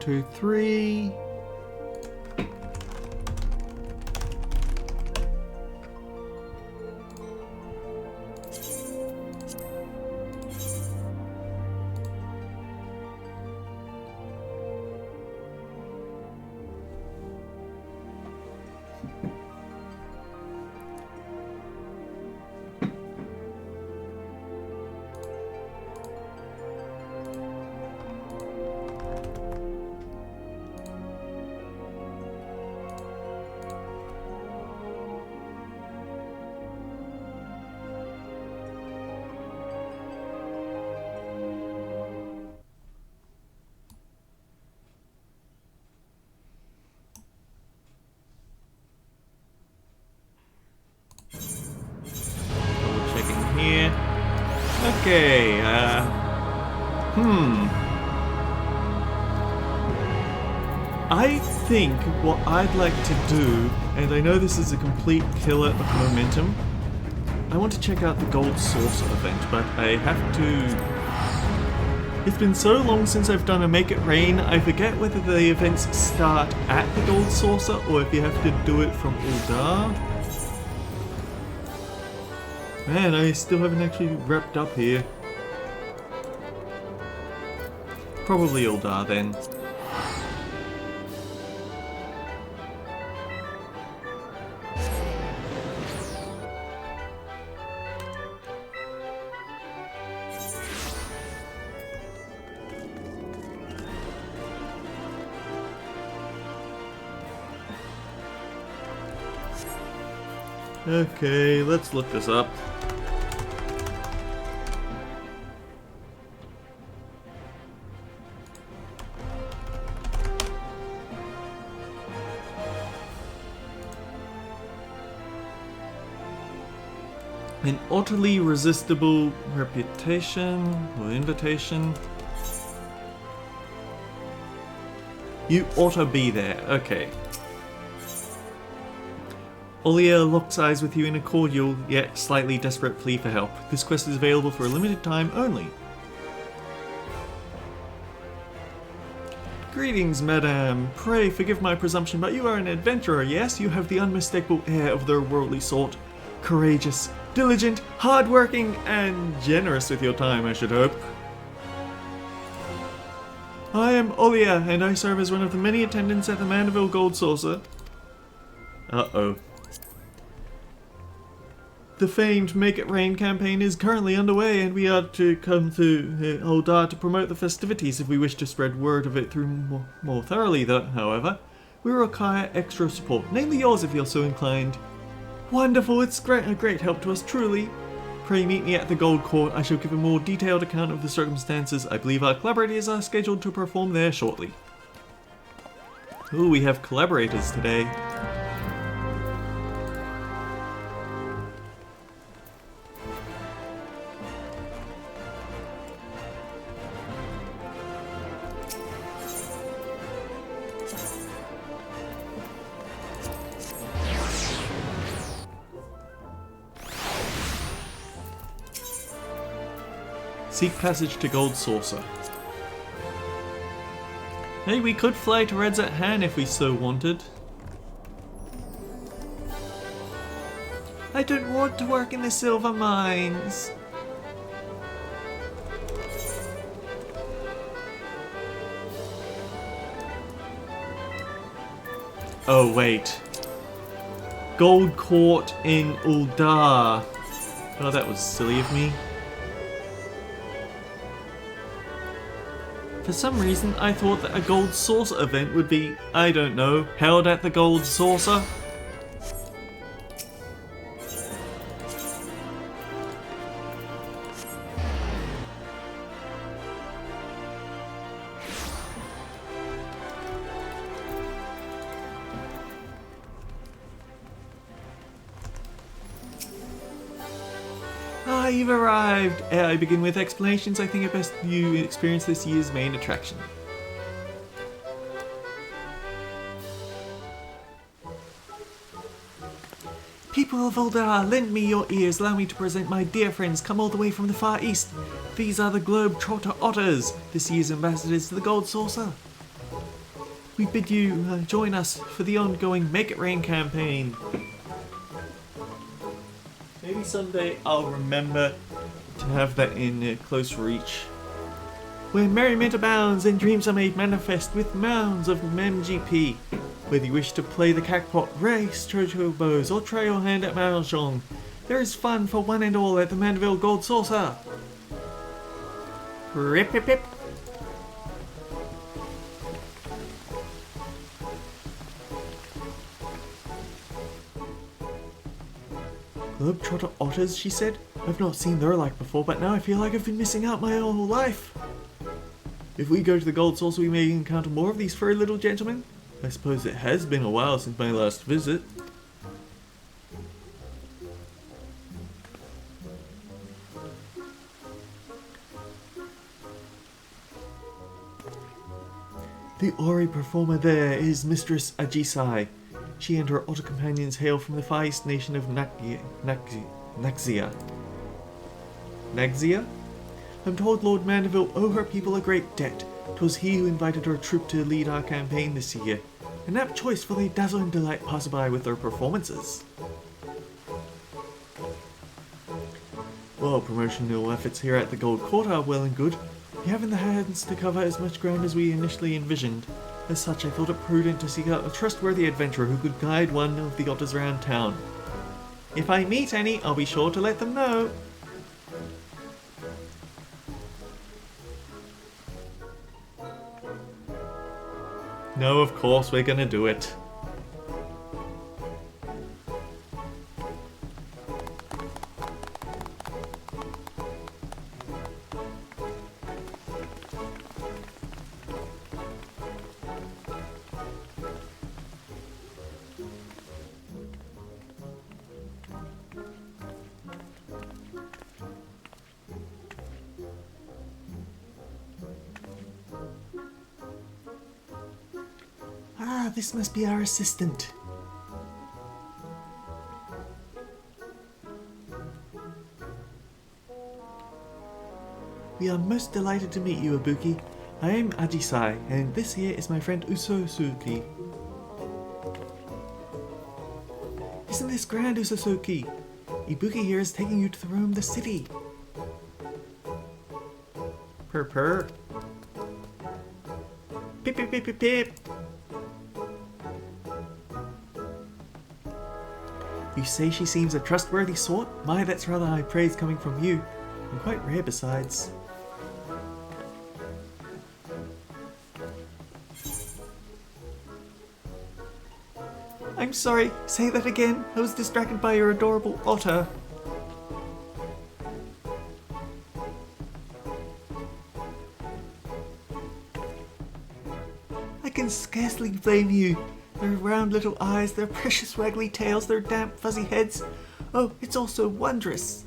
2, 3. Here. Okay, I think what I'd like to do, and I know this is a complete killer of momentum, I want to check out the Gold Saucer event, but I have to... It's been so long since I've done a Make It Rain, I forget whether the events start at the Gold Saucer or if you have to do it from Uldar. Man, I still haven't actually wrapped up here. Probably Uldar then. Okay, let's look this up. An utterly resistible reputation or invitation. You Otter Be There. Okay. Olia locks eyes with you in a cordial yet slightly desperate plea for help. This quest is available for a limited time only. Greetings, madame. Pray forgive my presumption, but you are an adventurer, yes? You have the unmistakable air of the worldly sort. Courageous, diligent, hardworking, and generous with your time, I should hope. I am Olia, and I serve as one of the many attendants at the Mandeville Gold Saucer. Uh-oh. The famed Make It Rain campaign is currently underway, and we are to come to Uldar to promote the festivities if we wish to spread word of it through more thoroughly, however. We require extra support, namely yours if you're so inclined. Wonderful, it's a great help to us, truly. Pray meet me at the Gold Court. I shall give a more detailed account of the circumstances. I believe our collaborators are scheduled to perform there shortly. Ooh, we have collaborators today. Seek passage to Gold Saucer. Hey, we could fly to Redzat Han if we so wanted. I don't want to work in the silver mines. Oh wait. Gold Court in Uldar. Oh, that was silly of me. For some reason, I thought that a Gold Saucer event would be, I don't know, held at the Gold Saucer. Ah, you've arrived! Ere I begin with explanations, I think it best you experience this year's main attraction. People of Uldar, lend me your ears, allow me to present my dear friends come all the way from the Far East. These are the Globe Trotter Otters, this year's ambassadors to the Gold Saucer. we bid you join us for the ongoing Make It Rain campaign. Maybe someday I'll remember to have that in close reach. Where merriment abounds and dreams are made manifest with mounds of MGP. Whether you wish to play the cackpot, race chocobos, or try your hand at mahjong, there is fun for one and all at the Mandeville Gold Saucer. Rip pip pip. Globetrotter otters, she said. I've not seen their like before, but now I feel like I've been missing out my whole life. If we go to the Gold Saucer, we may encounter more of these furry little gentlemen. I suppose it has been a while since my last visit. The Ori performer there is Mistress Ajisai. She and her otter companions hail from the far east nation of Naxia. Naxia? I'm told Lord Mandeville owe her people a great debt. 'Twas he who invited her troop to lead our campaign this year. An apt choice, for they dazzle and delight passerby with their performances. Well, promotional efforts here at the Gold Court are well and good. We have in the hands to cover as much ground as we initially envisioned. As such, I thought it prudent to seek out a trustworthy adventurer who could guide one of the otters around town. If I meet any, I'll be sure to let them know. No, of course we're gonna do it. Ah, this must be our assistant. We are most delighted to meet you, Ibuki. I am Ajisai, and this here is my friend Usosuki. Isn't this grand, Usosuki? Ibuki here is taking you to the room of the city. Purr. Pip pip pip pip pip. You say she seems a trustworthy sort? My, that's rather high praise coming from you. And quite rare besides. I'm sorry, say that again. I was distracted by your adorable otter. I can scarcely blame you. Their round little eyes, their precious waggly tails, their damp fuzzy heads. Oh, it's all so wondrous.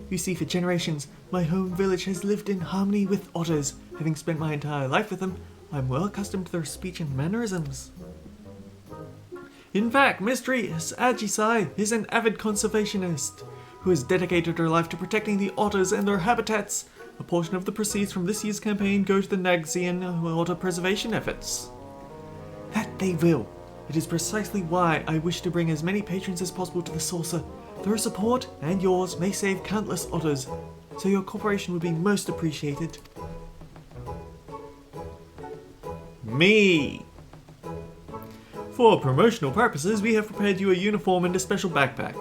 You see, for generations, my home village has lived in harmony with otters. Having spent my entire life with them, I'm well accustomed to their speech and mannerisms. In fact, Mistress Ajisai is an avid conservationist who has dedicated her life to protecting the otters and their habitats. A portion of the proceeds from this year's campaign go to the Naxian otter preservation efforts. That they will. It is precisely why I wish to bring as many patrons as possible to the saucer. Their support, and yours, may save countless otters, so your cooperation would be most appreciated. Me! For promotional purposes, we have prepared you a uniform and a special backpack.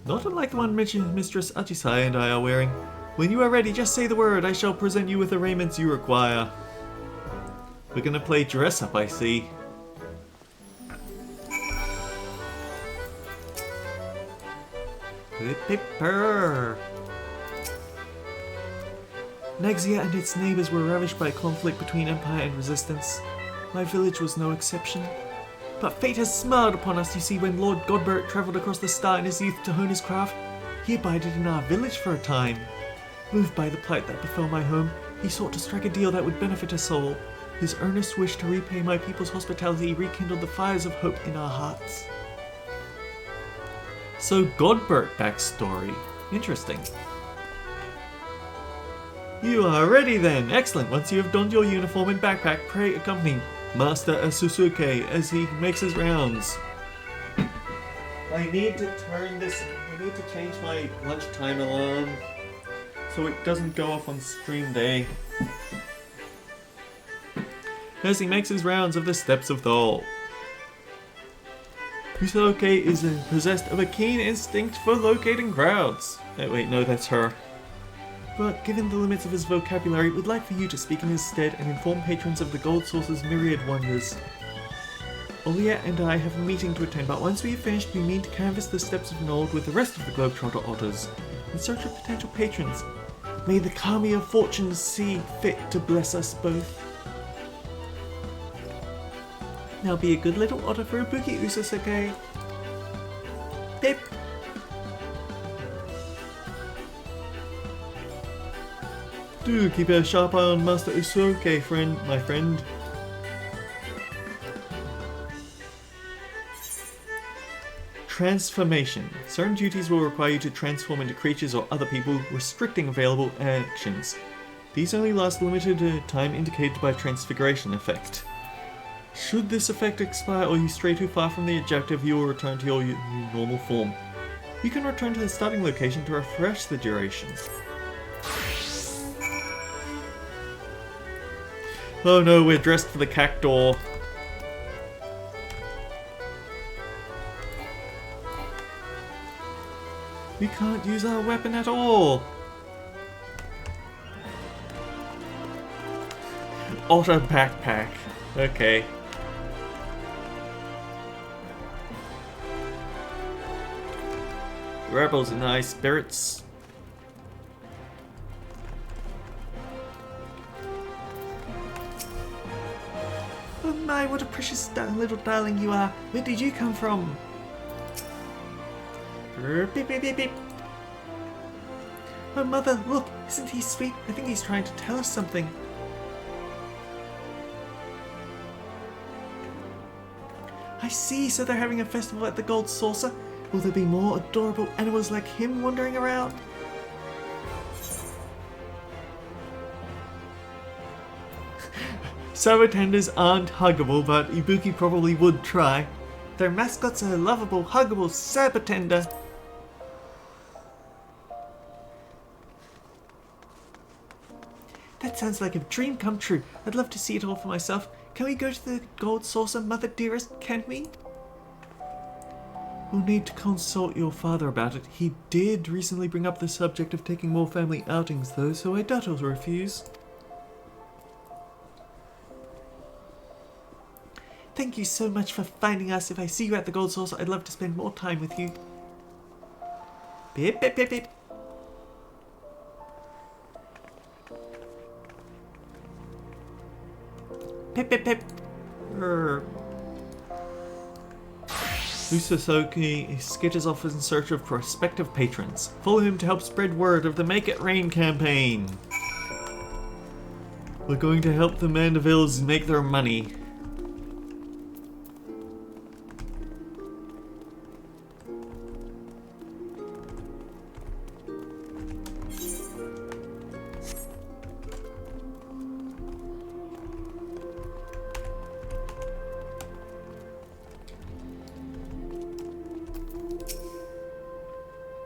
Not unlike the one Mistress Ajisai and I are wearing. When you are ready, just say the word. I shall present you with the raiments you require. We're gonna play dress up, I see. Pipper. Naxia and its neighbours were ravished by conflict between Empire and Resistance. My village was no exception. But fate has smiled upon us, you see. When Lord Godbert travelled across the star in his youth to hone his craft, he abided in our village for a time. Moved by the plight that befell my home, he sought to strike a deal that would benefit us all. His earnest wish to repay my people's hospitality rekindled the fires of hope in our hearts. So Godbert backstory. Interesting. You are ready then. Excellent. Once you have donned your uniform and backpack, pray accompany Master Asusuke as he makes his rounds. I need to change my lunchtime alarm so it doesn't go off on stream day. As he makes his rounds of the steps of the hall. Asusuke is possessed of a keen instinct for locating crowds. Oh, wait, no, that's her. But given the limits of his vocabulary, we'd like for you to speak in his stead and inform patrons of the Gold Source's myriad wonders. Olia and I have a meeting to attend, but once we have finished, we mean to canvass the steps of Nord with the rest of the Globetrotter Otters, in search of potential patrons. May the Kami of Fortune see fit to bless us both. Now be a good little otter for Ibuki, Asusuke. Pip! Do keep a sharp eye on Master Asusuke, my friend. Transformation. Certain duties will require you to transform into creatures or other people, restricting available actions. These only last limited time indicated by transfiguration effect. Should this effect expire or you stray too far from the objective, you will return to your normal form. You can return to the starting location to refresh the duration. Oh no, we're dressed for the cactuar. We can't use our weapon at all. Otter backpack. Okay. Rebels in high spirits. Oh my, what a precious little darling you are. Where did you come from? Beep, beep, beep, beep. Oh mother, look, isn't he sweet? I think he's trying to tell us something. I see, so they're having a festival at the Gold Saucer. Will there be more adorable animals like him wandering around? Sabotenders aren't huggable, but Ibuki probably would try. Their mascots are a lovable, huggable Sabotender. That sounds like a dream come true. I'd love to see it all for myself. Can we go to the Gold Saucer, Mother dearest? Can we? We'll need to consult your father about it. He did recently bring up the subject of taking more family outings though, so I doubt he'll refuse. Thank you so much for finding us. If I see you at the Gold Saucer, I'd love to spend more time with you. Beep, beep, beep, beep. Pip, pip, pip. Asusuke skitters off in search of prospective patrons. Follow him to help spread word of the Make It Rain campaign. We're going to help the Mandevilles make their money.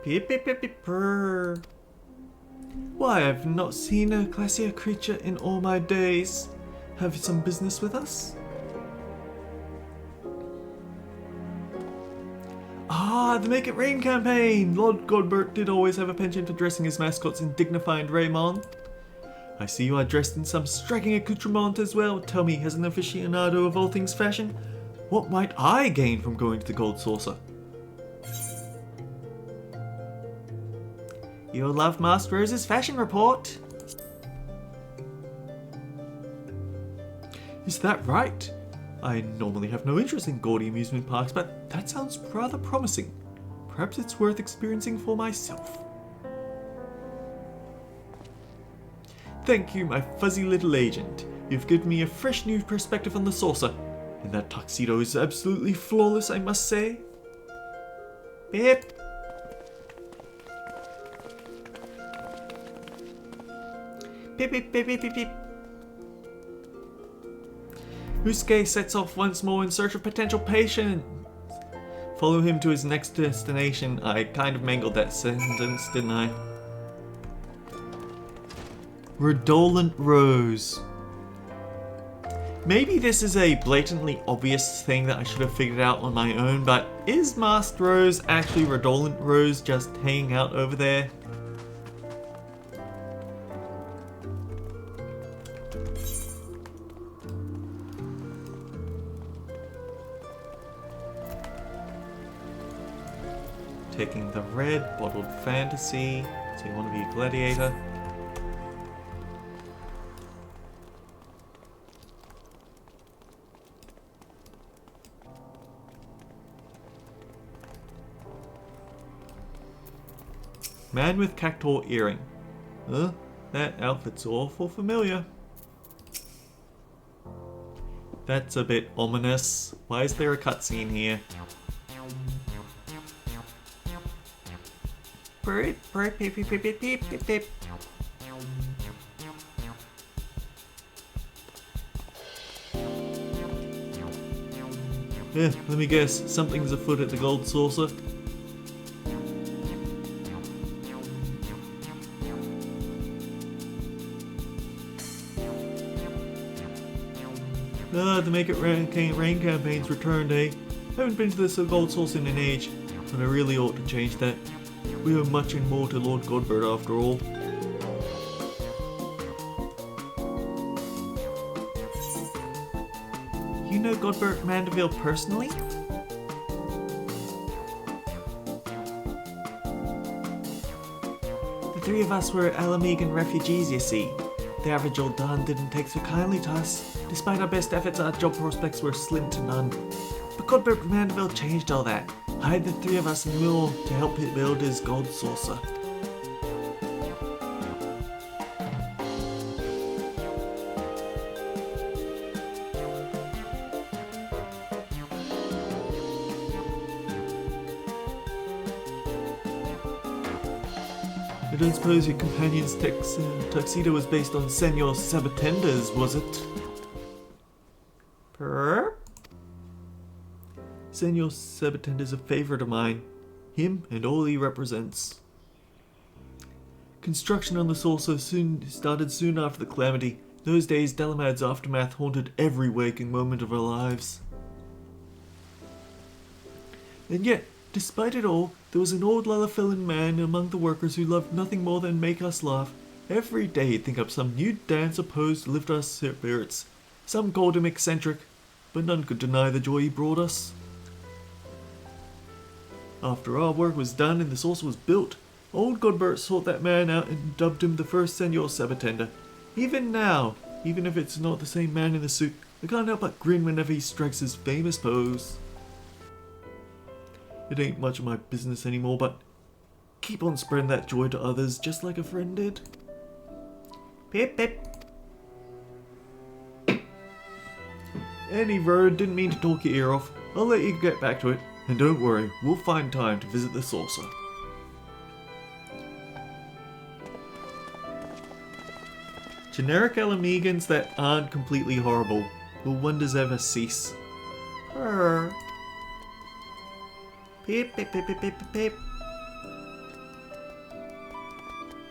Beep, beep, beep, beep, purr. Why, I've not seen a classier creature in all my days. Have you some business with us? Ah, the Make It Rain campaign! Lord Godbert did always have a penchant for dressing his mascots in dignified raiment. I see you are dressed in some striking accoutrement as well. Tell me, as an aficionado of all things fashion, what might I gain from going to the Gold Saucer? You'll love Master Rose's fashion report. Is that right? I normally have no interest in gaudy amusement parks, but that sounds rather promising. Perhaps it's worth experiencing for myself. Thank you, my fuzzy little agent. You've given me a fresh new perspective on the saucer. And that tuxedo is absolutely flawless, I must say. Beep. Beep, beep, beep, beep, beep, beep. Usuke sets off once more in search of potential patients. Follow him to his next destination. I kind of mangled that sentence, didn't I? Redolent Rose. Maybe this is a blatantly obvious thing that I should have figured out on my own, but is Masked Rose actually Redolent Rose just hanging out over there? Taking the red, bottled fantasy. So you want to be a gladiator. Man with cactus earring. Huh? That outfit's awful familiar. That's a bit ominous. Why is there a cutscene here? Yeah, let me guess. Something's afoot at the Gold Saucer. The Make It Rain campaign's returned, eh? Haven't been to this Gold Sauce in an age, and I really ought to change that. We owe much and more to Lord Godbert after all. You know Godbert Mandeville personally? The three of us were Alamegan refugees, you see. The average old Don didn't take so kindly to us. Despite our best efforts, our job prospects were slim to none. But Godbert Mandeville changed all that. Hired the three of us in Mule to help him build his gold saucer. I don't suppose your companion's tuxedo was based on Senor Sabatenda's, was it? Senor Sabatenda's a favourite of mine. Him and all he represents. Construction on the saucer started soon after the calamity. Those days, Delamad's aftermath haunted every waking moment of our lives. And yet, despite it all, there was an old Lullafillin man among the workers who loved nothing more than make us laugh. Every day he'd think up some new dance or pose to lift our spirits. Some called him eccentric, but none could deny the joy he brought us. After our work was done and the saucer was built, old Godbert sought that man out and dubbed him the first Senor Sabatenda. Even now, even if it's not the same man in the suit, I can't help but grin whenever he strikes his famous pose. It ain't much of my business anymore, but keep on spreading that joy to others just like a friend did. Pip pip. Anyway, didn't mean to talk your ear off. I'll let you get back to it. And don't worry, we'll find time to visit the saucer. Generic Alamegans that aren't completely horrible. Will wonders ever cease? Purr. Pip pip pip pip pip pip.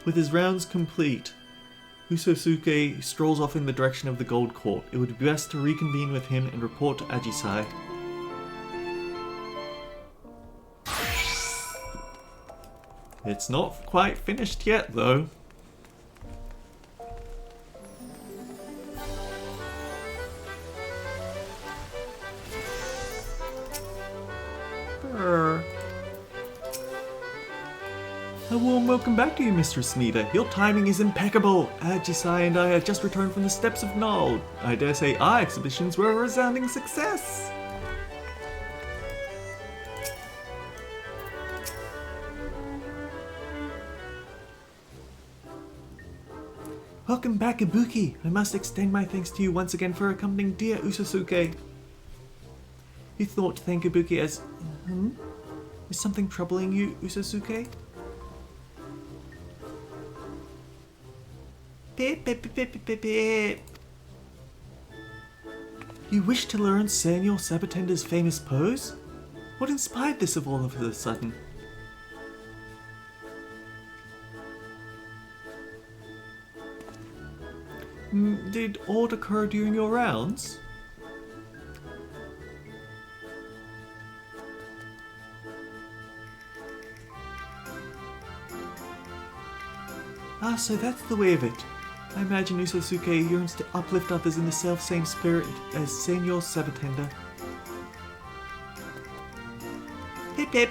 With his rounds complete, Usosuke strolls off in the direction of the Gold Court. It would be best to reconvene with him and report to Ajisai. It's not quite finished yet, though. Brr. A warm welcome back to you, Mistress Smeeta. Your timing is impeccable. Ajisai and I had just returned from the steppes of Nald. I dare say our exhibitions were a resounding success. Welcome back, Ibuki. I must extend my thanks to you once again for accompanying dear Usosuke. You thought to thank Ibuki as... Is something troubling you, Usosuke? Pip, pip, pip, pip, pip, pip. You wish to learn Senor Sabatender's famous pose? What inspired this of all of a sudden? Did aught occur during your rounds? Ah, so that's the way of it. I imagine Usosuke yearns to uplift others in the self-same spirit as Senor Sabatender. Hip hip!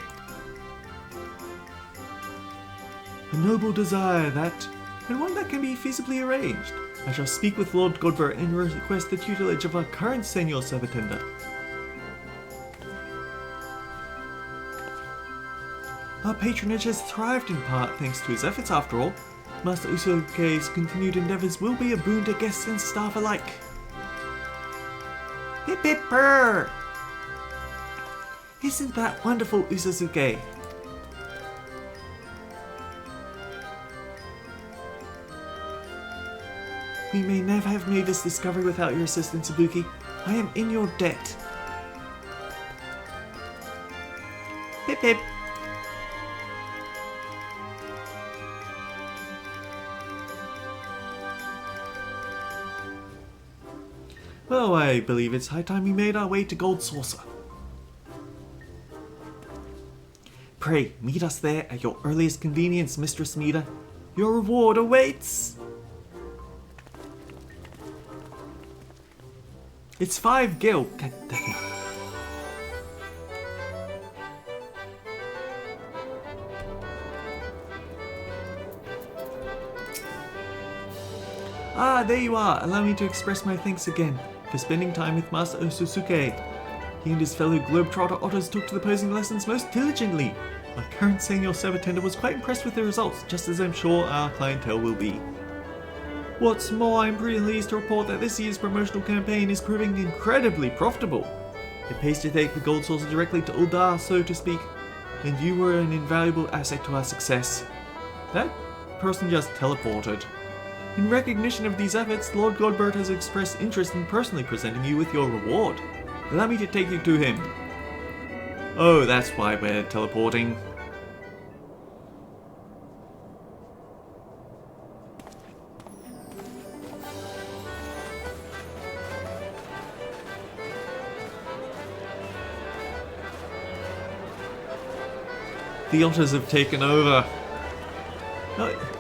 A noble desire, that, and one that can be feasibly arranged. I shall speak with Lord Godber and request the tutelage of our current Senor Sabatender. Our patronage has thrived in part thanks to his efforts after all. Master Usosuke's continued endeavours will be a boon to guests and staff alike. Hip hip purr! Isn't that wonderful, Usosuke? We may never have made this discovery without your assistance, Ibuki. I am in your debt. Hip hip! Well, I believe it's high time we made our way to Gold Saucer. Pray, meet us there at your earliest convenience, Mistress Mida. Your reward awaits! It's 5 gil. God damn. Ah, there you are. Allow me to express my thanks again for spending time with Master Usosuke. He and his fellow globetrotter otters took to the posing lessons most diligently. Our current Senor Sabatender was quite impressed with the results, just as I'm sure our clientele will be. What's more, I'm pretty pleased to report that this year's promotional campaign is proving incredibly profitable. It pays to take the gold saucer directly to Uldar, so to speak, and you were an invaluable asset to our success. That person just teleported. In recognition of these efforts, Lord Godbert has expressed interest in personally presenting you with your reward. Allow me to take you to him. Oh, that's why we're teleporting. The otters have taken over. Oh.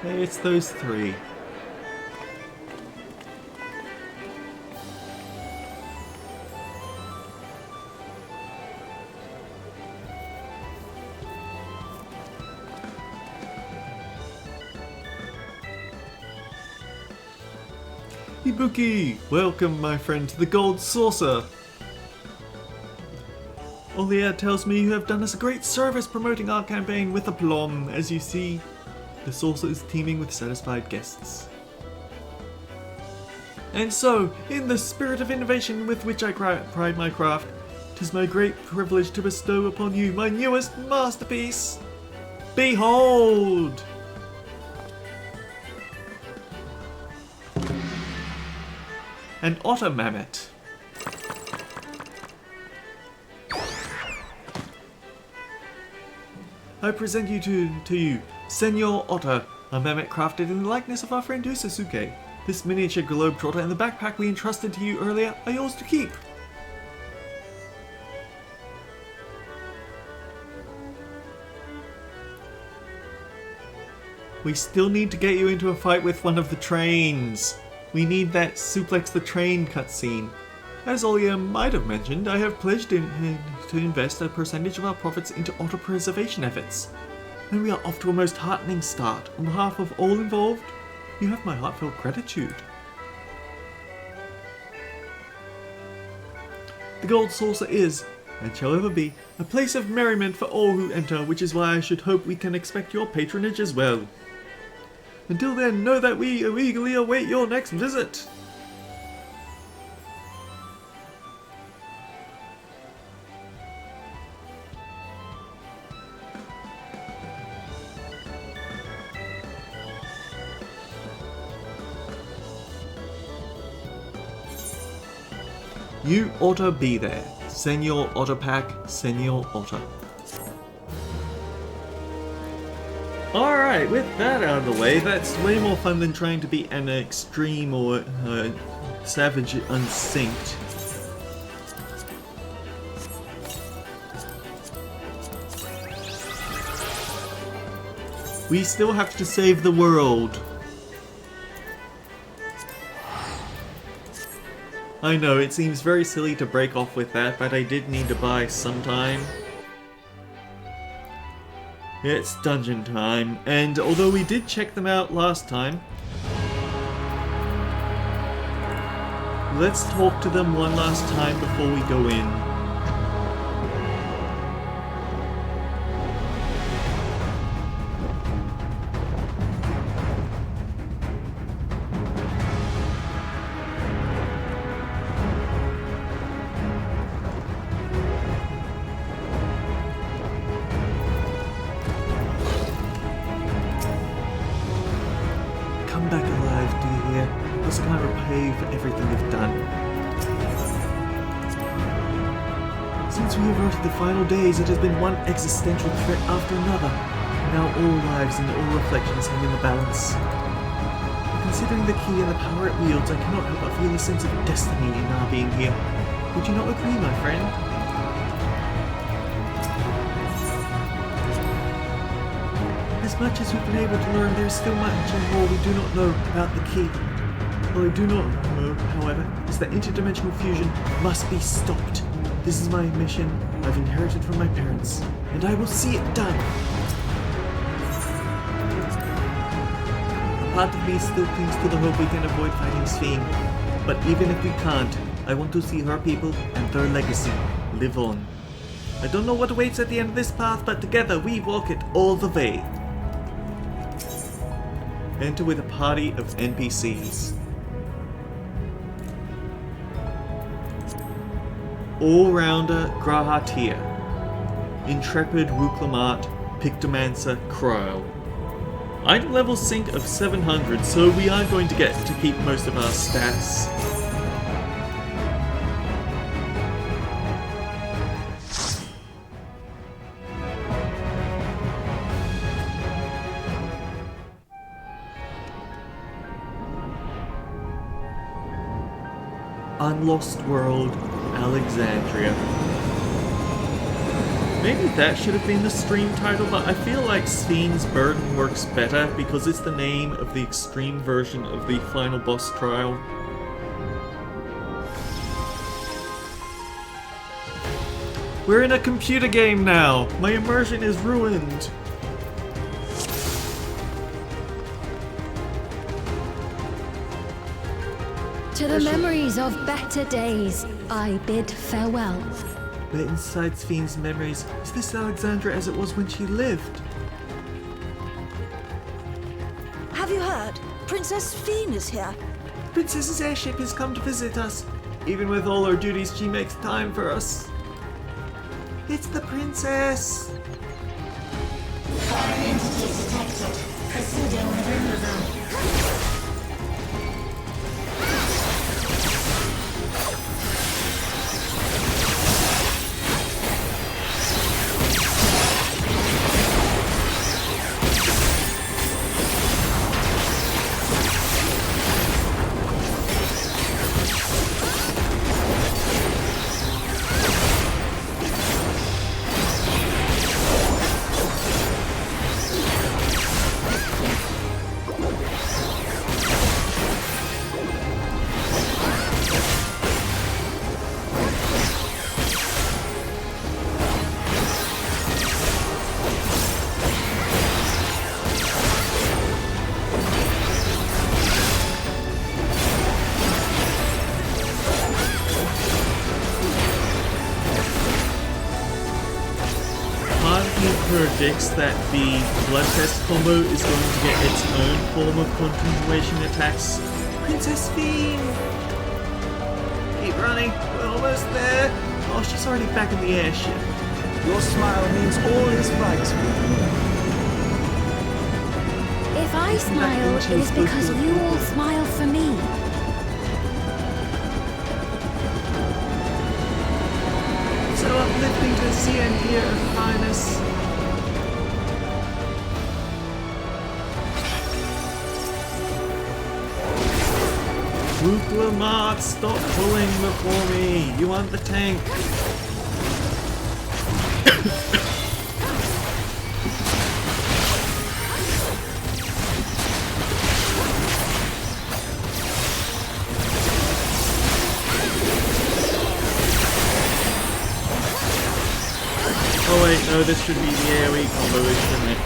Hey, it's those 3. Ibuki! Welcome, my friend, to the Gold Saucer! Olia tells me you have done us a great service promoting our campaign with aplomb. As you see, the saucer is teeming with satisfied guests. And so, in the spirit of innovation with which I pride my craft, 'tis my great privilege to bestow upon you my newest masterpiece. Behold! An otter mammoth. I present you to you, Senor Otter, a mammoth crafted in the likeness of our friend Usosuke. This miniature globetrotter and the backpack we entrusted to you earlier are yours to keep. We still need to get you into a fight with one of the trains. We need that suplex the train cutscene. As Olia might have mentioned, I have pledged to invest a percentage of our profits into otter preservation efforts. And we are off to a most heartening start. On behalf of all involved, you have my heartfelt gratitude. The Gold Saucer is, and shall ever be, a place of merriment for all who enter, which is why I should hope we can expect your patronage as well. Until then, know that we eagerly await your next visit. You Otter Be There. Senor Otter Pack, Senor Otter. Alright, with that out of the way, that's way more fun than trying to be an extreme or savage unsynced. We still have to save the world. I know, it seems very silly to break off with that, but I did need to buy some time. It's dungeon time, and although we did check them out last time, let's talk to them one last time before we go in. Back alive, do you hear? Must can't repay you for everything you've done. Since we averted the final days, it has been one existential threat after another. Now all lives and all reflections hang in the balance. Considering the key and the power it wields, I cannot help but feel a sense of destiny in our being here. Would you not agree, my friend? As much as we've been able to learn, there is still much more we do not know about the key. What I do not know, however, is that interdimensional fusion must be stopped. This is my mission I've inherited from my parents, and I will see it done. A part of me still clings to the hope we can avoid fighting Sphene, but even if we can't, I want to see her people and their legacy live on. I don't know what awaits at the end of this path, but together we walk it all the way. Enter with a party of NPCs. All-rounder Grahatir. Intrepid Ruklamat Pictomancer Crow. Item level sync of 700, so we are going to get to keep most of our stats. Unlost World, Alexandria. Maybe that should have been the stream title, but I feel like Sphene's Burden works better because it's the name of the extreme version of the final boss trial. We're in a computer game now! My immersion is ruined! To the memories of better days, I bid farewell. But inside Sphene's memories, is this Alexandria as it was when she lived? Have you heard? Princess Sphene is here. Princess's airship has come to visit us. Even with all her duties, she makes time for us. It's the princess! Foreign entities detected. Proceeding with removal. predicts that the Blood Test combo is going to get its own form of continuation attacks. Princess Sphene! Keep running, we're almost there. Oh, she's already back in the airship. Your smile means all is right with me. If I smile, it is because you all smile for me. So uplifting to see and hear Her Highness. Luke Lamont, stop pulling before me. You want the tank. Oh wait, no, this should be the AoE combo, shouldn't it?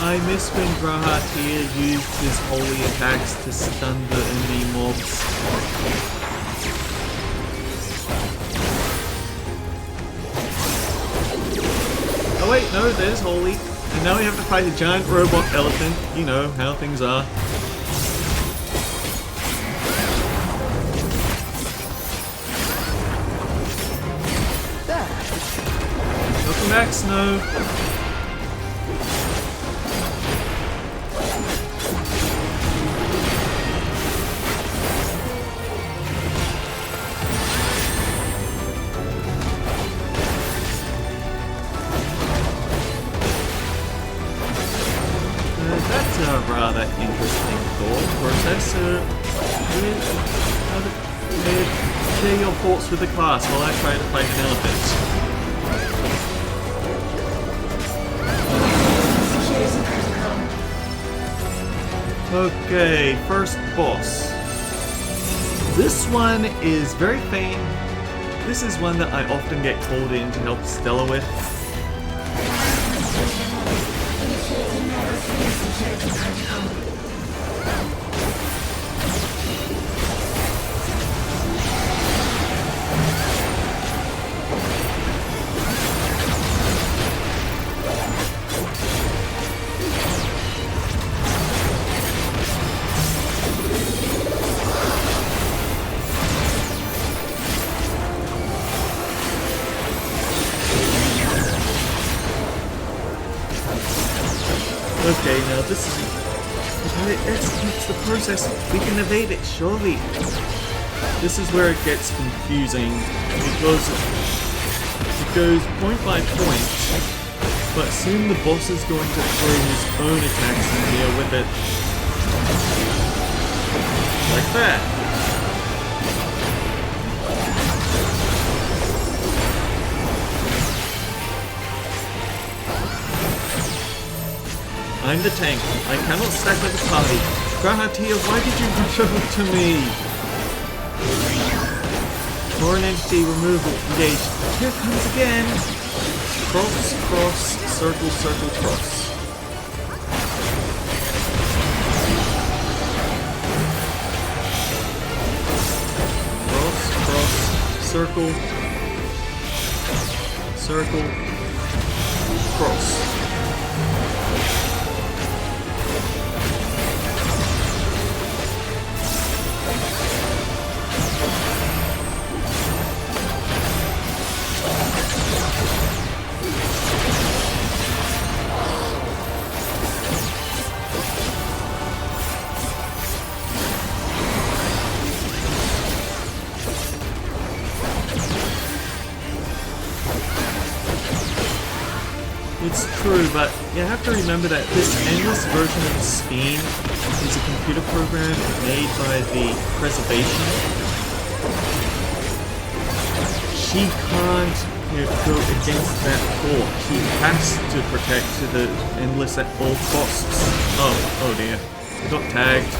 I miss when Grahatia used his holy attacks to stun the enemy mobs. Oh wait, no, there's holy. And now we have to fight a giant robot elephant. You know how things are. Welcome back, Snow. That's a rather interesting thought process. Share your thoughts with the class while I try to fight an elephant. Okay, first boss. This one is very faint. This is one that I often get called in to help Stella with. Okay, now this is... If it executes the process, we can evade it, surely. This is where it gets confusing, because it goes point by point, but soon the boss is going to throw his own attacks in here with it. Like that. I'm the tank. I cannot stack with the party. Grahatia, why did you rush over to me? Foreign entity removal engaged. Here it comes again. Cross, cross, circle, circle, cross. Cross, cross, circle, circle, cross. It's true, but you have to remember that this endless version of Sphene is a computer program made by the Preservation. She can't go against that thought. She has to protect the endless at all costs. Oh dear. I got tagged.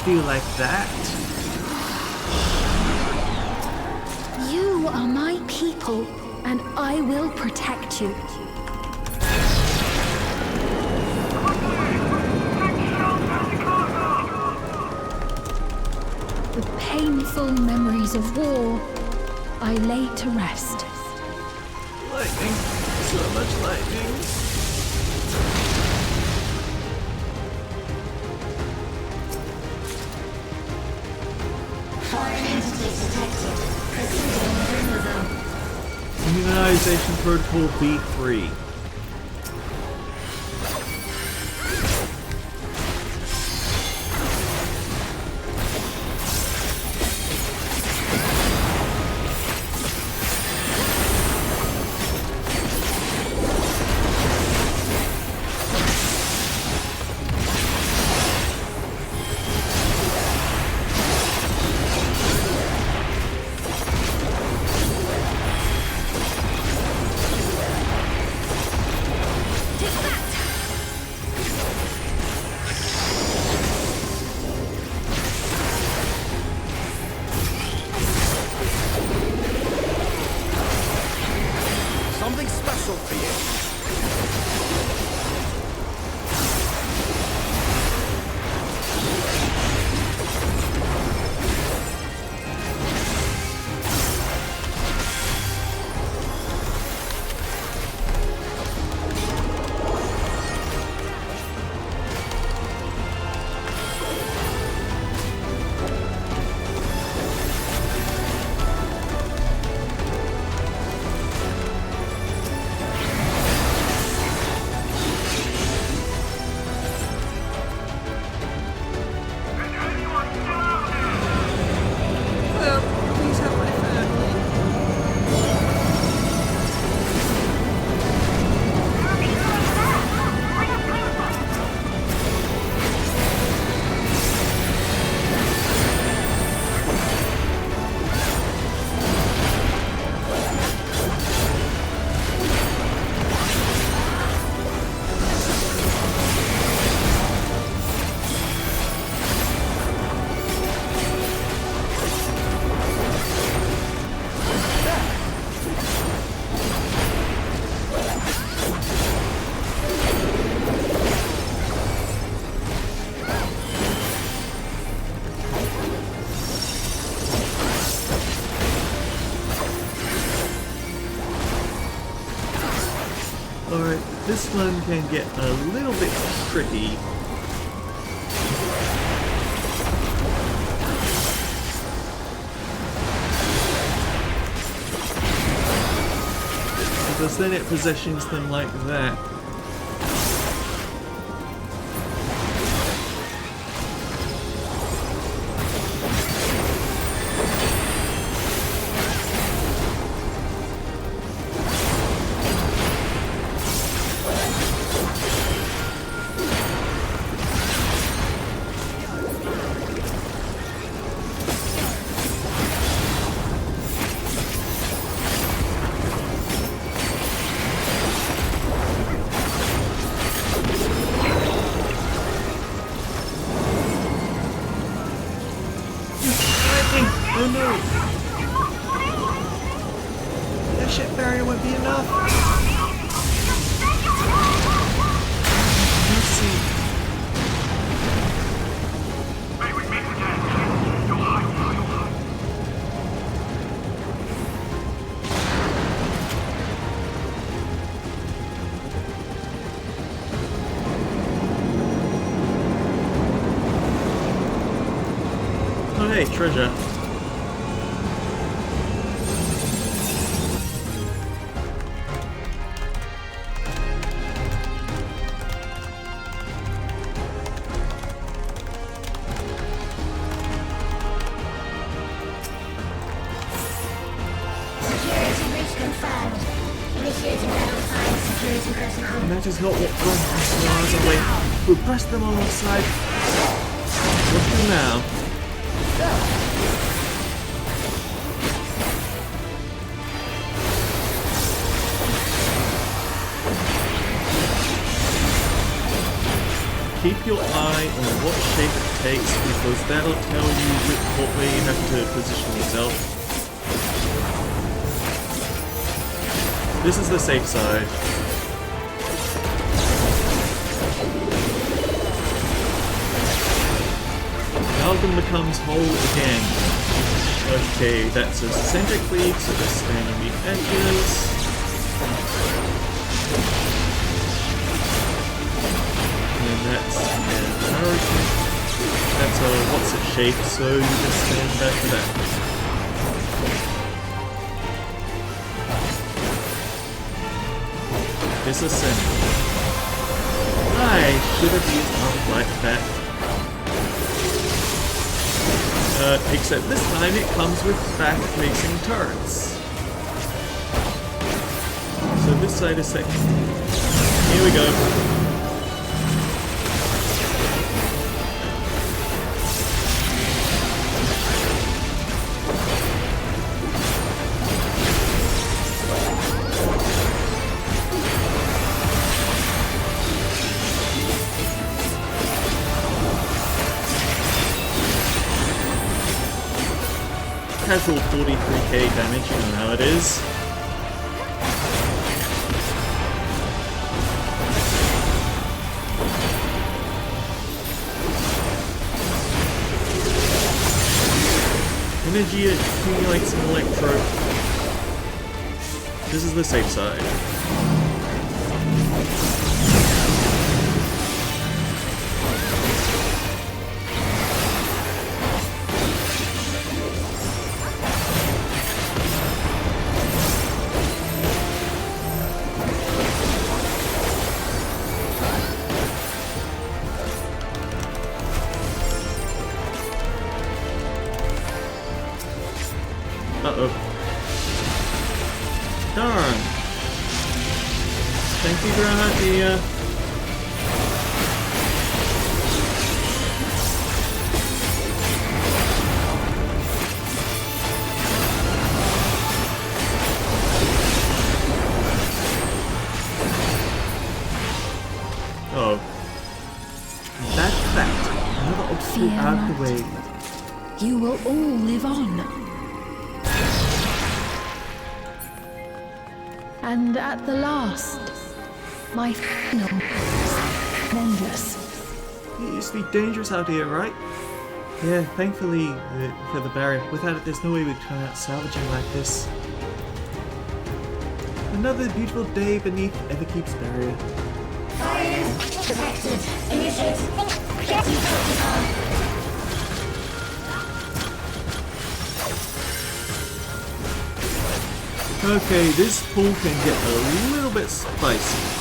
Do you like that? You are my people, and I will protect you. The painful memories of war I lay to rest. Lightning. So much lightning. Foreign entities detected. Proceeding within the zone. Immunization Protocol B3. Something special for you. Alright, this one can get a little bit tricky. Because then it positions them like that. Oh no! That shit barrier won't be enough! hey, treasure. Security breach confirmed. Initiating level 5 security personnel. And that is not what was away. We'll press them on our side. What do now? Keep your eye on what shape it takes, because that'll tell you what way you have to position yourself. This is the safe side. Amalgam becomes whole again. Okay, that's a center cleave, so just stand on the edges. That's a what's it shape, so you just stand back to that. Disascend. I should have used arms like that. Except this time it comes with back-facing turrets. So this side is second. Here we go. Casual 43k damage, you know how it is. Energy accumulates in electro. This is the safe side. Uh-oh. Darn. Thank you, Grandia. Oh. That's that. Another obstacle Fear out of the not. way. You will all live on. And at the last, my final endless. It used to be dangerous out here, right? Yeah, thankfully for the barrier. Without it, there's no way we'd turn out salvaging like this. Another beautiful day beneath Everkeep's barrier. Fire detected. Initiate. Jetty protocol. Okay, this pool can get a little bit spicy.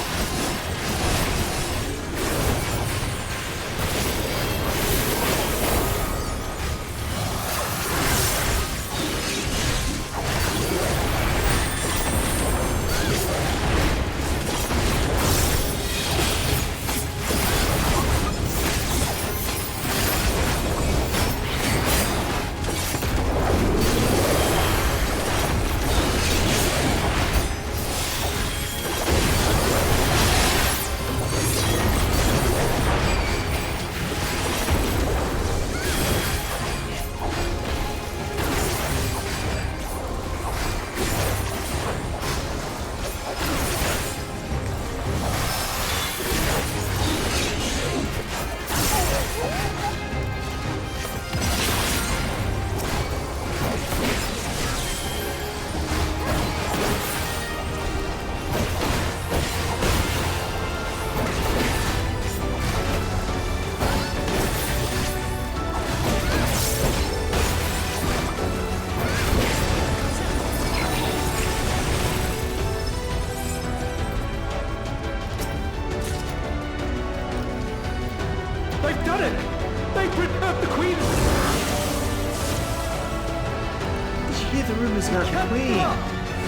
that queen?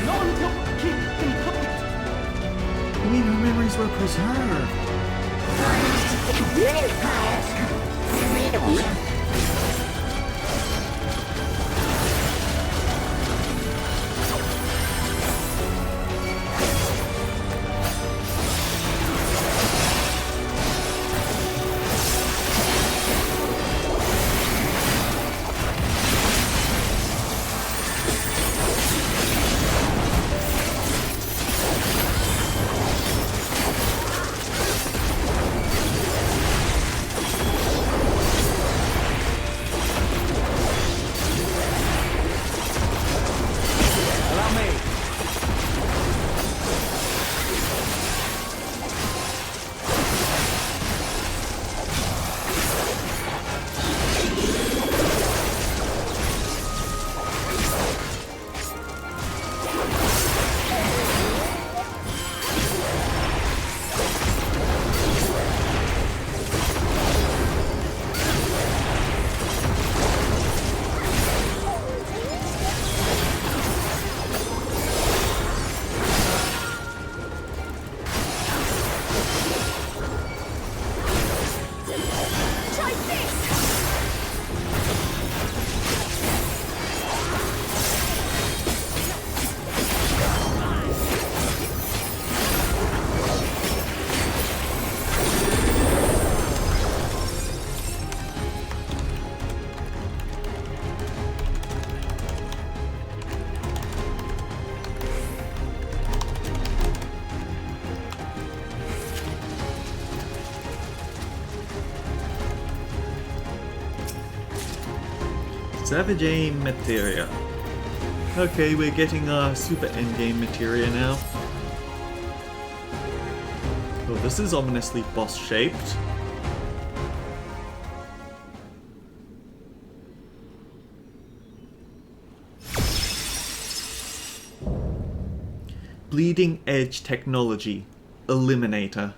Not until keep complete. I mean, her memories were preserved. Savage Aim materia. Okay, we're getting our super endgame materia now. Oh, this is ominously boss-shaped. Bleeding Edge Technology. Eliminator.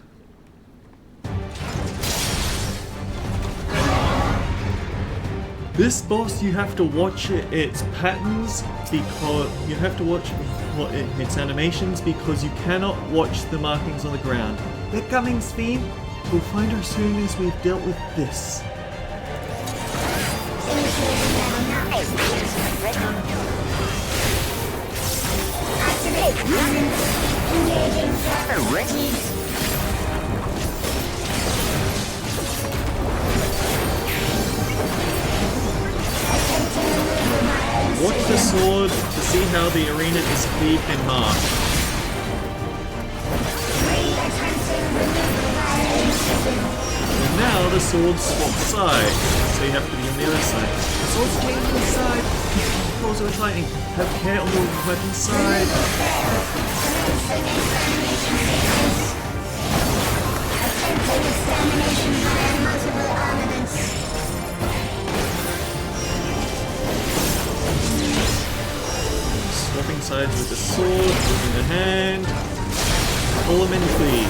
This boss, you have to watch its patterns because you have to watch its animations because you cannot watch the markings on the ground. They're coming, Sphene. We'll find her soon as we've dealt with this. Watch the sword to see how the arena is cleaved in half. And now the sword swaps sides, so you have to be on the other side. The sword's changing side. Controls are tightening. Have care on the weapon side. Attempting extermination via multiple armaments. Swapping sides with the sword, in the hand. Pull them in clean.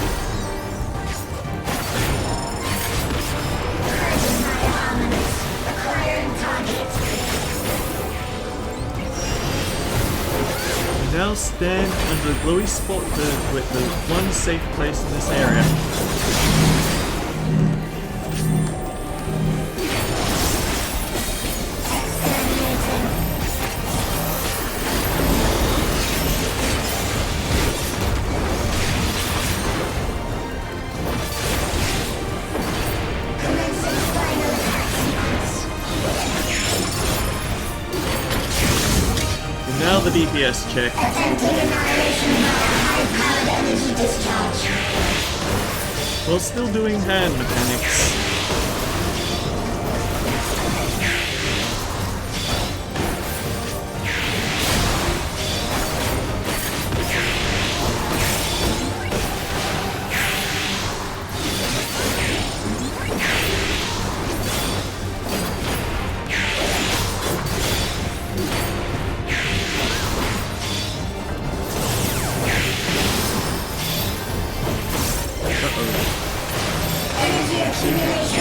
We now stand under a glowy spot with the one safe place in this area. Now the DPS check. Attempting annihilation via high-powered energy discharge. While still doing hand mechanics. Energy accumulation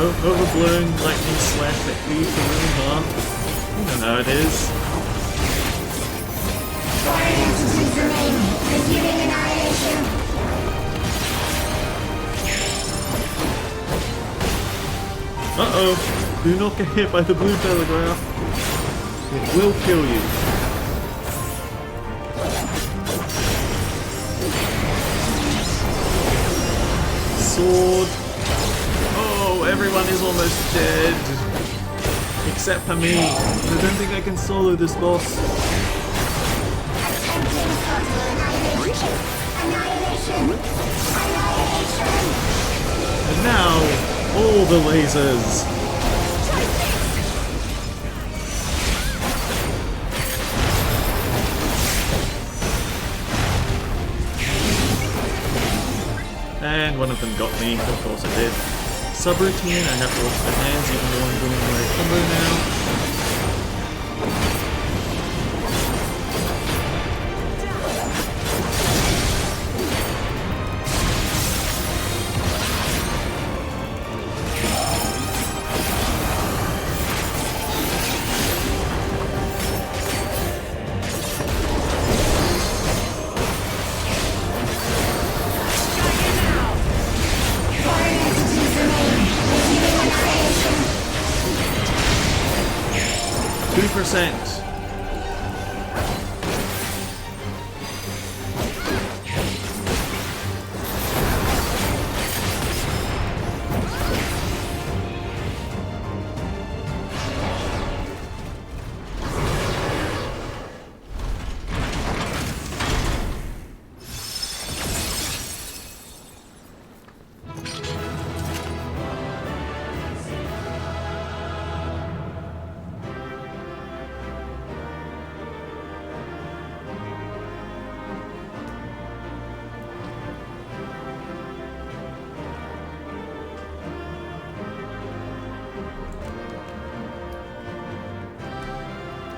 overblown lightning slash that cleaves the room in half. You know how it is. Four entities remain. Resuming annihilation. Uh-oh! Do not get hit by the blue telegraph. It will kill you. Sword. Oh, everyone is almost dead. Except for me. I don't think I can solo this boss. Attempting total annihilation. Annihilation. Annihilation. And now, all the lasers. And one of them got me, of course it did. Subroutine, I have to watch my hands even though I'm doing my combo now. Four entities remain. Resuming annihilation. 2%.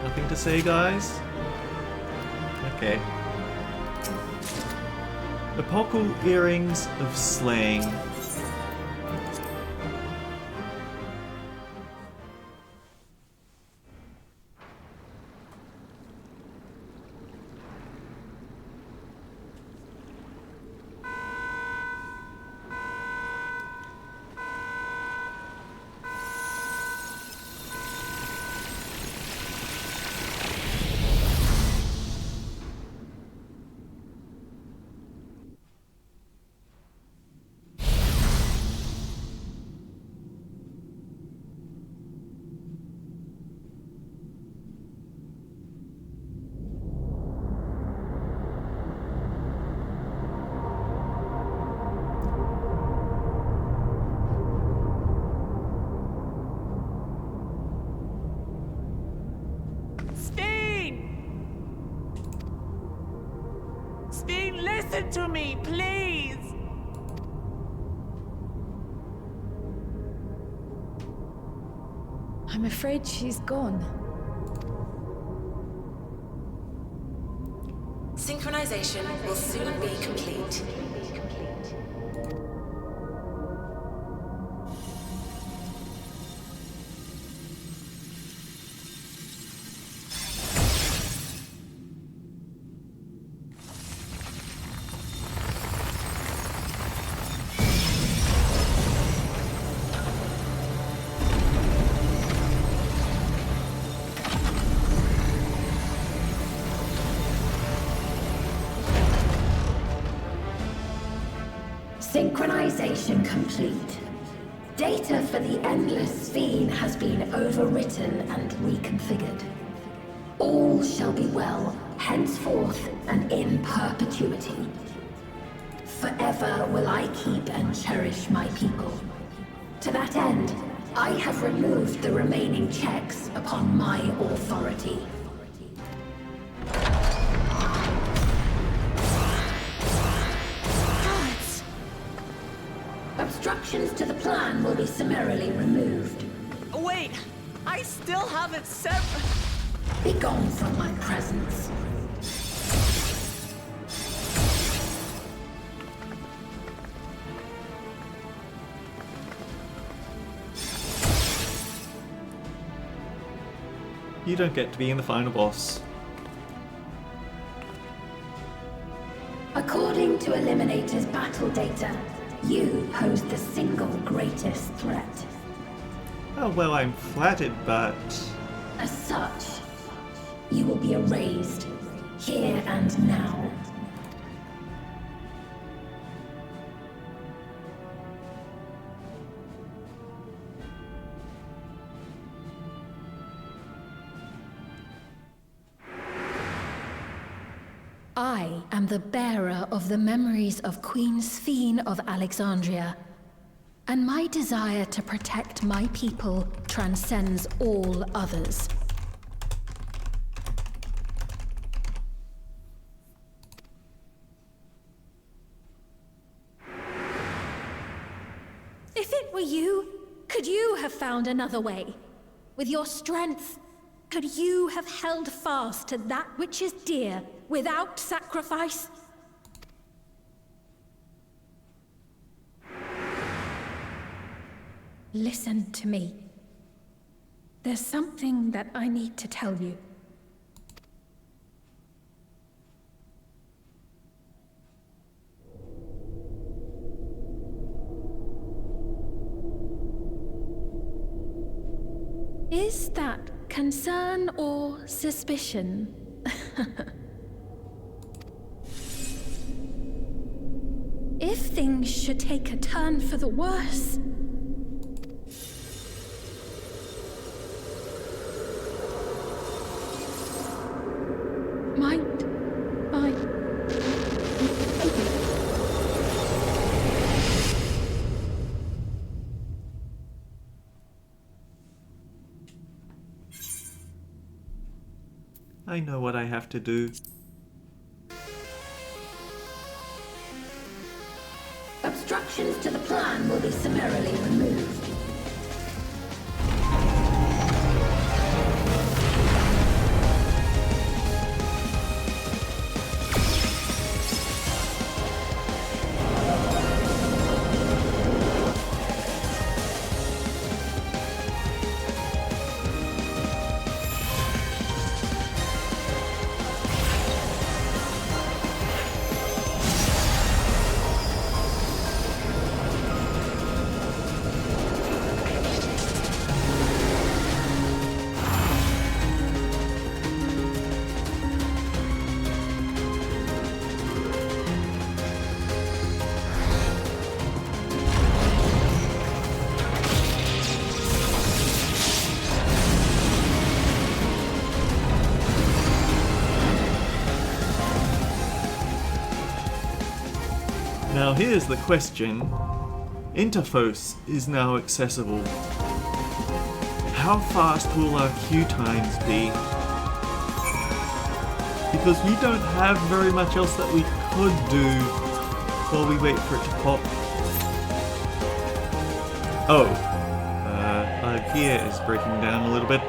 Nothing to say, guys? Okay. Epochal Earrings of Slaying. Sphene, listen to me, please! I'm afraid she's gone. Synchronization will soon be complete. Synchronization complete. Data for the endless Sphene has been overwritten and reconfigured. All shall be well, henceforth and in perpetuity. Forever will I keep and cherish my people. To that end, I have removed the remaining checks upon my authority. Obstructions to the plan will be summarily removed. Wait! I still haven't said... Be gone from my presence. You don't get to be in the final boss. According to Eliminator's battle data, you pose the single greatest threat. Oh, well, I'm flattered, but... As such, you will be erased, here and now. I am the bearer of the memories of Queen Sphene of Alexandria, and my desire to protect my people transcends all others. If it were you, could you have found another way? With your strength, could you have held fast to that which is dear without sacrifice? Listen to me. There's something that I need to tell you. Is that concern or suspicion? If things should take a turn for the worse... might I... I know what I have to do. Obstructions to the plan will be summarily removed. Now here's the question. Interphos is now accessible. How fast will our queue times be? Because we don't have very much else that we could do while we wait for it to pop. Oh, our gear is breaking down a little bit.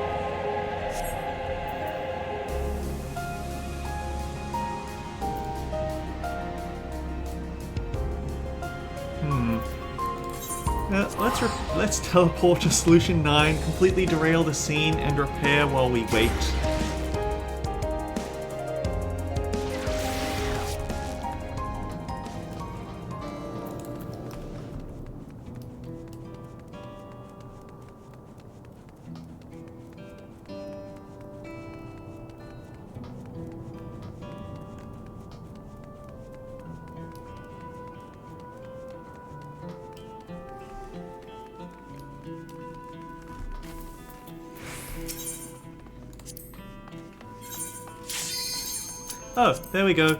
Let's teleport to Solution 9, completely derail the scene, and repair while we wait. Oh, there we go.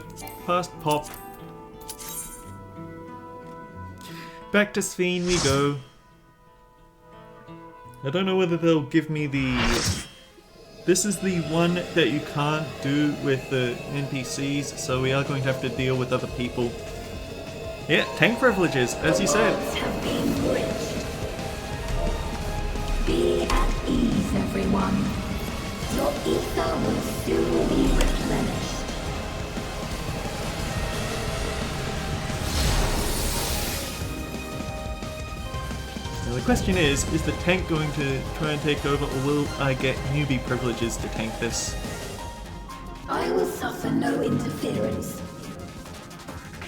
Fast pop. Back to Sphene we go. I don't know whether they'll give me the... This is the one that you can't do with the NPCs, so we are going to have to deal with other people. Yeah, tank privileges, as you said. Walls have been bridged. Be at ease, everyone. Your ether will soon be replenished. Really question is the tank going to try and take over, or will I get newbie privileges to tank this? I will suffer no interference.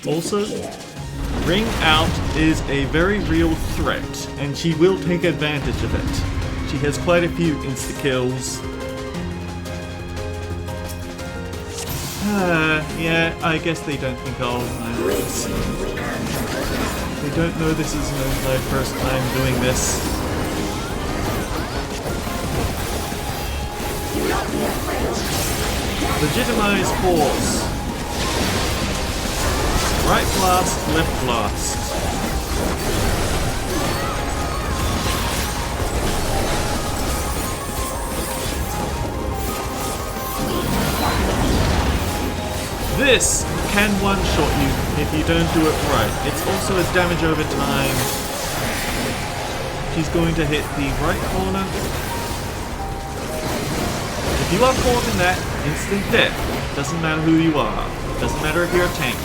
Also, Disappear. Ring Out is a very real threat, and she will take advantage of it. She has quite a few insta-kills. Yeah, I guess they don't think I'll... They don't know this is my first time doing this. Legitimize force. Right blast, left blast. This can one-shot you if you don't do it right. It's also a damage over time. She's going to hit the right corner. If you are caught in that, instant death. Doesn't matter who you are. Doesn't matter if you're a tank.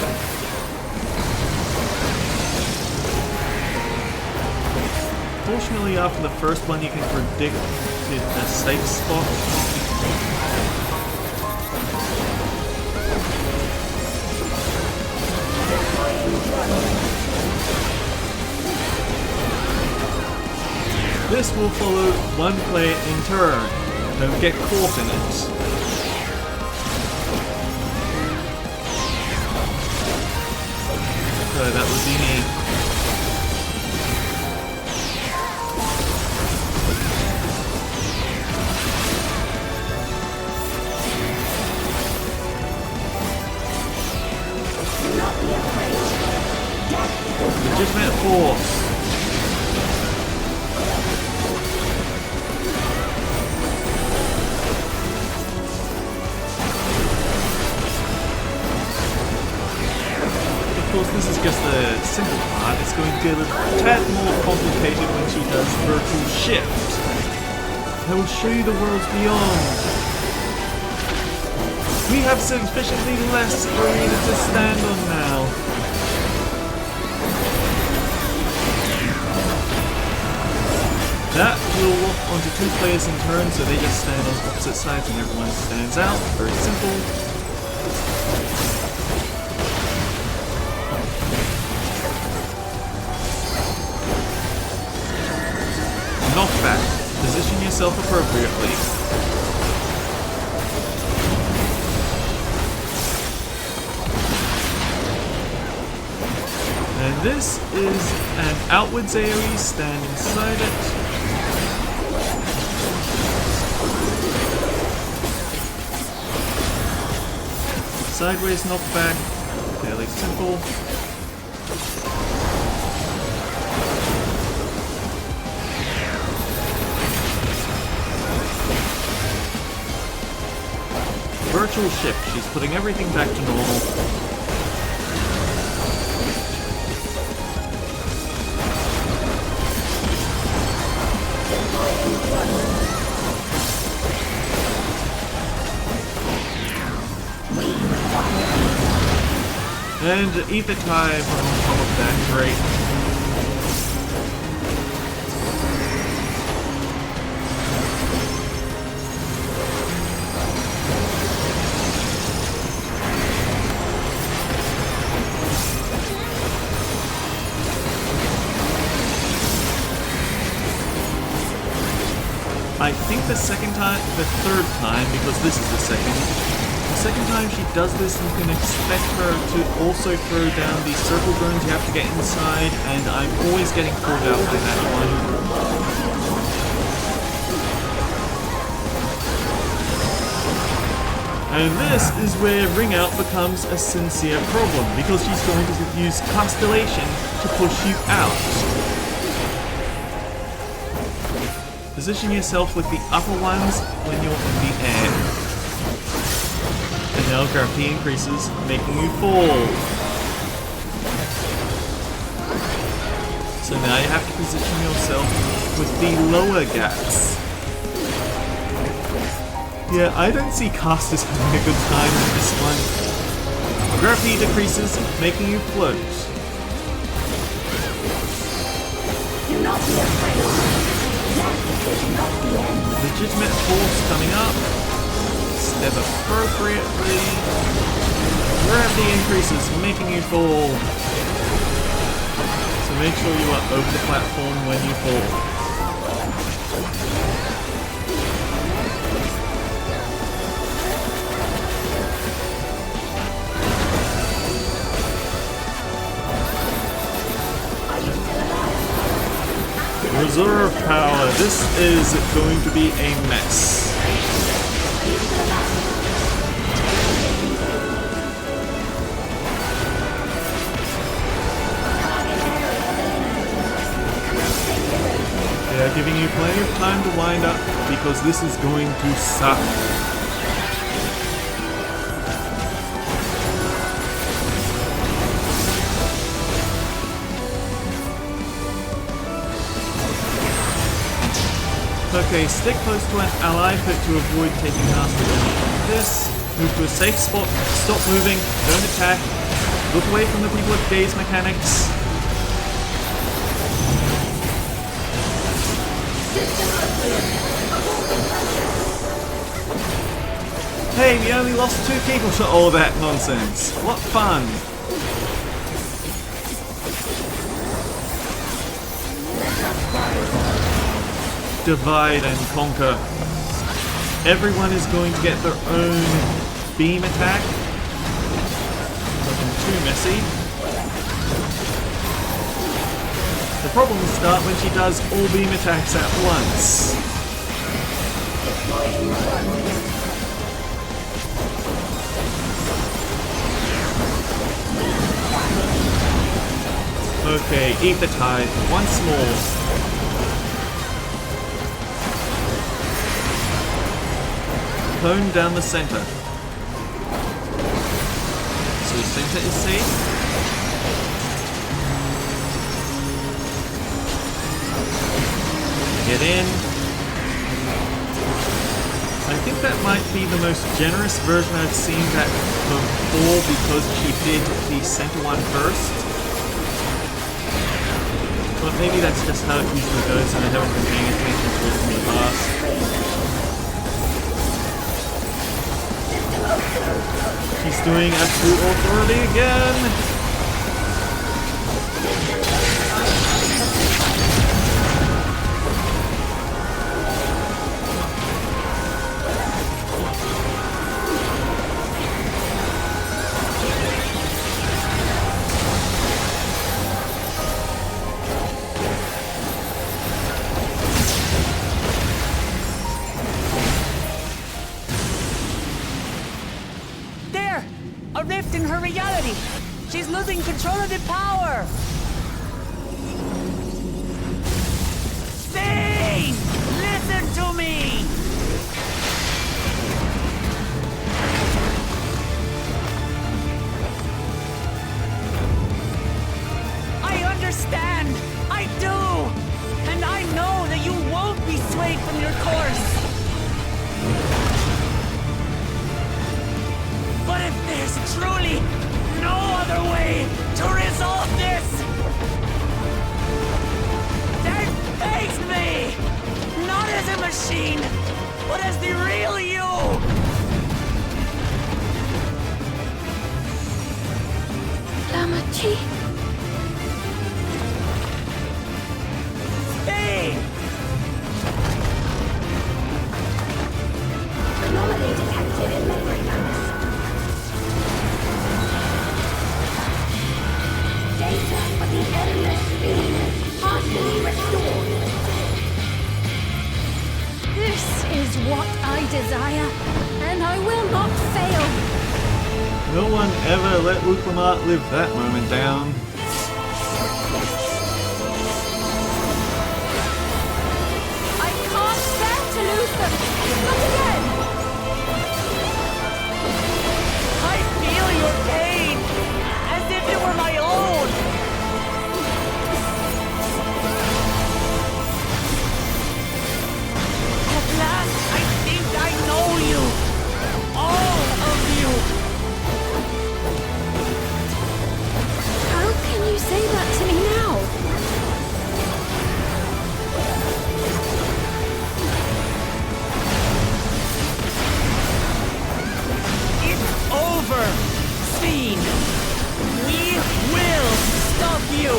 Fortunately, after the first one, you can predict a safe spot. This will follow one player in turn. Don't get caught in it. So that would be me. Legitimate force. Of course, this is just the simple part. It's going to get a tad more complicated when she does virtual shift. I will show you the worlds beyond. We have sufficiently less arena to stand on now. That will walk onto two players in turn, so they just stand on opposite sides and everyone stands out. Very simple. Knockback. Position yourself appropriately. And this is an outwards AoE, stand inside it. Sideways knockback, fairly simple. Virtual shift, she's putting everything back to normal. And ether time on top of that, great. I think the third time, because this is the second time she does this, you can expect her to also throw down these circle drones. You have to get inside, and I'm always getting caught out by that one. And this is where Ring Out becomes a sincere problem, because she's going to use Constellation to push you out. Position yourself with the upper ones when you're in the air. And now gravity increases, making you fall. So now you have to position yourself with the lower gaps. Yeah, I don't see casters having a good time with this one. Gravity decreases, making you float. Legitimate force coming up. Step appropriately. Gravity increases, making you fall. So make sure you are over the platform when you fall. Reserve power. This is going to be a mess. They are giving you plenty of time to wind up because this is going to suck. Okay, stick close to an ally to avoid taking nasty damage from this. Move to a safe spot, stop moving, don't attack. Look away from the people with gaze mechanics. Hey, we only lost 2 people to all that nonsense. What fun! Divide and conquer. Everyone is going to get their own beam attack. Nothing too messy. The problems start when she does all beam attacks at once. Okay, eat the tide once more. Cone down the center. So center is safe. Get in. I think that might be the most generous version I've seen that before because she did the center one first. But maybe that's just how it usually goes and I haven't been paying attention to it in the past. She's doing absolute authority again! A rift in her reality! She's losing control of the power! Sphene! Listen to me! I understand! I do! And I know that you won't be swayed from your course! But if there's truly no other way to resolve this, then face me! Not as a machine, but as the real you! Lamachi. Sphene! Anomaly detected in memory banks. Data for the endless Sphene partially restored. This is what I desire, and I will not fail. No one ever let Uklamat live that moment down. I can't bear to lose them. Not again. I feel your pain, as if it were my own! At last, I think I know you! All of you! How can Sphene! We will stop you!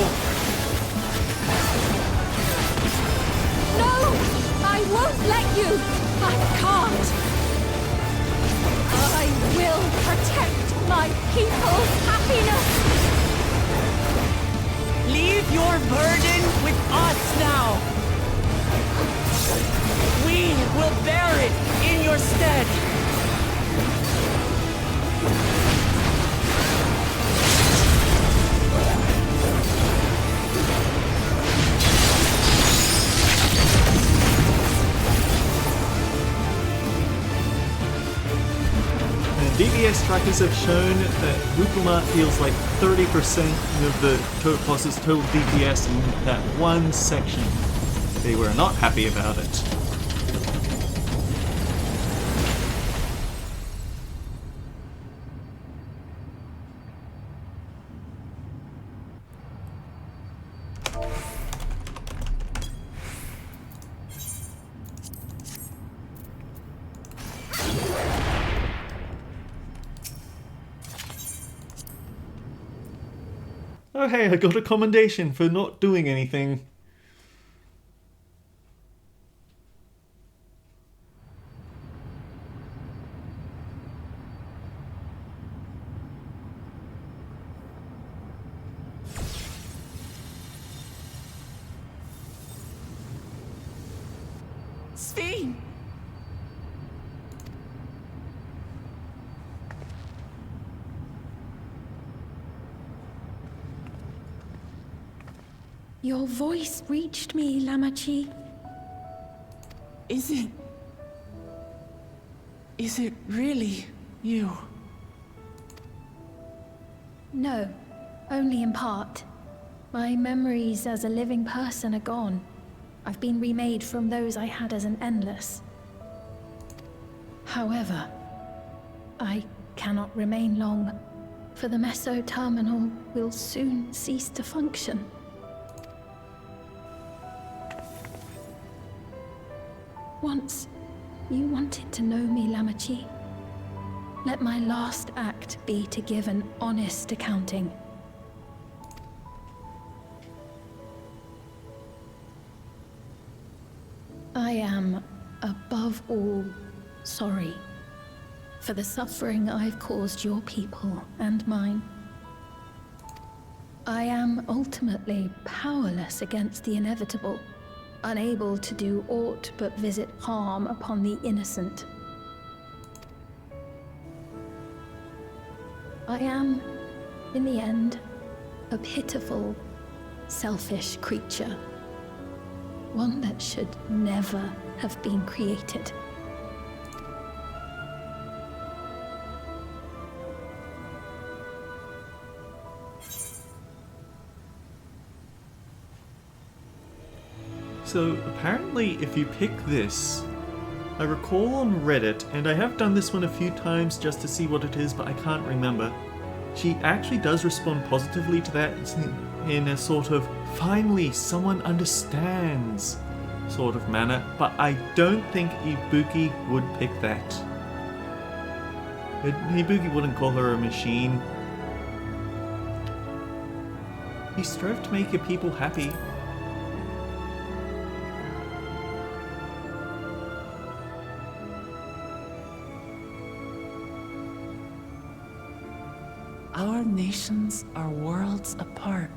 No! I won't let you! I can't! I will protect my people's happiness! Leave your burden with us now! We will bear it in your stead! DBS trackers have shown that Wukuma feels like 30% of the boss's total DPS in that one section. They were not happy about it. Oh hey, I got a commendation for not doing anything. Sphene! Your voice reached me, Lamachi. Is it really you? No, only in part. My memories as a living person are gone. I've been remade from those I had as an endless. However, I cannot remain long, for the Meso Terminal will soon cease to function. Once, you wanted to know me, Lamachi. Let my last act be to give an honest accounting. I am, above all, sorry for the suffering I've caused your people and mine. I am ultimately powerless against the inevitable, unable to do aught but visit harm upon the innocent. I am, in the end, a pitiful, selfish creature. One that should never have been created. So apparently if you pick this, I recall on Reddit, and I have done this one a few times just to see what it is, but I can't remember. She actually does respond positively to that in a sort of, finally someone understands sort of manner, but I don't think Ibuki would pick that. Ibuki wouldn't call her a machine. You strive to make your people happy. Our nations are worlds apart,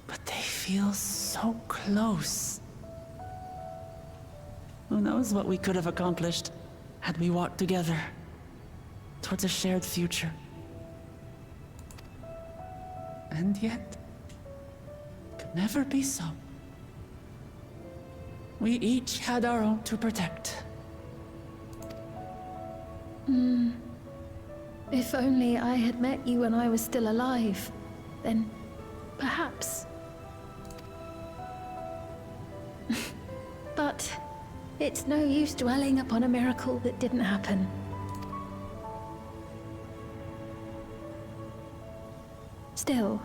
but they feel so close. Who knows what we could have accomplished had we walked together towards a shared future. And yet, it could never be so. We each had our own to protect. If only I had met you when I was still alive, then perhaps. But it's no use dwelling upon a miracle that didn't happen. Still,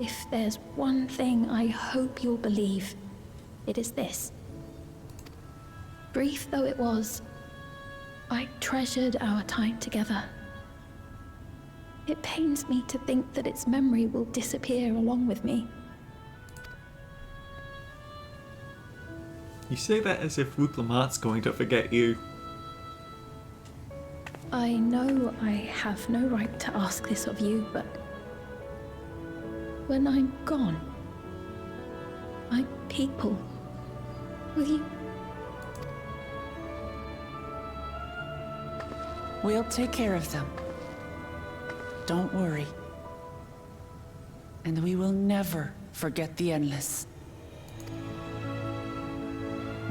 if there's one thing I hope you'll believe, it is this. Brief though it was, I treasured our time together. It pains me to think that its memory will disappear along with me. You say that as if Wuklamat's going to forget you. I know I have no right to ask this of you, but when I'm gone, my people, will you? We'll take care of them. Don't worry. And we will never forget the Endless.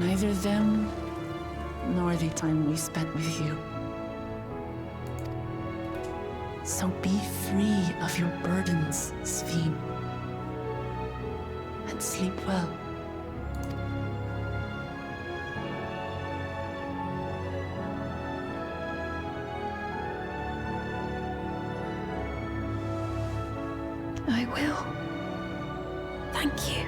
Neither them, nor the time we spent with you. So be free of your burdens, Sphene. And sleep well. I will. Thank you.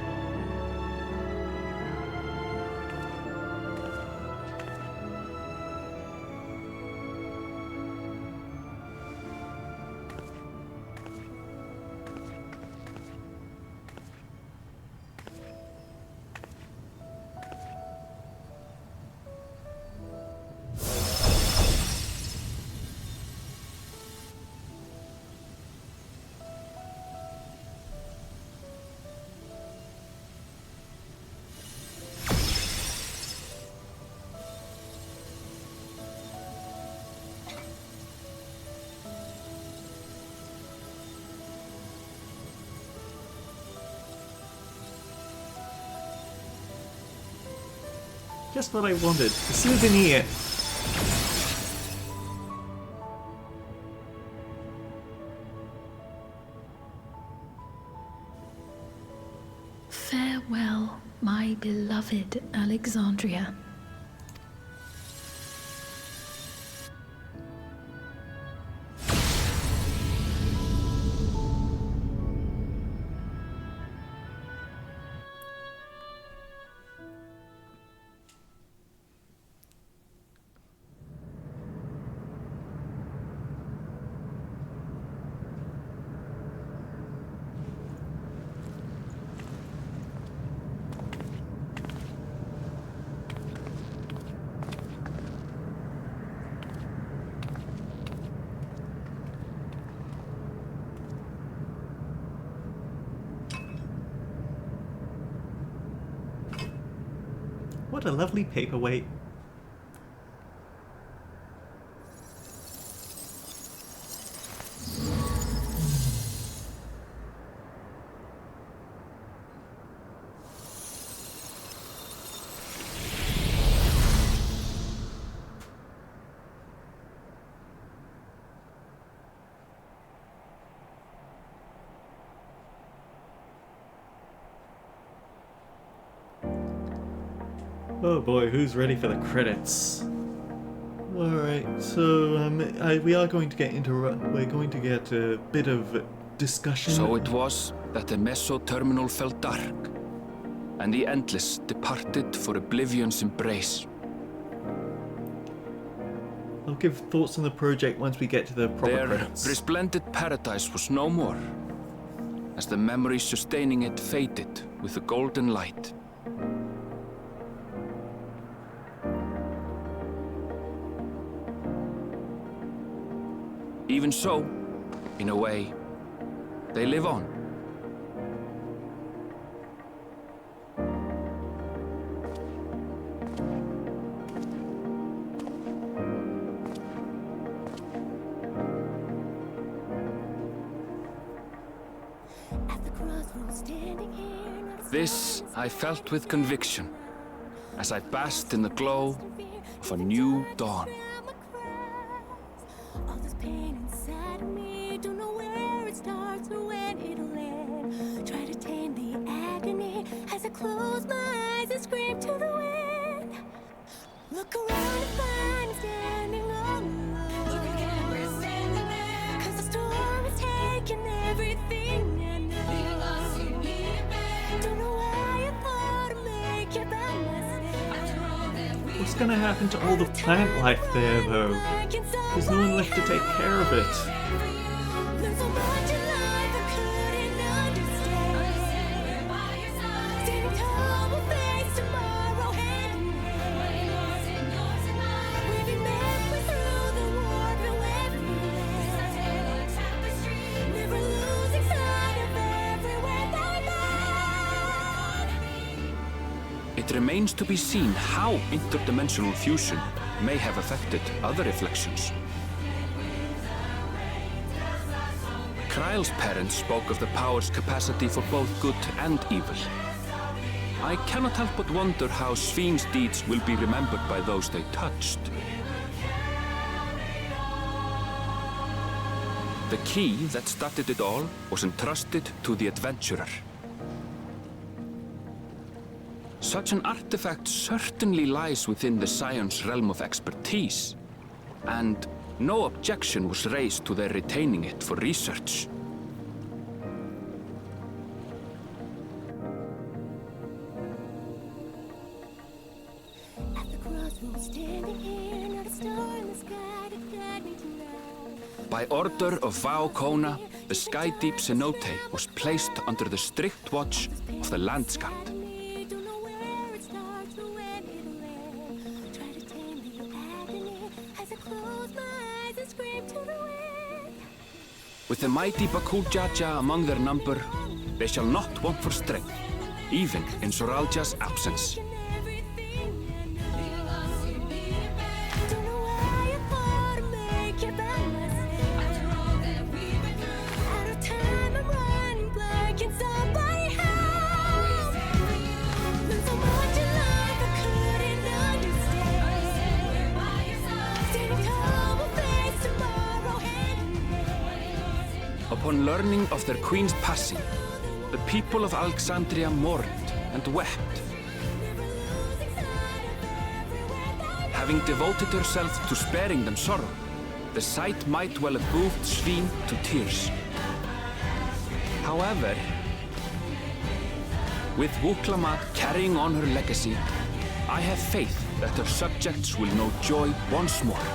Just what I wanted. A souvenir. Farewell, my beloved Alexandria. What a lovely paperweight. Oh boy, who's ready for the credits? Alright, so we are going to get we're going to get a bit of discussion. So it was that the Meso-terminal fell dark, and the Endless departed for Oblivion's embrace. I'll give thoughts on the project once we get to the proper Their credits. resplendent paradise was no more, as the memory sustaining it faded with the golden light. Even so, in a way, they live on. This I felt with conviction, as I basked in the glow of a new dawn. Close my eyes and scream to the wind. Look around and find me standing alone. Look again, we're standing there. 'Cause the storm is taking everything I know. Being lost, you need it back. Don't know why I thought I'd make it by myself. After all that we What's gonna happen to all the plant life there, though? There's no one left to take care of it. It remains to be seen how interdimensional fusion may have affected other reflections. Kryle's parents spoke of the power's capacity for both good and evil. I cannot help but wonder how Sphene's deeds will be remembered by those they touched. The key that started it all was entrusted to the adventurer. Such an artifact certainly lies within the Scion's realm of expertise, and no objection was raised to their retaining it for research. By order of Vau Kona, the Sky Deep cenote was placed under the strict watch of the Landsguard. With the mighty Bakujaja among their number, they shall not want for strength, even in Soralja's absence. Upon learning of their queen's passing, the people of Alexandria mourned and wept. Having devoted herself to sparing them sorrow, the sight might well have moved Sphene to tears. However, with Wuklamat carrying on her legacy, I have faith that her subjects will know joy once more.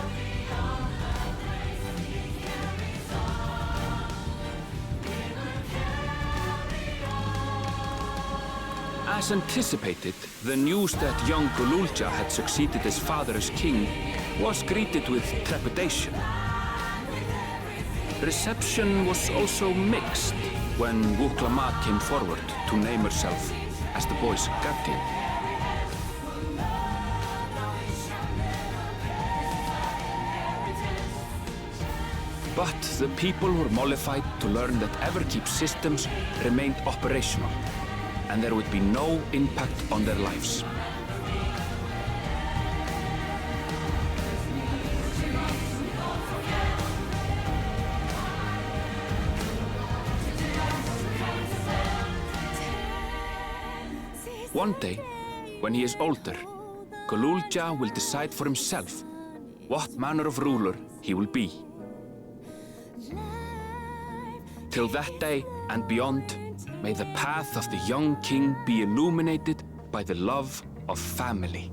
As anticipated, the news that young Gululja had succeeded his father as king was greeted with trepidation. Reception was also mixed when Wuklamat came forward to name herself as the boy's guardian. But the people were mollified to learn that Everkeep's systems remained operational, and there would be no impact on their lives. One day, when he is older, Gululja will decide for himself what manner of ruler he will be. Till that day and beyond, may the path of the young king be illuminated by the love of family.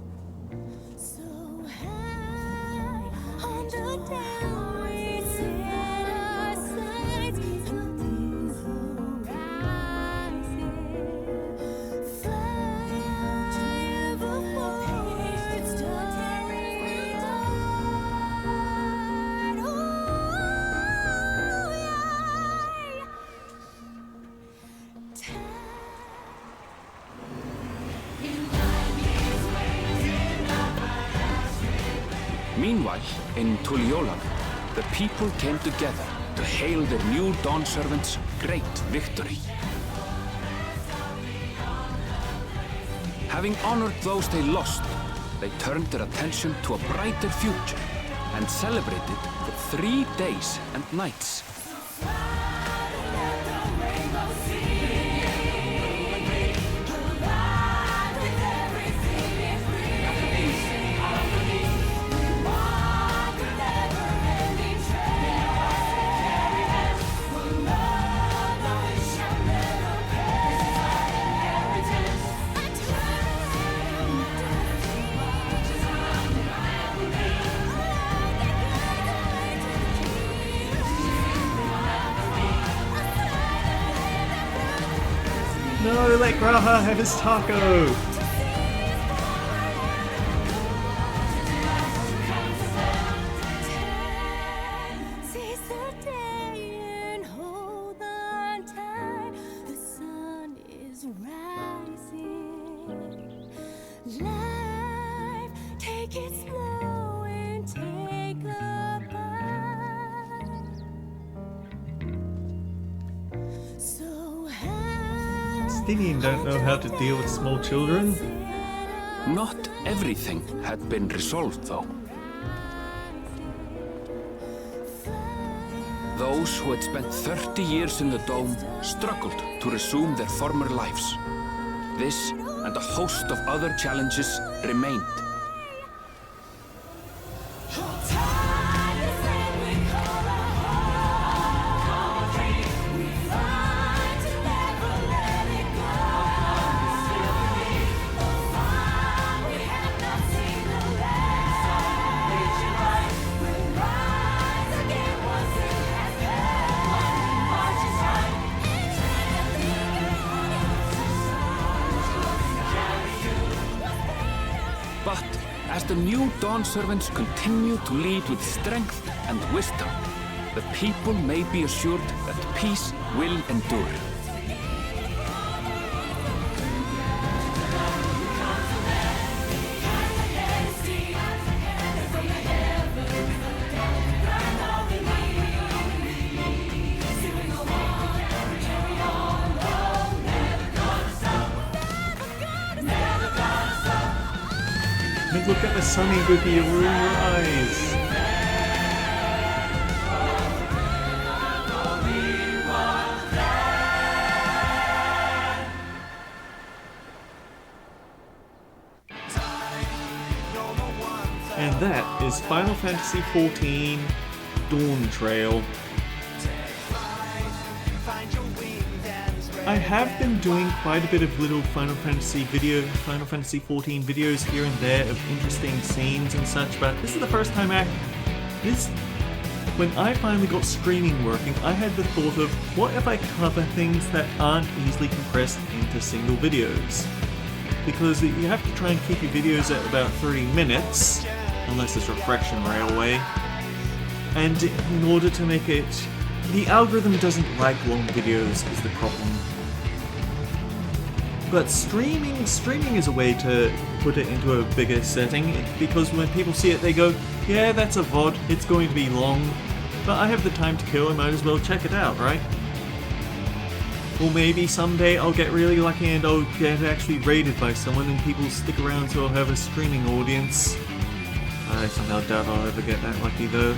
Meanwhile, in Tuliyolan, the people came together to hail their new Dawn servants' great victory. Having honored those they lost, they turned their attention to a brighter future and celebrated for 3 days and nights. No, let Graha have his taco! Palestinians don't know how to deal with small children. Not everything had been resolved, though. Those who had spent 30 years in the Dome struggled to resume their former lives. This and a host of other challenges remained. But as the new Dawn servants continue to lead with strength and wisdom, the people may be assured that peace will endure. And look at the sunny Whoopi rise. And that is Final Fantasy XIV Dawntrail. I have been doing quite a bit of little Final Fantasy XIV videos here and there of interesting scenes and such, but this is the first time when I finally got streaming working, I had the thought of, what if I cover things that aren't easily compressed into single videos? Because you have to try and keep your videos at about 30 minutes, unless it's Refraction Railway, and in order to make it... The algorithm doesn't like long videos is the problem. But streaming is a way to put it into a bigger setting, because when people see it they go, yeah, that's a VOD, it's going to be long, but I have the time to kill, I might as well check it out, right? Or maybe someday I'll get really lucky and I'll get actually raided by someone and people stick around so I'll have a streaming audience. I somehow doubt I'll ever get that lucky though.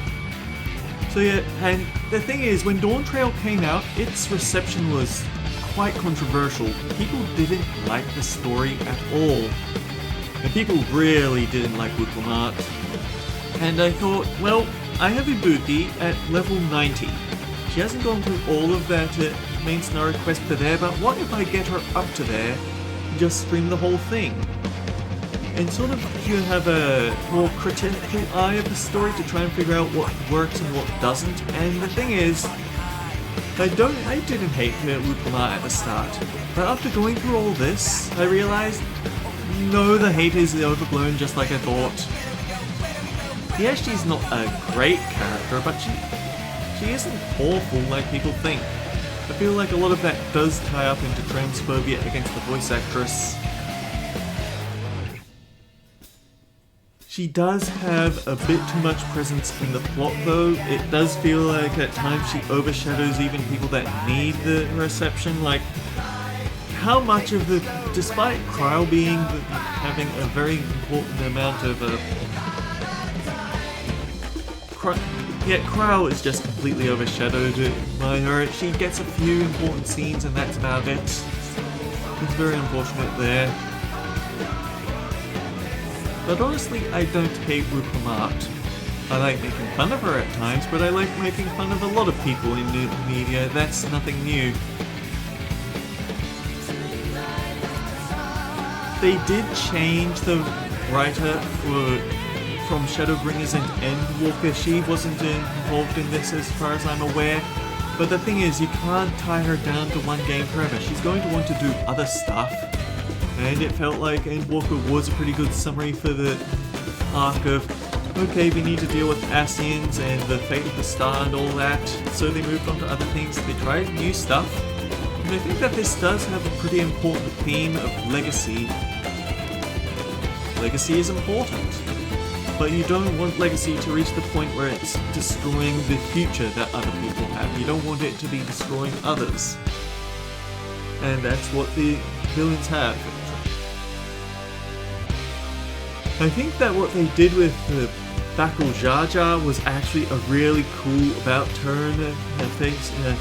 So yeah, and the thing is, when Dawntrail came out, its reception was quite controversial. People didn't like the story at all. And people really didn't like Wuthlamart. And I thought, well, I have Ibuki at level 90. She hasn't gone through all of that main scenario quest for there, but what if I get her up to there and just stream the whole thing? And sort of you have a more critical eye of the story to try and figure out what works and what doesn't. And the thing is, I didn't hate Wuthlamart at the start, but after going through all this, I realized, no, the hate is overblown just like I thought. Yeah, she's not a great character, but she isn't awful like people think. I feel like a lot of that does tie up into transphobia against the voice actress. She does have a bit too much presence in the plot though. It does feel like at times she overshadows even people that need the reception. Like, how much of the... Despite Kryl having a very important amount of... Kryl is just completely overshadowed by her. She gets a few important scenes and that's about it. It's very unfortunate there. But honestly, I don't hate Wuthlamart. I like making fun of her at times, but I like making fun of a lot of people in the media. That's nothing new. They did change the writer from Shadowbringers and Endwalker. She wasn't involved in this as far as I'm aware. But the thing is, you can't tie her down to one game forever. She's going to want to do other stuff. And it felt like Endwalker was a pretty good summary for the arc of, okay, we need to deal with Ascians and the fate of the star and all that, so they moved on to other things, they tried new stuff, and I think that this does have a pretty important theme of legacy. Legacy is important, but you don't want legacy to reach the point where it's destroying the future that other people have. You don't want it to be destroying others. and that's what the villains have. I think that what they did with the Bakul Jar Jar was actually a really cool about turn,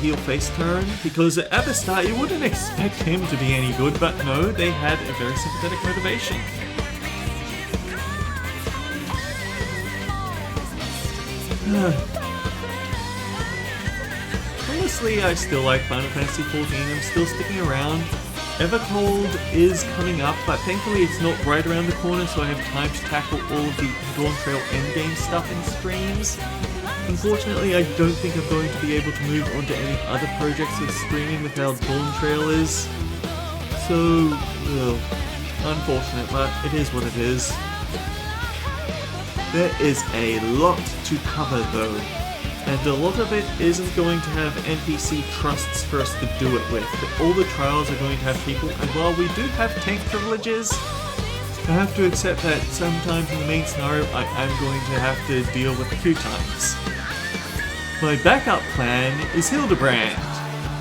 heel face turn, because at the start you wouldn't expect him to be any good, but no, they had a very sympathetic motivation. Honestly, I still like Final Fantasy XIV, I'm still sticking around. Evercold is coming up, but thankfully it's not right around the corner, so I have time to tackle all of the Dawntrail endgame stuff in streams. Unfortunately, I don't think I'm going to be able to move on to any other projects with streaming with how Dawntrail is. So, well, unfortunate, but it is what it is. There is a lot to cover though, and a lot of it isn't going to have NPC trusts for us to do it with. All the trials are going to have people, and while we do have tank privileges, I have to accept that sometimes in the main scenario I am going to have to deal with a few times. My backup plan is Hildebrand,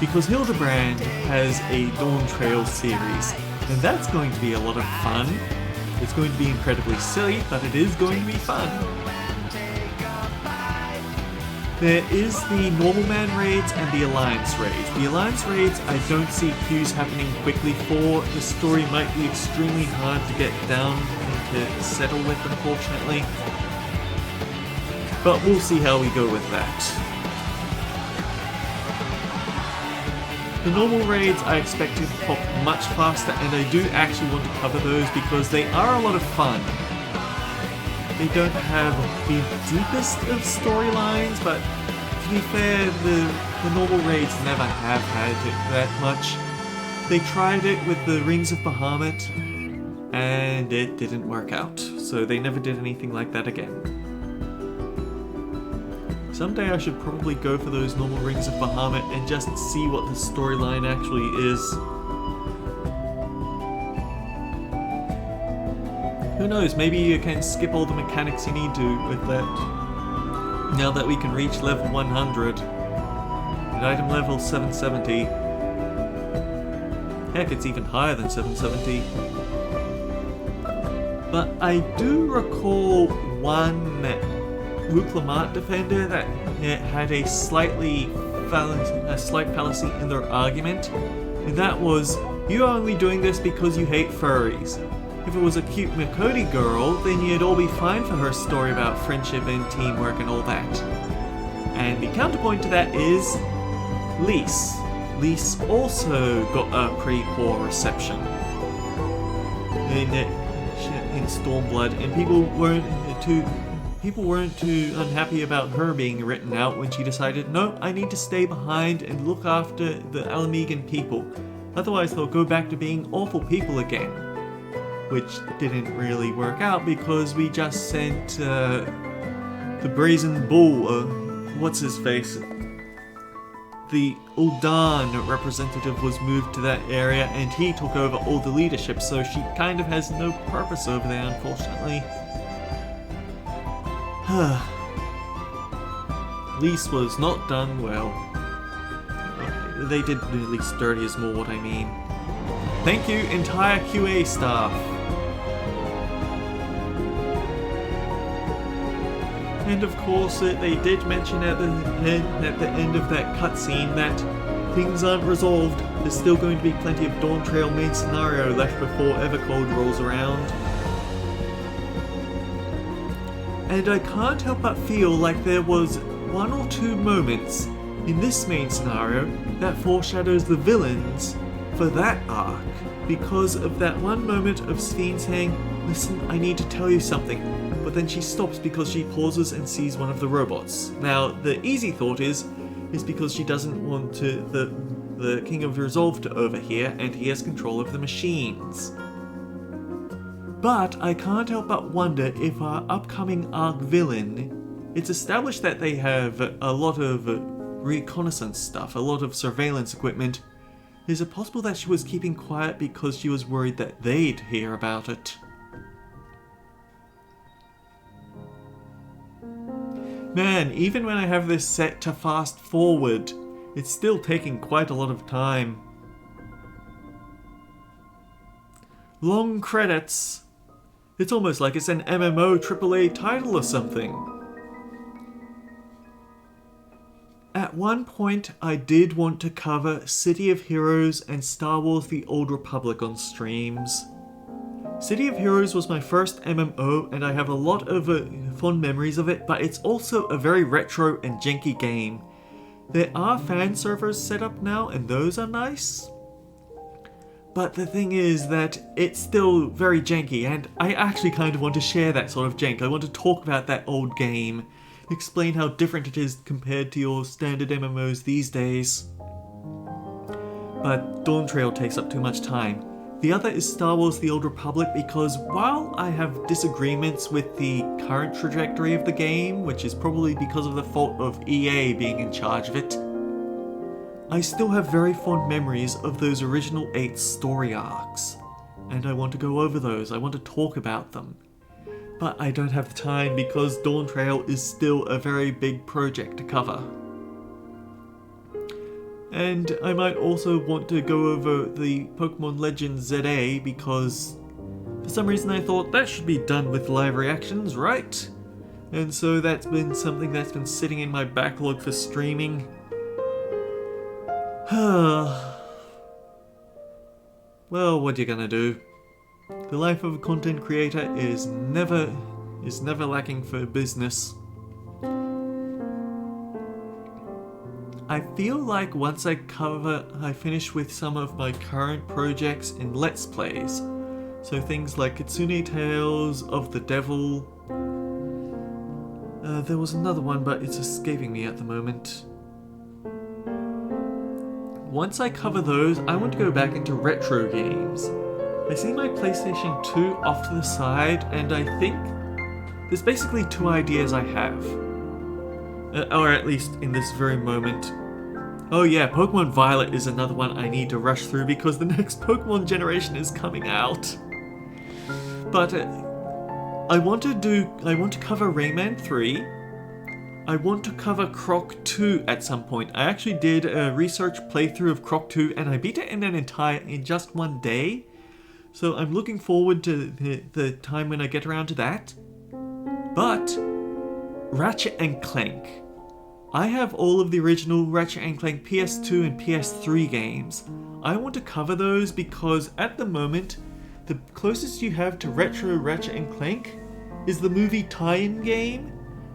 because Hildebrand has a Dawntrail series, and that's going to be a lot of fun. It's going to be incredibly silly, but it is going to be fun. There is the Normal Man raids and the Alliance raids. The Alliance raids I don't see queues happening quickly for. The story might be extremely hard to get down and to settle with, unfortunately. But we'll see how we go with that. The normal raids I expect to pop much faster, and I do actually want to cover those because they are a lot of fun. They don't have the deepest of storylines, but to be fair, the normal raids never have had it that much. They tried it with the Rings of Bahamut, and it didn't work out, so they never did anything like that again. Someday I should probably go for those normal Rings of Bahamut and just see what the storyline actually is. Who knows, maybe you can skip all the mechanics you need to with that. Now that we can reach level 100. At item level 770. Heck, it's even higher than 770. But I do recall one Wuklamat defender that had a slight fallacy in their argument, and that was, you're only doing this because you hate furries. If it was a cute Makoti girl, then you'd all be fine for her story about friendship and teamwork and all that. And the counterpoint to that is Lise. Lise also got a pretty poor reception in Stormblood, and people weren't too unhappy about her being written out when she decided, no, I need to stay behind and look after the Alamegan people. Otherwise they'll go back to being awful people again. Which didn't really work out because we just sent the Brazen Bull, what's-his-face? The Uldan representative was moved to that area and he took over all the leadership, so she kind of has no purpose over there, unfortunately. Lise was not done well. They did at least dirty is more what I mean. Thank you, entire QA staff. And of course, they did mention at the end of that cutscene that things aren't resolved. There's still going to be plenty of Dawntrail main scenario left before Evercold rolls around. And I can't help but feel like there was one or two moments in this main scenario that foreshadows the villains for that arc, because of that one moment of Sphene saying, listen, I need to tell you something, but then she stops because she pauses and sees one of the robots. Now, the easy thought is because she doesn't want the King of Resolve to overhear, and he has control of the machines. But I can't help but wonder if our upcoming arc villain, it's established that they have a lot of reconnaissance stuff, a lot of surveillance equipment. Is it possible that she was keeping quiet because she was worried that they'd hear about it? Man, even when I have this set to fast forward, it's still taking quite a lot of time. long credits. It's almost like it's an MMO AAA title or something. At one point, I did want to cover City of Heroes and Star Wars The Old Republic on streams. City of Heroes was my first MMO and I have a lot of fond memories of it, but it's also a very retro and janky game. There are fan servers set up now and those are nice. But the thing is that it's still very janky and I actually kind of want to share that sort of jank. I want to talk about that old game, explain how different it is compared to your standard MMOs these days. But Dawntrail takes up too much time. The other is Star Wars The Old Republic because while I have disagreements with the current trajectory of the game, which is probably because of the fault of EA being in charge of it, I still have very fond memories of those original 8 story arcs. And I want to go over those, I want to talk about them. But I don't have the time because Dawntrail is still a very big project to cover. And I might also want to go over the Pokemon Legends ZA because for some reason I thought that should be done with live reactions, right? And so that's been something that's been sitting in my backlog for streaming. Well, what you gonna do? The life of a content creator is never lacking for business. I feel like once I finish with some of my current projects in Let's Plays, so things like Kitsune Tales of the Devil, there was another one but it's escaping me at the moment. Once I cover those, I want to go back into retro games. I see my PlayStation 2 off to the side and I think there's basically 2 ideas I have. Or at least in this very moment. Oh yeah, Pokemon Violet is another one I need to rush through because the next Pokemon generation is coming out. But I want to cover Rayman 3. I want to cover Croc 2 at some point. I actually did a research playthrough of Croc 2 and I beat it in just one day. So I'm looking forward to the time when I get around to that. But Ratchet and Clank. I have all of the original Ratchet & Clank PS2 and PS3 games. I want to cover those because at the moment, the closest you have to retro Ratchet & Clank is the movie tie-in game.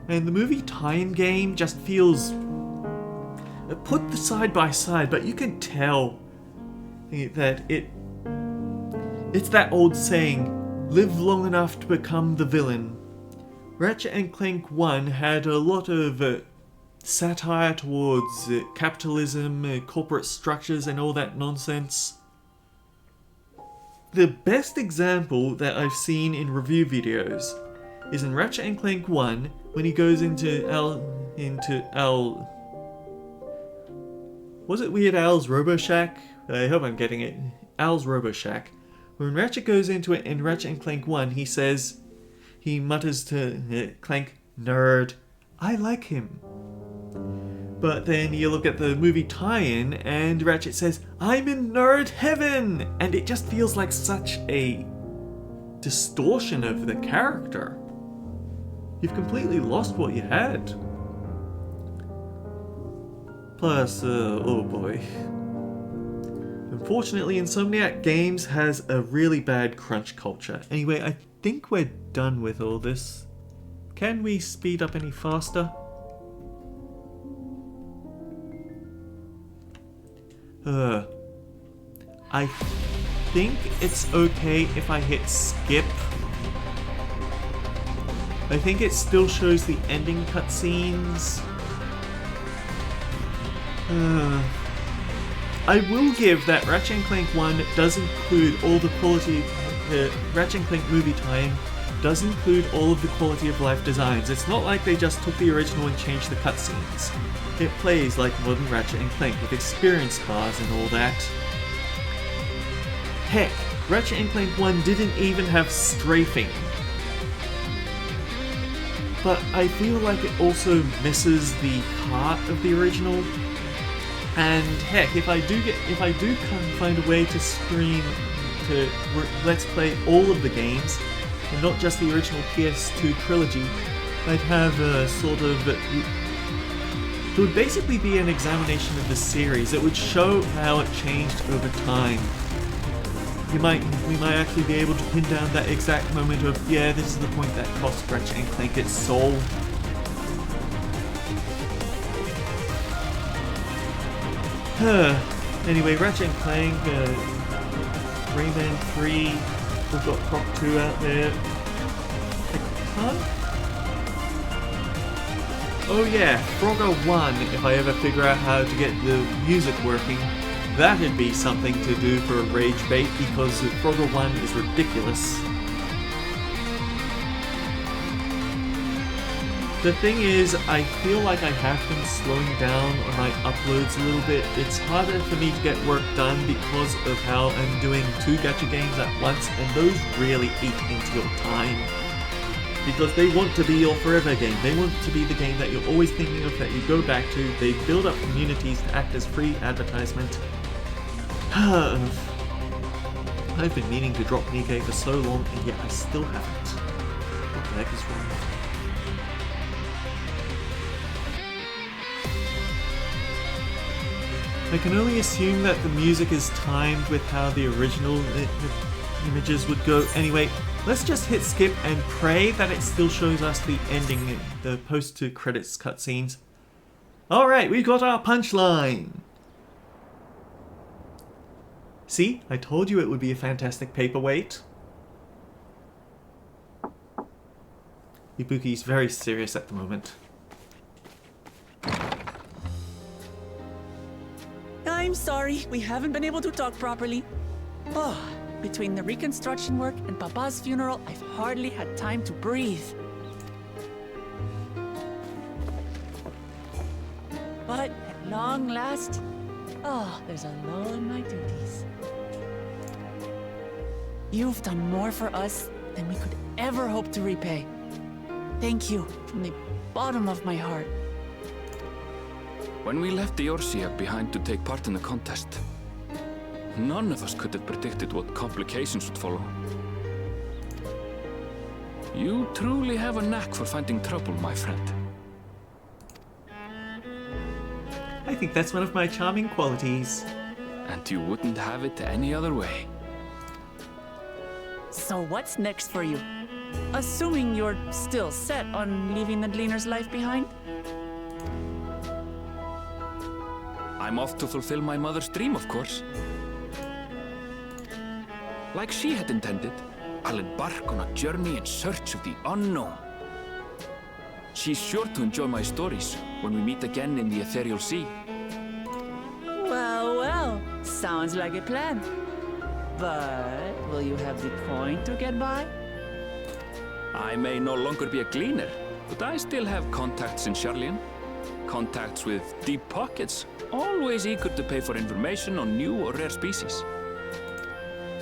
And the movie tie-in game just feels put the side by side, but you can tell that it's that old saying, live long enough to become the villain. Ratchet & Clank 1 had a lot of satire towards capitalism, corporate structures and all that nonsense. The best example that I've seen in review videos is in Ratchet & Clank 1 when he goes into was it Weird Al's RoboShack? I hope I'm getting it. Al's RoboShack. When Ratchet goes into it in Ratchet & Clank 1, he mutters to Clank, "Nerd, I like him." But then you look at the movie tie-in and Ratchet says, "I'm in nerd heaven!" And it just feels like such a distortion of the character. You've completely lost what you had. Plus, oh boy. Unfortunately, Insomniac Games has a really bad crunch culture. Anyway, I think we're done with all this. Can we speed up any faster? I think it's okay if I hit skip. I think it still shows the ending cutscenes. I will give that Ratchet & Clank 1 does include all the quality, Ratchet & Clank movie tie-in does include all of the quality of life designs. It's not like they just took the original and changed the cutscenes. It plays like modern Ratchet & Clank with experience bars and all that. Heck, Ratchet & Clank 1 didn't even have strafing. But I feel like it also misses the heart of the original. And heck, if I do find a way to stream to let's play all of the games, and not just the original PS2 trilogy, I'd have a sort of... It would basically be an examination of the series. It would show how it changed over time. We might actually be able to pin down that exact moment of, yeah, this is the point that cost Ratchet and Clank its soul. Anyway, Ratchet and Clank, Rayman 3, we've got Prop 2 out there. Oh yeah, Frogger 1, if I ever figure out how to get the music working. That'd be something to do for a rage bait, because Frogger 1 is ridiculous. The thing is, I feel like I have been slowing down on my uploads a little bit. It's harder for me to get work done because of how I'm doing 2 gacha games at once, and those really eat into your time. Because they want to be your forever game. They want to be the game that you're always thinking of, that you go back to. They build up communities to act as free advertisement. I've been meaning to drop Nikkei for so long, and yet I still haven't. What the heck is wrong? I can only assume that the music is timed with how the original images would go. Anyway, let's just hit skip and pray that it still shows us the ending, the post-to-credits cutscenes. Alright, we got our punchline! See, I told you it would be a fantastic paperweight. Ibuki's very serious at the moment. I'm sorry, we haven't been able to talk properly. Oh, between the reconstruction work and Papa's funeral, I've hardly had time to breathe. But at long last, there's a lull in my duties. You've done more for us than we could ever hope to repay. Thank you from the bottom of my heart. When we left the Eorzea behind to take part in the contest, none of us could have predicted what complications would follow. You truly have a knack for finding trouble, my friend. I think that's one of my charming qualities. And you wouldn't have it any other way. So what's next for you? Assuming you're still set on leaving the Gleaner's life behind? I'm off to fulfill my mother's dream, of course. Like she had intended, I'll embark on a journey in search of the unknown. She's sure to enjoy my stories when we meet again in the ethereal sea. Well, well, sounds like a plan. But will you have the coin to get by? I may no longer be a gleaner, but I still have contacts in Charlian. Contacts with deep pockets, always eager to pay for information on new or rare species.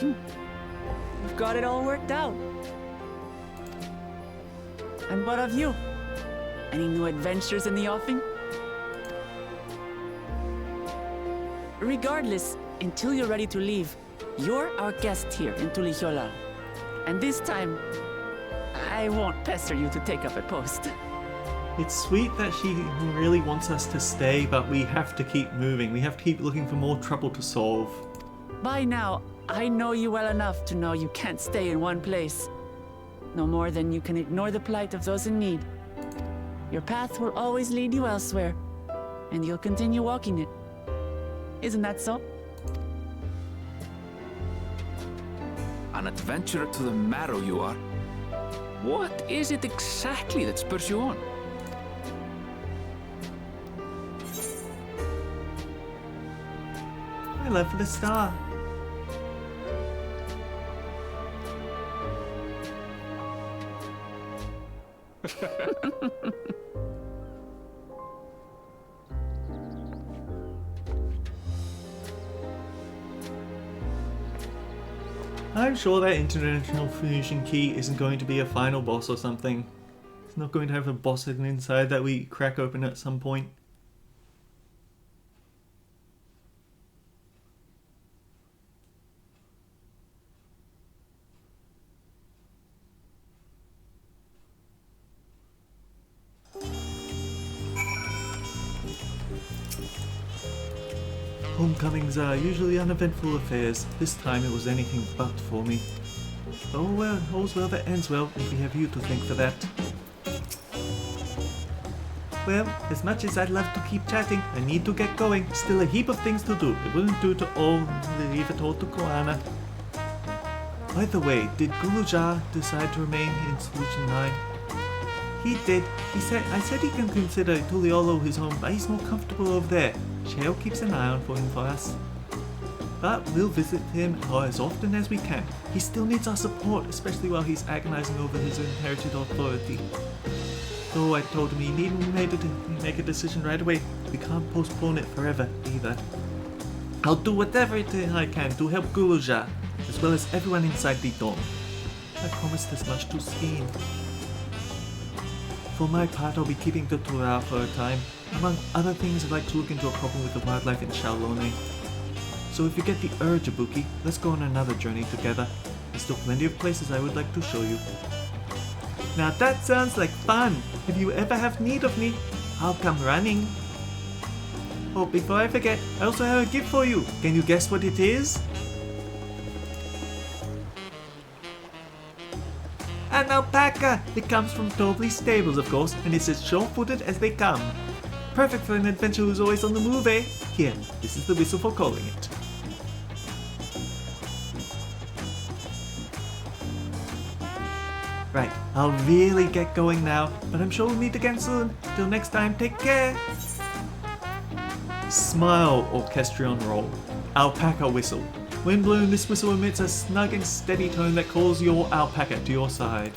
You've got it all worked out. And what of you? Any new adventures in the offing? Regardless, until you're ready to leave, you're our guest here in Tulijola. And this time, I won't pester you to take up a post. It's sweet that she really wants us to stay, but we have to keep moving. We have to keep looking for more trouble to solve. By now, I know you well enough to know you can't stay in one place. No more than you can ignore the plight of those in need. Your path will always lead you elsewhere, and you'll continue walking it. Isn't that so? An adventurer to the marrow you are. What is it exactly that spurs you on? My love for the star. I'm sure that International Fusion Key isn't going to be a final boss or something. It's not going to have a boss hidden inside that we crack open at some point. Homecomings are usually uneventful affairs. This time it was anything but for me. Oh well, all's well that ends well, and we have you to thank for that. Well, as much as I'd love to keep chatting, I need to get going. Still a heap of things to do. It wouldn't do to all leave it all to Koana. By the way, did Guluja decide to remain in Solution 9? He did. I said he can consider Tuliolo his home, but he's more comfortable over there. Shale keeps an eye on for him for us. But we'll visit him as often as we can. He still needs our support, especially while he's agonizing over his inherited authority. Though I told him he needn't make a decision right away. We can't postpone it forever either. I'll do whatever I can to help Guluja, as well as everyone inside the dome. I promised as much to Sphene. For my part, I'll be keeping the Torah for a time. Among other things, I'd like to look into a problem with the wildlife in Shaolone. So if you get the urge, Ibuki, let's go on another journey together. There's still plenty of places I would like to show you. Now that sounds like fun! If you ever have need of me, I'll come running. Oh, before I forget, I also have a gift for you. Can you guess what it is? An alpaca! It comes from Tobley's stables, of course, and it's as sure-footed as they come. Perfect for an adventurer who's always on the move, eh? Here, this is the whistle for calling it. Right, I'll really get going now, but I'm sure we'll meet again soon. Till next time, take care! Smile, orchestrion roll. Alpaca whistle. When blown, this whistle emits a snug and steady tone that calls your alpaca to your side.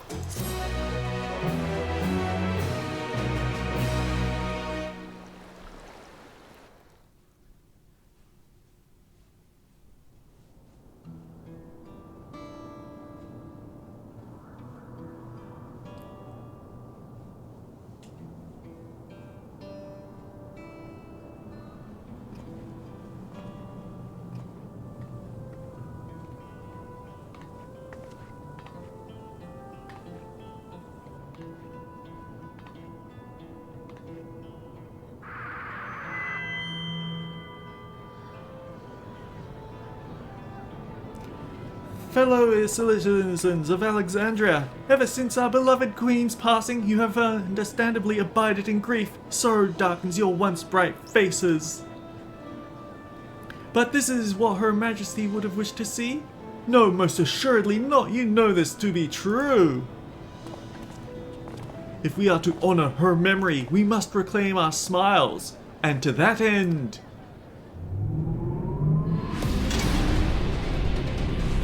Fellow citizens of Alexandria, ever since our beloved queen's passing, you have understandably abided in grief. Sorrow darkens your once bright faces. But this is what Her Majesty would have wished to see? No, most assuredly not. You know this to be true. If we are to honor her memory, we must reclaim our smiles. And to that end,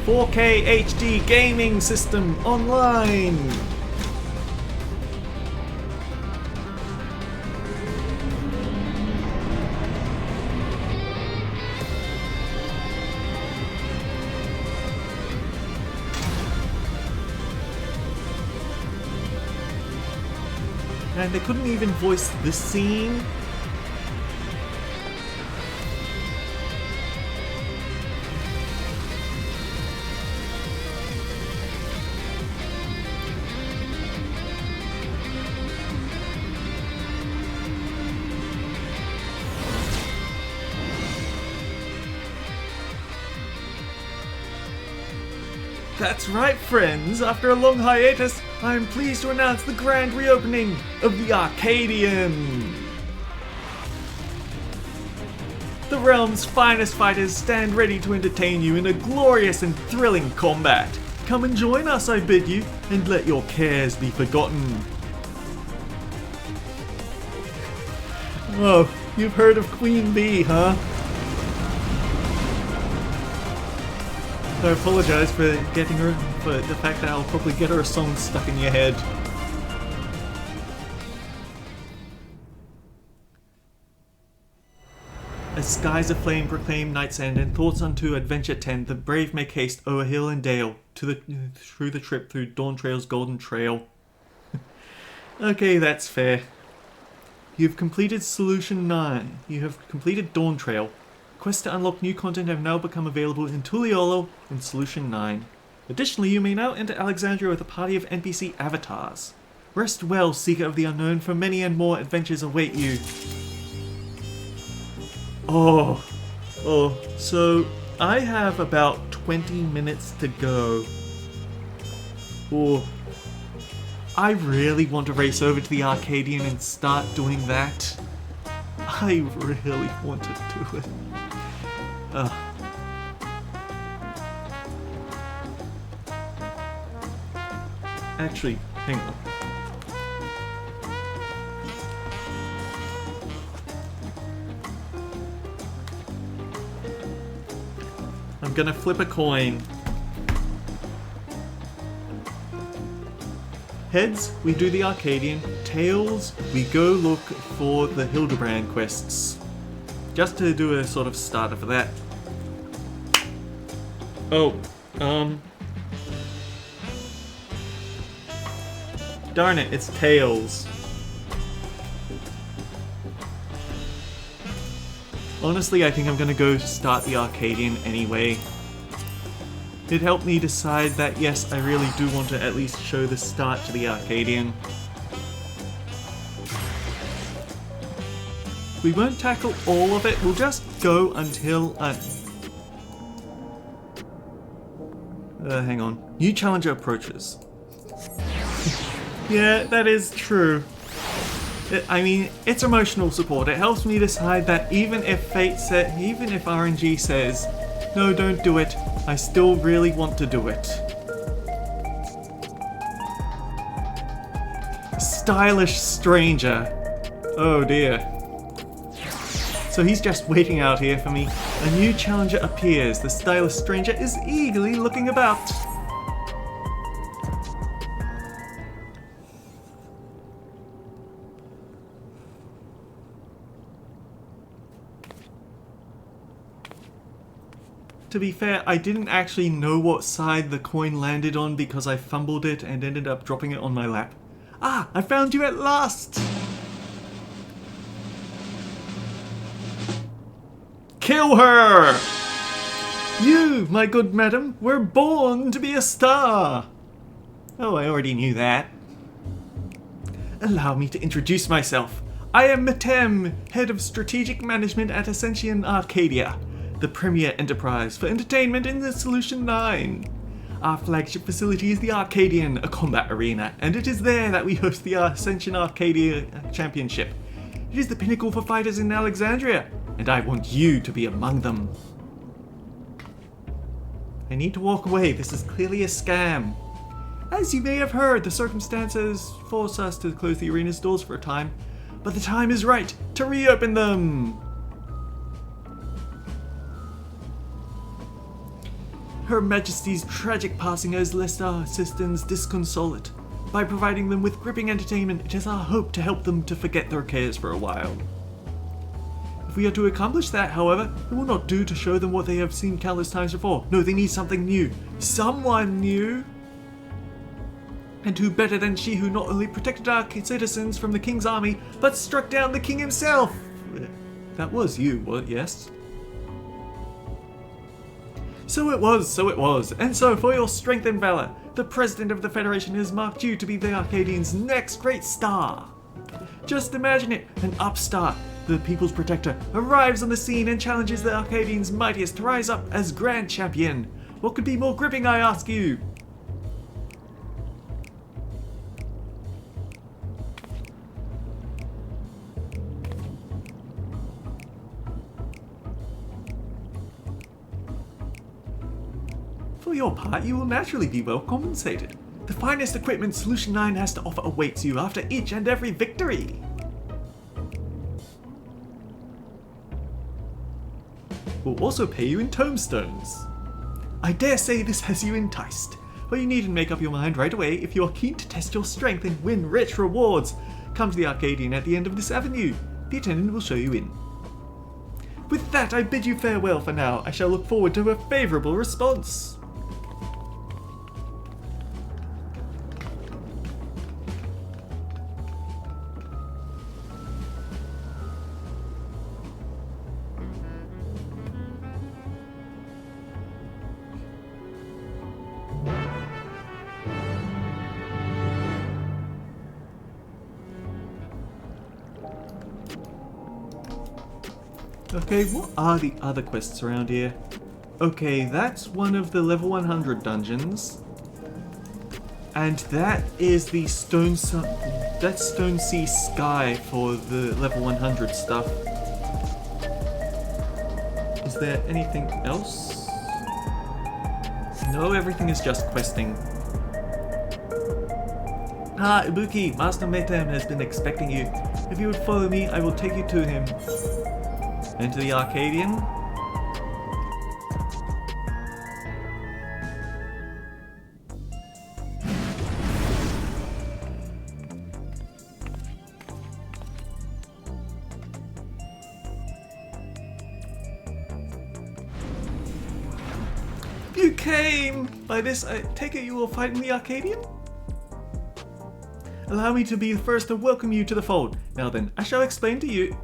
4K HD gaming system online. And they couldn't even voice this scene. That's right, friends. After a long hiatus, I am pleased to announce the grand reopening of the Arcadion. The realm's finest fighters stand ready to entertain you in a glorious and thrilling combat. Come and join us, I bid you, and let your cares be forgotten. Oh, you've heard of Queen Bee, huh? I apologise for getting her, for the fact that I'll probably get her a song stuck in your head. As skies aflame proclaim night's end, and thoughts unto adventure tend, the brave make haste o'er hill and dale, through the trip through Dawntrail's golden trail. Okay, that's fair. You've completed Solution 9. You have completed Dawntrail. Quests to unlock new content have now become available in Tuliolo in Solution 9. Additionally, you may now enter Alexandria with a party of NPC avatars. Rest well, Seeker of the Unknown, for many and more adventures await you. Oh, Oh, so I have about 20 minutes to go. Oh, I really want to race over to the Arcadion and start doing that. I really want to do it. Actually, hang on. I'm gonna flip a coin. Heads, we do the Arcadion. Tails, we go look for the Hildebrand quests. Just to do a sort of starter for that. Oh, darn it, it's Tails. Honestly, I think I'm gonna go start the Arcadion anyway. It helped me decide that yes, I really do want to at least show the start to the Arcadion. We won't tackle all of it, we'll just go until... hang on. New challenger approaches. Yeah, that is true. I mean, it's emotional support. It helps me decide that even if even if RNG says, no, don't do it, I still really want to do it. Stylish stranger. Oh dear. So he's just waiting out here for me. A new challenger appears. The stylish stranger is eagerly looking about. To be fair, I didn't actually know what side the coin landed on because I fumbled it and ended up dropping it on my lap. Ah, I found you at last! Kill her! You, my good madam, were born to be a star! Oh, I already knew that. Allow me to introduce myself. I am Metem, head of strategic management at Ascension Arcadia, the premier enterprise for entertainment in the Solution 9. Our flagship facility is the Arcadion, a combat arena, and it is there that we host the Ascension Arcadia Championship. It is the pinnacle for fighters in Alexandria, and I want you to be among them. I need to walk away, this is clearly a scam. As you may have heard, the circumstances force us to close the arena's doors for a time, but the time is right to reopen them! Her Majesty's tragic passing has left our assistants disconsolate. By providing them with gripping entertainment, it is our hope to help them to forget their cares for a while. If we are to accomplish that, however, it will not do to show them what they have seen countless times before. No, they need something new. Someone new! And who better than she who not only protected our citizens from the King's army, but struck down the King himself? That was you, what, yes? So it was, and so for your strength and valor, the President of the Federation has marked you to be the Arcadian's next great star. Just imagine it, an upstart, the People's Protector, arrives on the scene and challenges the Arcadian's mightiest to rise up as Grand Champion. What could be more gripping, I ask you? For your part, you will naturally be well compensated. The finest equipment Solution 9 has to offer awaits you after each and every victory. We'll also pay you in tomestones. I dare say this has you enticed, but you needn't make up your mind right away if you are keen to test your strength and win rich rewards. Come to the Arcadion at the end of this avenue. The attendant will show you in. With that, I bid you farewell for now. I shall look forward to a favourable response. Okay, what are the other quests around here? Okay, that's one of the level 100 dungeons. And that is the Stone Sea Sky for the level 100 stuff. Is there anything else? No, everything is just questing. Ah, Ibuki, Master Metem has been expecting you. If you would follow me, I will take you to him. Enter the Arcadion. You came! By this, I take it you will fight in the Arcadion? Allow me to be the first to welcome you to the fold. Now then, I shall explain to you.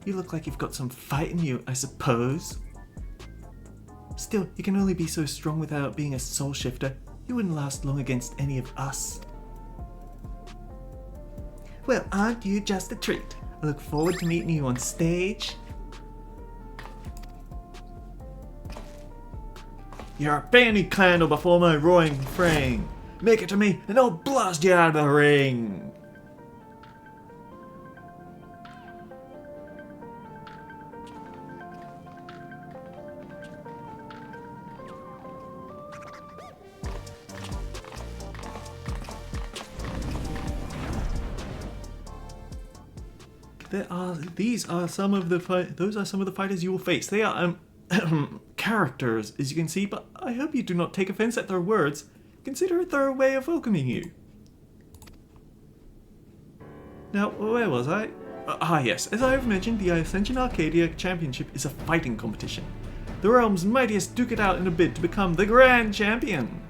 You look like you've got some fight in you, I suppose. Still, you can only be so strong without being a soul shifter. You wouldn't last long against any of us. Well, aren't you just a treat? I look forward to meeting you on stage. You're a bandy candle before my roaring frame. Make it to me and I'll blast you out of the ring. Those are some of the fighters you will face. They are characters, as you can see, but I hope you do not take offense at their words. Consider it their way of welcoming you. Now, where was I? Yes, as I have mentioned, the Ascension Arcadia Championship is a fighting competition. The realm's mightiest duke it out in a bid to become the Grand Champion.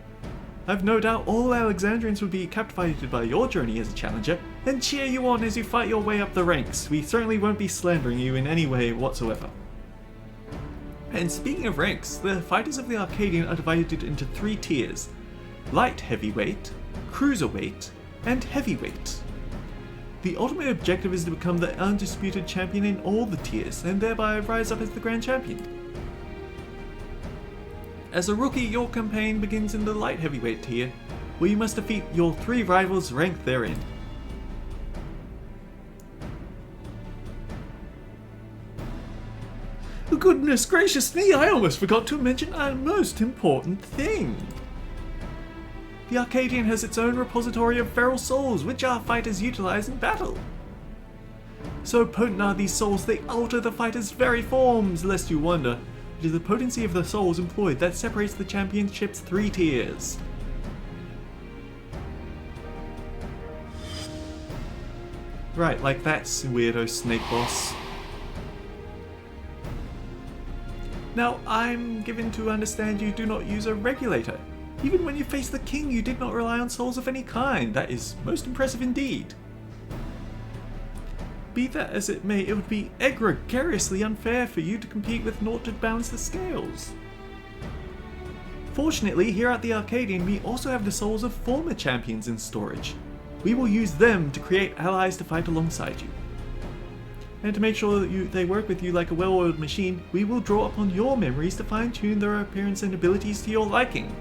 I've no doubt all Alexandrians would be captivated by your journey as a challenger and cheer you on as you fight your way up the ranks. We certainly won't be slandering you in any way whatsoever. And speaking of ranks, the fighters of the Arcadion are divided into 3 tiers: light heavyweight, cruiserweight, and heavyweight. The ultimate objective is to become the undisputed champion in all the tiers and thereby rise up as the Grand Champion. As a rookie, your campaign begins in the light heavyweight tier, where you must defeat your 3 rivals ranked therein. Goodness gracious me, I almost forgot to mention a most important thing. The Arcadion has its own repository of feral souls, which our fighters utilize in battle. So potent are these souls, they alter the fighters' very forms, lest you wonder. It is the potency of the souls employed that separates the championship's 3 tiers. Right, like that weirdo snake boss. Now, I'm given to understand you do not use a regulator. Even when you face the king, you did not rely on souls of any kind. That is most impressive indeed. Be that as it may, it would be egregiously unfair for you to compete with naught to balance the scales. Fortunately, here at the Arcadion, we also have the souls of former champions in storage. We will use them to create allies to fight alongside you. And to make sure that they work with you like a well-oiled machine, we will draw upon your memories to fine-tune their appearance and abilities to your liking.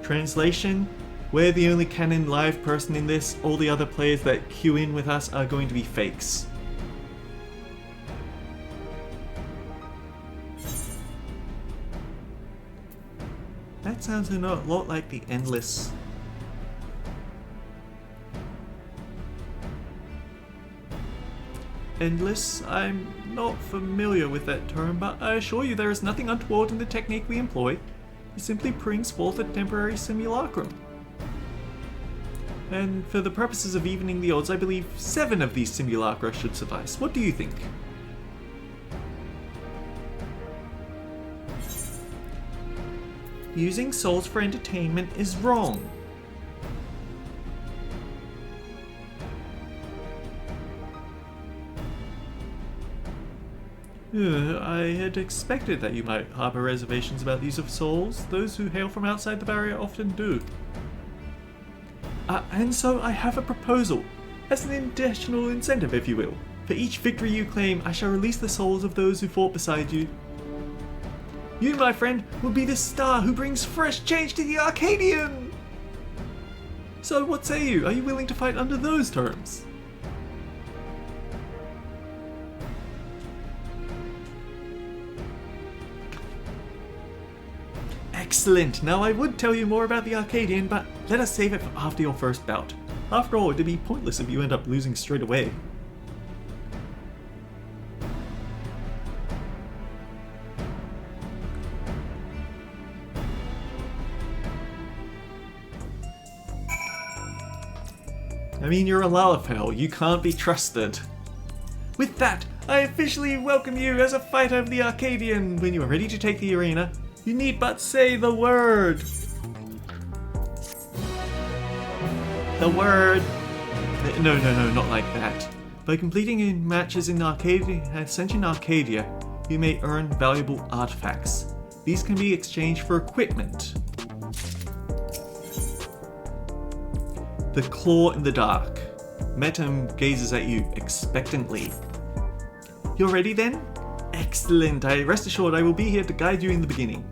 Translation: we're the only canon live person in this. All the other players that queue in with us are going to be fakes. That sounds a lot like the Endless. Endless? I'm not familiar with that term, but I assure you there is nothing untoward in the technique we employ. It simply brings forth a temporary simulacrum. And for the purposes of evening the odds, I believe 7 of these simulacra should suffice. What do you think? Using souls for entertainment is wrong. I had expected that you might harbour reservations about the use of souls. Those who hail from outside the barrier often do. And so I have a proposal. As an additional incentive, if you will. For each victory you claim, I shall release the souls of those who fought beside you. You, my friend, will be the star who brings fresh change to the Arcadion! So what say you? Are you willing to fight under those terms? Excellent! Now I would tell you more about the Arcadion, but let us save it for after your first bout. After all, it'd be pointless if you end up losing straight away. I mean, you're a Lalafell, you can't be trusted. With that, I officially welcome you as a fighter of the Arcadion. When you are ready to take the arena, you need but say the word. The word. No, not like that. By completing matches in Ascension Arcadia, you may earn valuable artifacts. These can be exchanged for equipment. The Claw in the Dark. Metam gazes at you expectantly. You're ready then? Excellent. Rest assured I will be here to guide you in the beginning.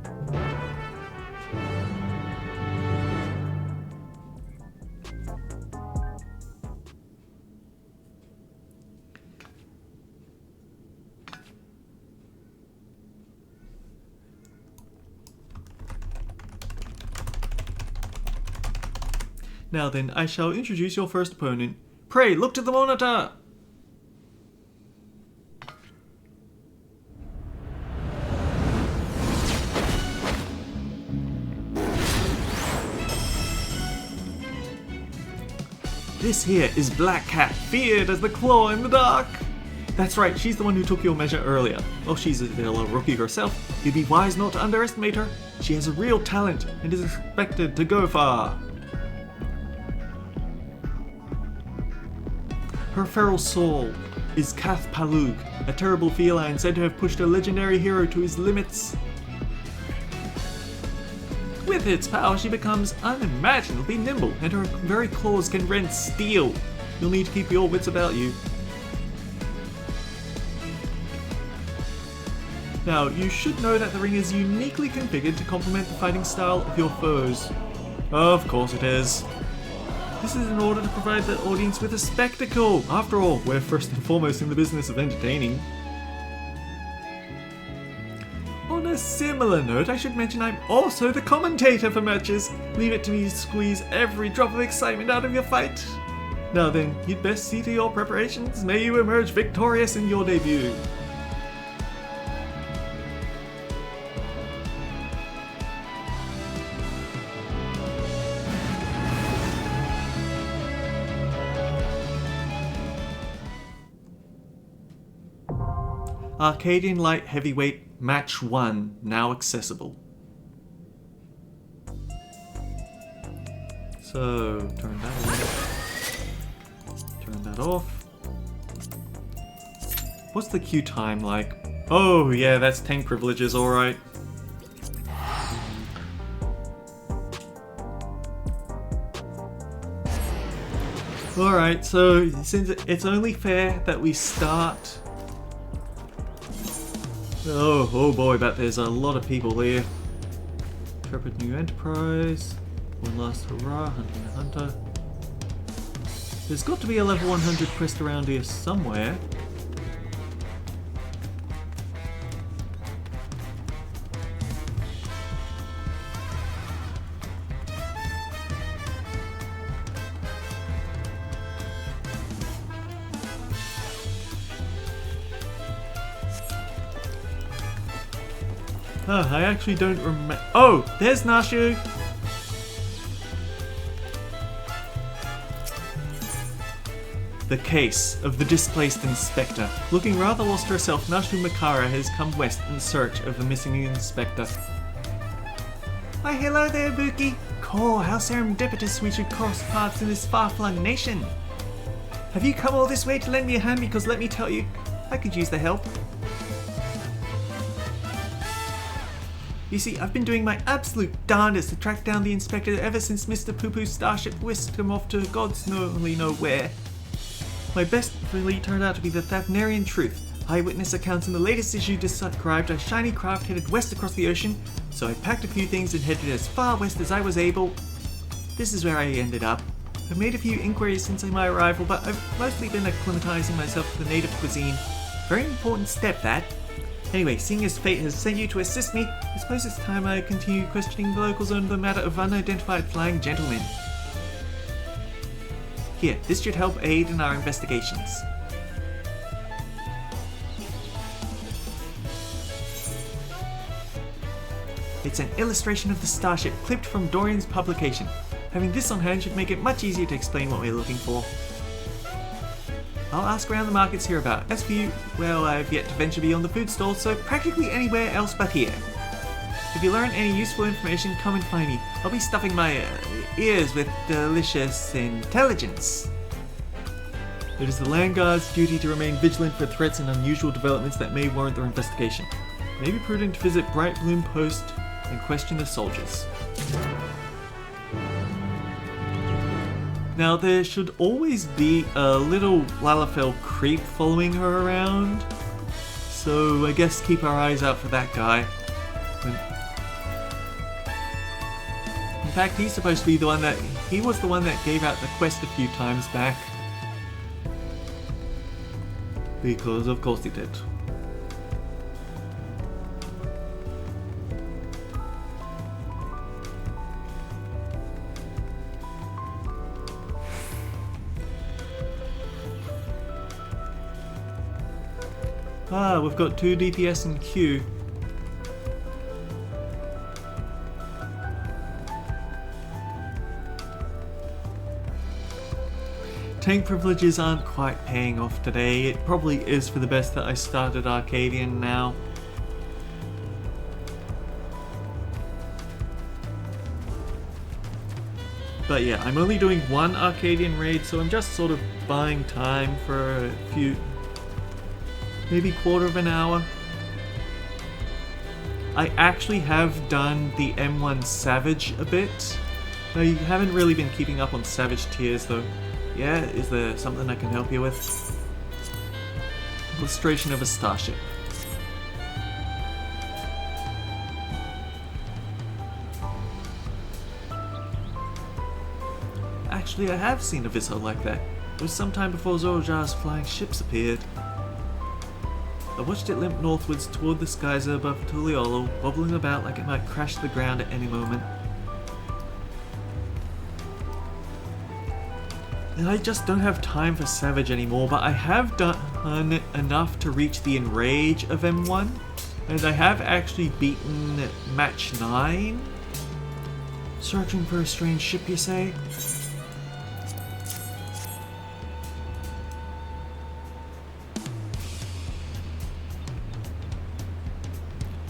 Now then, I shall introduce your first opponent. Pray, look to the monitor! This here is Black Cat, feared as the Claw in the Dark. That's right, she's the one who took your measure earlier. Well, she's a little rookie herself. You'd be wise not to underestimate her. She has a real talent and is expected to go far. Her feral soul is Kath Palug, a terrible feline said to have pushed a legendary hero to his limits. With its power, she becomes unimaginably nimble, and her very claws can rend steel. You'll need to keep your wits about you. Now, you should know that the ring is uniquely configured to complement the fighting style of your foes. Of course it is. This is in order to provide the audience with a spectacle. After all, we're first and foremost in the business of entertaining. On a similar note, I should mention I'm also the commentator for matches. Leave it to me to squeeze every drop of excitement out of your fight. Now then, you'd best see to your preparations. May you emerge victorious in your debut. Arcadion Light Heavyweight Match 1, now accessible. So, turn that off. Turn that off. What's the queue time like? Oh yeah, that's tank privileges, alright. Alright, so since it's only fair that we start... Oh boy, but there's a lot of people here. Intrepid New Enterprise. One last hurrah, hunting a hunter. There's got to be a level 100 quest around here somewhere. Oh, I actually don't remember. Oh, there's Nashu! The case of the displaced inspector. Looking rather lost herself, Nashu Makara has come west in search of the missing inspector. Why, hello there, Buki. Cool, how serendipitous we should cross paths in this far-flung nation. Have you come all this way to lend me a hand? Because let me tell you, I could use the help. You see, I've been doing my absolute darndest to track down the Inspector ever since Mr. Poo-Poo's starship whisked him off to God's only know where. My best really turned out to be the Thavnarian Truth. Eyewitness accounts in the latest issue described a shiny craft headed west across the ocean, so I packed a few things and headed as far west as I was able. This is where I ended up. I've made a few inquiries since my arrival, but I've mostly been acclimatizing myself to the native cuisine. Very important step, that. Anyway, seeing as fate has sent you to assist me, I suppose it's time I continue questioning the locals on the matter of unidentified flying gentlemen. Here, this should help aid in our investigations. It's an illustration of the starship clipped from Dorian's publication. Having this on hand should make it much easier to explain what we're looking for. I'll ask around the markets hereabout. As for you, well, I've yet to venture beyond the food stalls, so practically anywhere else but here. If you learn any useful information, come and find me. I'll be stuffing my ears with delicious intelligence. It is the Land Guard's duty to remain vigilant for threats and unusual developments that may warrant their investigation. It may be prudent to visit Bright Bloom Post and question the soldiers. Now, there should always be a little Lalafell creep following her around, so I guess keep our eyes out for that guy. In fact, he's supposed to be the one he was the one that gave out the quest a few times back. Because of course he did. Ah, we've got 2 DPS in queue. Tank privileges aren't quite paying off today. It probably is for the best that I started Arcadion now. But yeah, I'm only doing 1 Arcadion raid, so I'm just sort of buying time for a few... maybe quarter of an hour. I actually have done the M1 Savage a bit. I haven't really been keeping up on Savage tiers though. Yeah, is there something I can help you with? Illustration of a starship. Actually, I have seen a Viso like that. It was sometime before Zorojar's flying ships appeared. I watched it limp northwards toward the skies above Tuliolo, wobbling about like it might crash to the ground at any moment. And I just don't have time for Savage anymore, but I have done enough to reach the Enrage of M1, and I have actually beaten match 9. Searching for a strange ship, you say?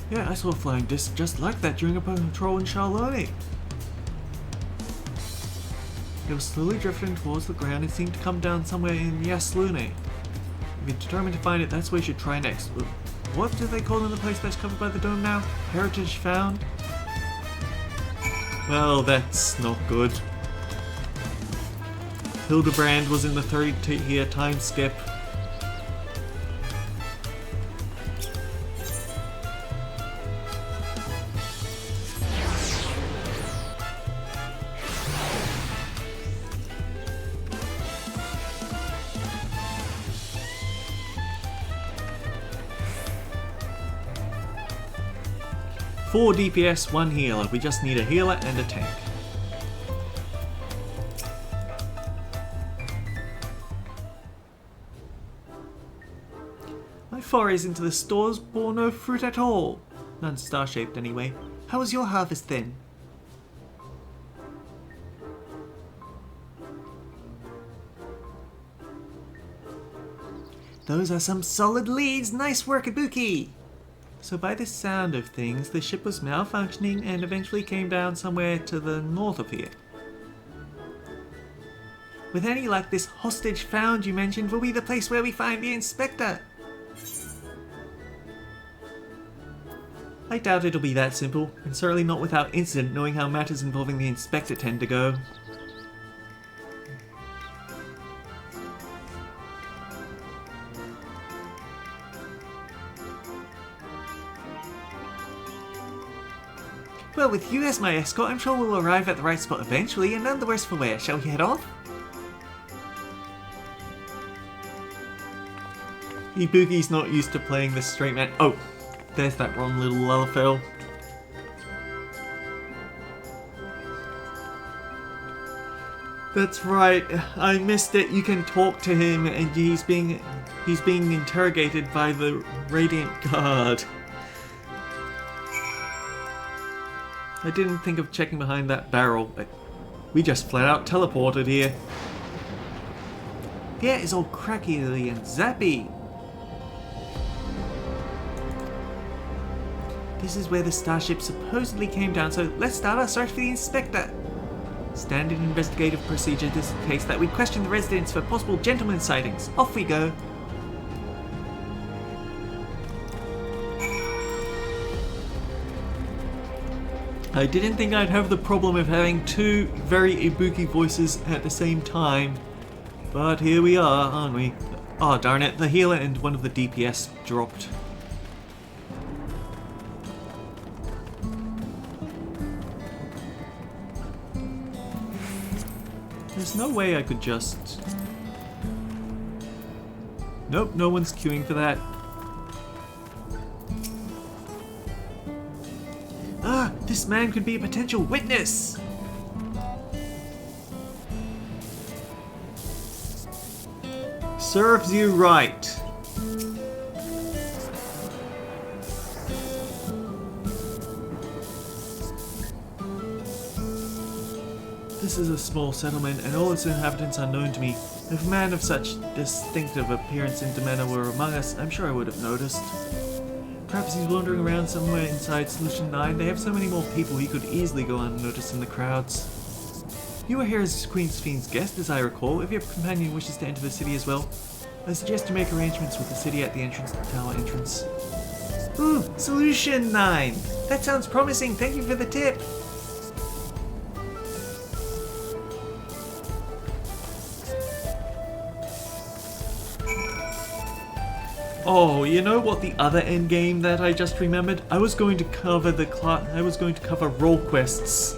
Yeah, I saw a flying disc just like that during a patrol in Charlone. It was slowly drifting towards the ground and seemed to come down somewhere in Yaslune. If you're determined to find it, that's where you should try next. What do they call in the place that's covered by the dome now? Heritage found? Well, that's not good. Hildebrand was in the 30-year time skip. Four DPS, 1 healer. We just need a healer and a tank. My forays into the stores bore no fruit at all. None star-shaped anyway. How was your harvest then? Those are some solid leads. Nice work, Ibuki! So by the sound of things, the ship was malfunctioning and eventually came down somewhere to the north of here. With any luck, this hostage found you mentioned will be the place where we find the Inspector. I doubt it'll be that simple, and certainly not without incident knowing how matters involving the Inspector tend to go. Well, with you as my escort, I'm sure we'll arrive at the right spot eventually, and none the worse for wear. Shall we head off? Ibuki's not used to playing this straight man. Oh, there's that wrong little Lullafell. That's right, I missed it. You can talk to him, and he's being interrogated by the Radiant Guard. I didn't think of checking behind that barrel, but we just flat out teleported here. Here is all crackily and zappy. This is where the starship supposedly came down, so let's start our search for the Inspector. Standard investigative procedure dictates that we question the residents for possible gentleman sightings. Off we go. I didn't think I'd have the problem of having two very Ibuki voices at the same time, but here we are, aren't we? Oh darn it, the healer and one of the DPS dropped. There's no way I could just... Nope, no one's queuing for that. Ah, this man could be a potential witness! Serves you right. This is a small settlement, and all its inhabitants are known to me. If a man of such distinctive appearance and demeanor were among us, I'm sure I would have noticed. Perhaps he's wandering around somewhere inside Solution 9. They have so many more people he could easily go unnoticed in the crowds. You are here as Queen Sphene's guest, as I recall. If your companion wishes to enter the city as well, I suggest you make arrangements with the city at the entrance to the tower entrance. Ooh, Solution 9! That sounds promising, thank you for the tip! Oh, you know what the other endgame that I just remembered? I was going to cover role quests.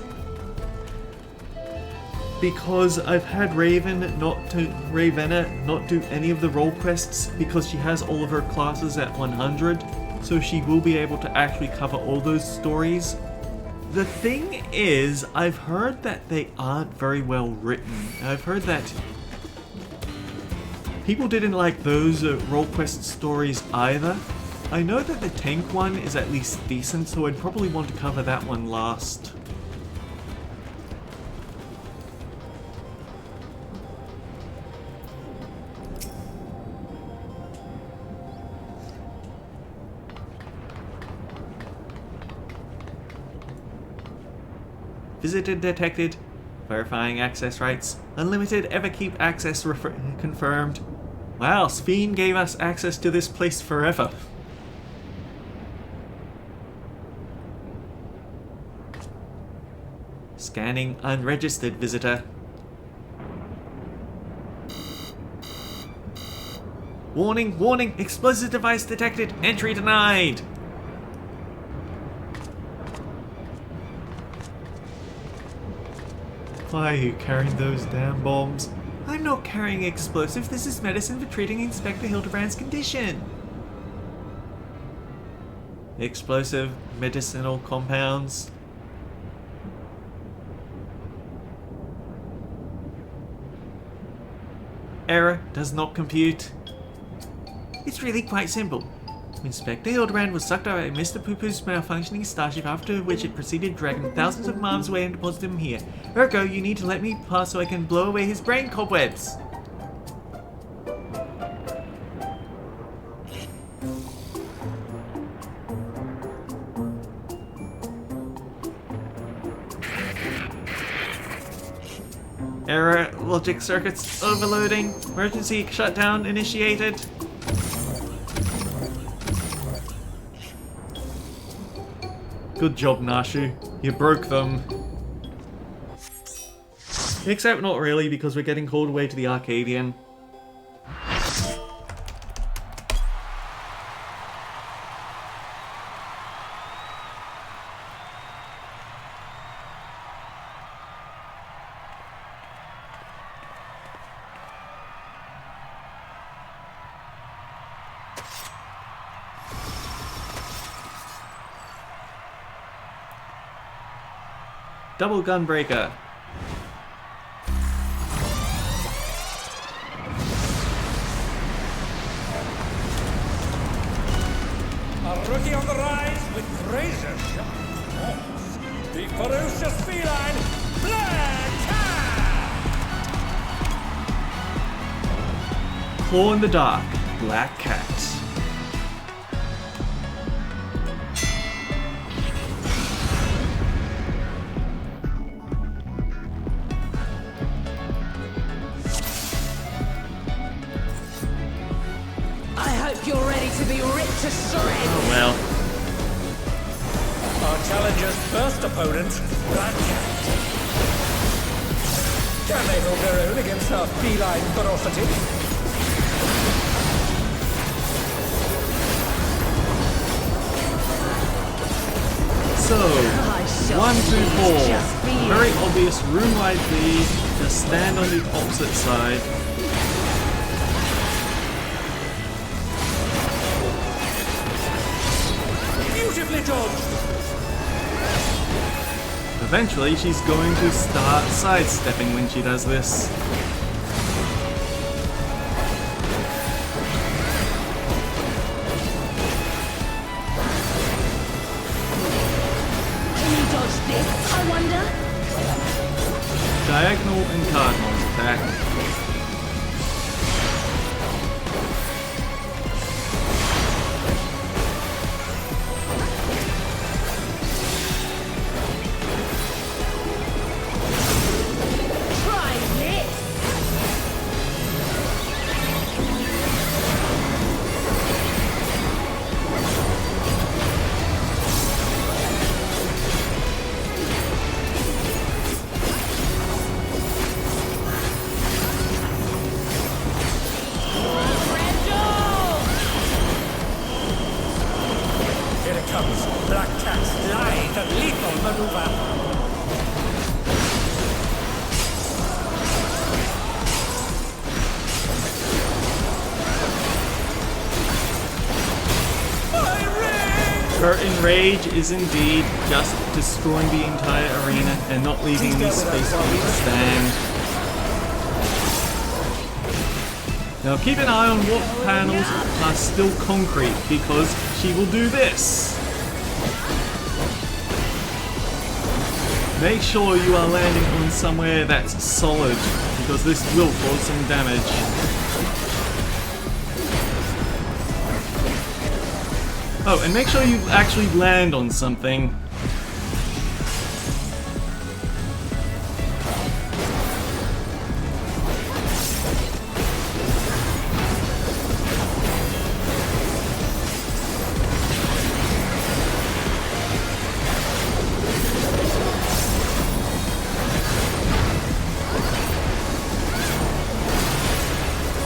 Because I've had Ravenna not do any of the role quests because she has all of her classes at 100, so she will be able to actually cover all those stories. The thing is, I've heard that they aren't very well written. I've heard that people didn't like those role quest stories either. I know that the tank one is at least decent, so I'd probably want to cover that one last. Visitor detected. Verifying access rights. Unlimited Everkeep access confirmed. Wow, Sphene gave us access to this place forever. Scanning unregistered visitor. Warning, warning, explosive device detected, entry denied. Why are you carrying those damn bombs? I'm not carrying explosives, this is medicine for treating Inspector Hildebrand's condition. Explosive medicinal compounds. Error does not compute. It's really quite simple. Inspector Hildebrand was sucked up by Mr. Poo-Poo's malfunctioning starship, after which it proceeded to drag him thousands of miles away and deposit him here. Ergo, you need to let me pass so I can blow away his brain cobwebs. Error, logic circuits overloading, emergency shutdown initiated. Good job, Nashu. You broke them. Except not really, because we're getting called away to the Arcadion. Double Gunbreaker. A rookie on the rise with razor sharp claws. The ferocious feline, Black Cat! Claw in the dark, Black Cat. You're ready to be ripped to shreds. Oh well. Our challenger's first opponent, Black Cat. Can they hold their own against our feline ferocity? So, 1, 2, 4. Very obvious room-wide lead. Just stand on the opposite side. Eventually, she's going to start sidestepping when she does this. Can you dodge this, I wonder? Diagonal and cardinal attack. Her enrage is indeed just destroying the entire arena and not leaving any space for me to stand. Now keep an eye on what panels are still concrete, because she will do this. Make sure you are landing on somewhere that's solid, because this will cause some damage. Oh, and make sure you actually land on something.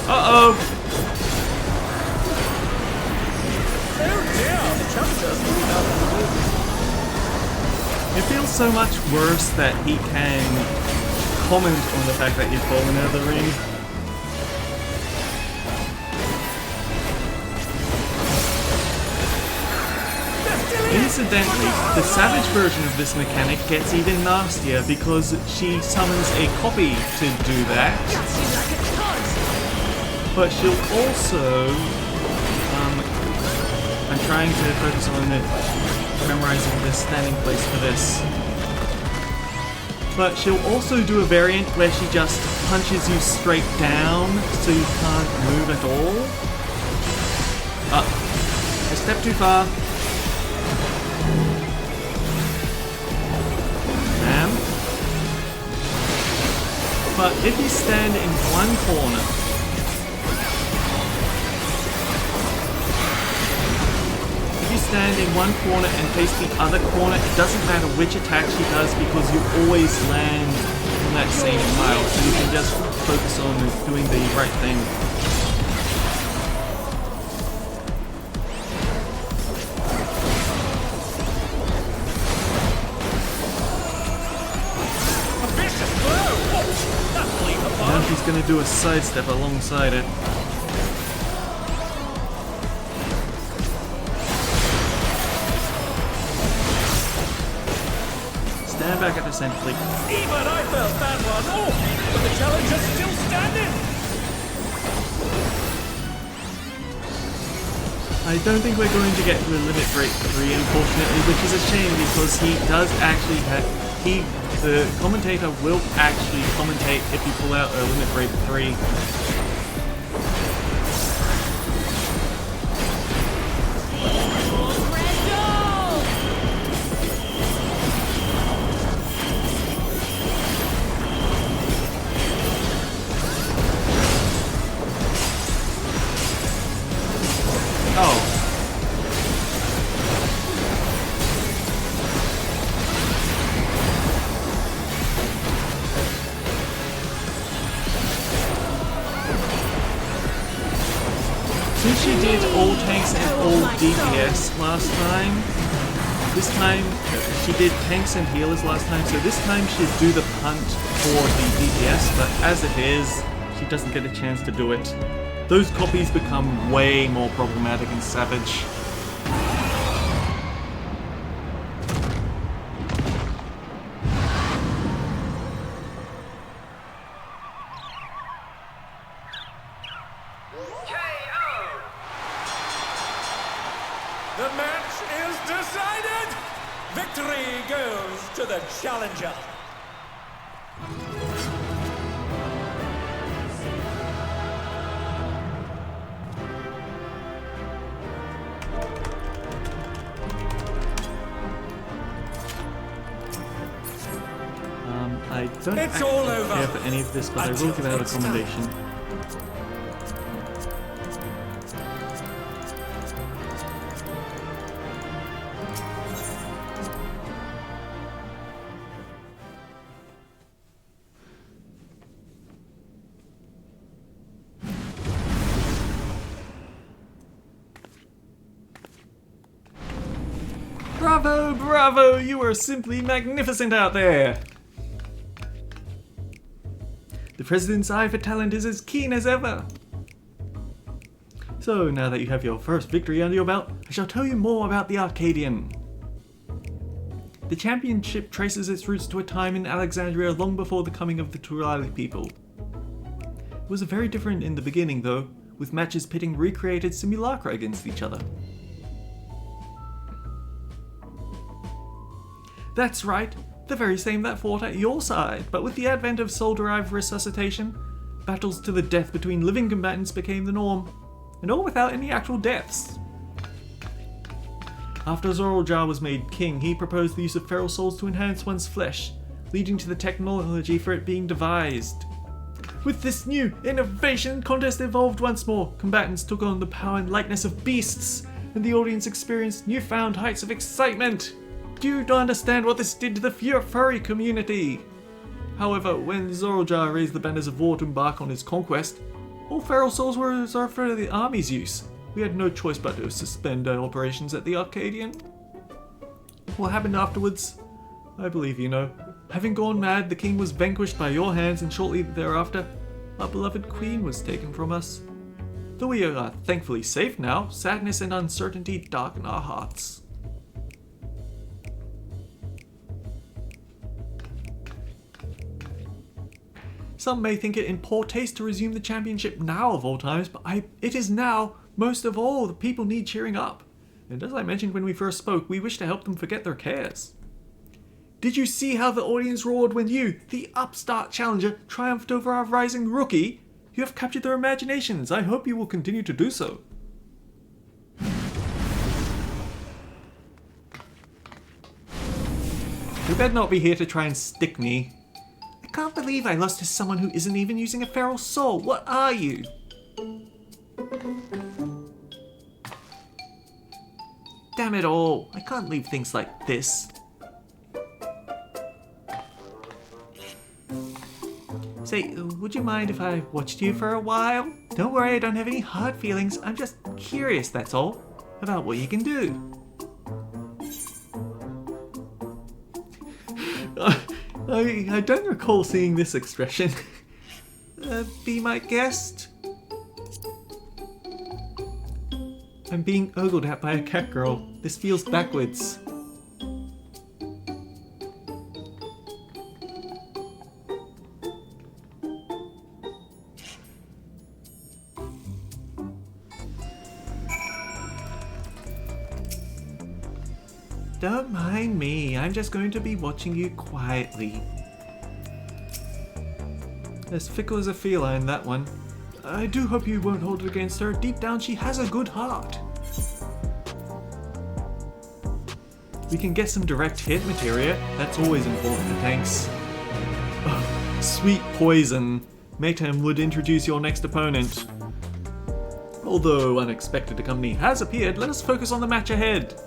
Uh-oh! It feels so much worse that he can comment on the fact that you've fallen out of the ring. Incidentally, the Savage version of this mechanic gets even nastier because she summons a copy to do that. But she'll also... I'm trying to focus on memorizing the standing place for this. But she'll also do a variant where she just punches you straight down so you can't move at all. A step too far. Ma'am. But if you stand in one corner, stand in one corner and face the other corner, it doesn't matter which attack she does because you always land on that same tile, so you can just focus on doing the right thing. Now she's going to do a sidestep alongside it. Stand back at the center, please. Even I felt that one. Oh, but the challenger's still standing. I don't think we're going to get to a limit break 3, unfortunately, which is a shame because he does actually have... the commentator will actually commentate if you pull out a limit break 3. Since she did all tanks and all DPS last time, this time she did tanks and healers last time, so this time she'd do the punt for the DPS, but as it is, she doesn't get a chance to do it. Those copies become way more problematic and savage. The match is decided! Victory goes to the challenger! I don't It's all over. care for any of this, but I will give out a commendation. Bravo, bravo! You are simply magnificent out there! The President's eye for talent is as keen as ever! So, now that you have your first victory under your belt, I shall tell you more about the Arcadion. The championship traces its roots to a time in Alexandria long before the coming of the Turali people. It was very different in the beginning though, with matches pitting recreated simulacra against each other. That's right, the very same that fought at your side, but with the advent of soul-derived resuscitation, battles to the death between living combatants became the norm, and all without any actual deaths. After Zoraljar was made king, he proposed the use of feral souls to enhance one's flesh, leading to the technology for it being devised. With this new innovation, contest evolved once more, combatants took on the power and likeness of beasts, and the audience experienced newfound heights of excitement. Do you understand what this did to the furry community? However, when Zoraljar raised the banners of war to embark on his conquest, all feral souls were reserved for the army's use. We had no choice but to suspend our operations at the Arcadion. What happened afterwards? I believe you know. Having gone mad, the king was vanquished by your hands, and shortly thereafter, our beloved queen was taken from us. Though we are thankfully safe now, sadness and uncertainty darken our hearts. Some may think it in poor taste to resume the championship now of all times, but it is now, most of all, the people need cheering up. And as I mentioned when we first spoke, we wish to help them forget their cares. Did you see how the audience roared when you, the upstart challenger, triumphed over our rising rookie? You have captured their imaginations. I hope you will continue to do so. You better not be here to try and stick me. I can't believe I lost to someone who isn't even using a feral soul. What are you? Damn it all, I can't leave things like this. Say, would you mind if I watched you for a while? Don't worry, I don't have any hard feelings. I'm just curious, that's all, about what you can do. I don't recall seeing this expression. Be my guest? I'm being ogled at by a cat girl. This feels backwards. Don't mind me, I'm just going to be watching you quietly. As fickle as a feline, that one. I do hope you won't hold it against her. Deep down, she has a good heart. We can get some direct hit materia. That's always important, thanks. Oh, sweet poison. Maytem would introduce your next opponent. Although unexpected company has appeared, let us focus on the match ahead.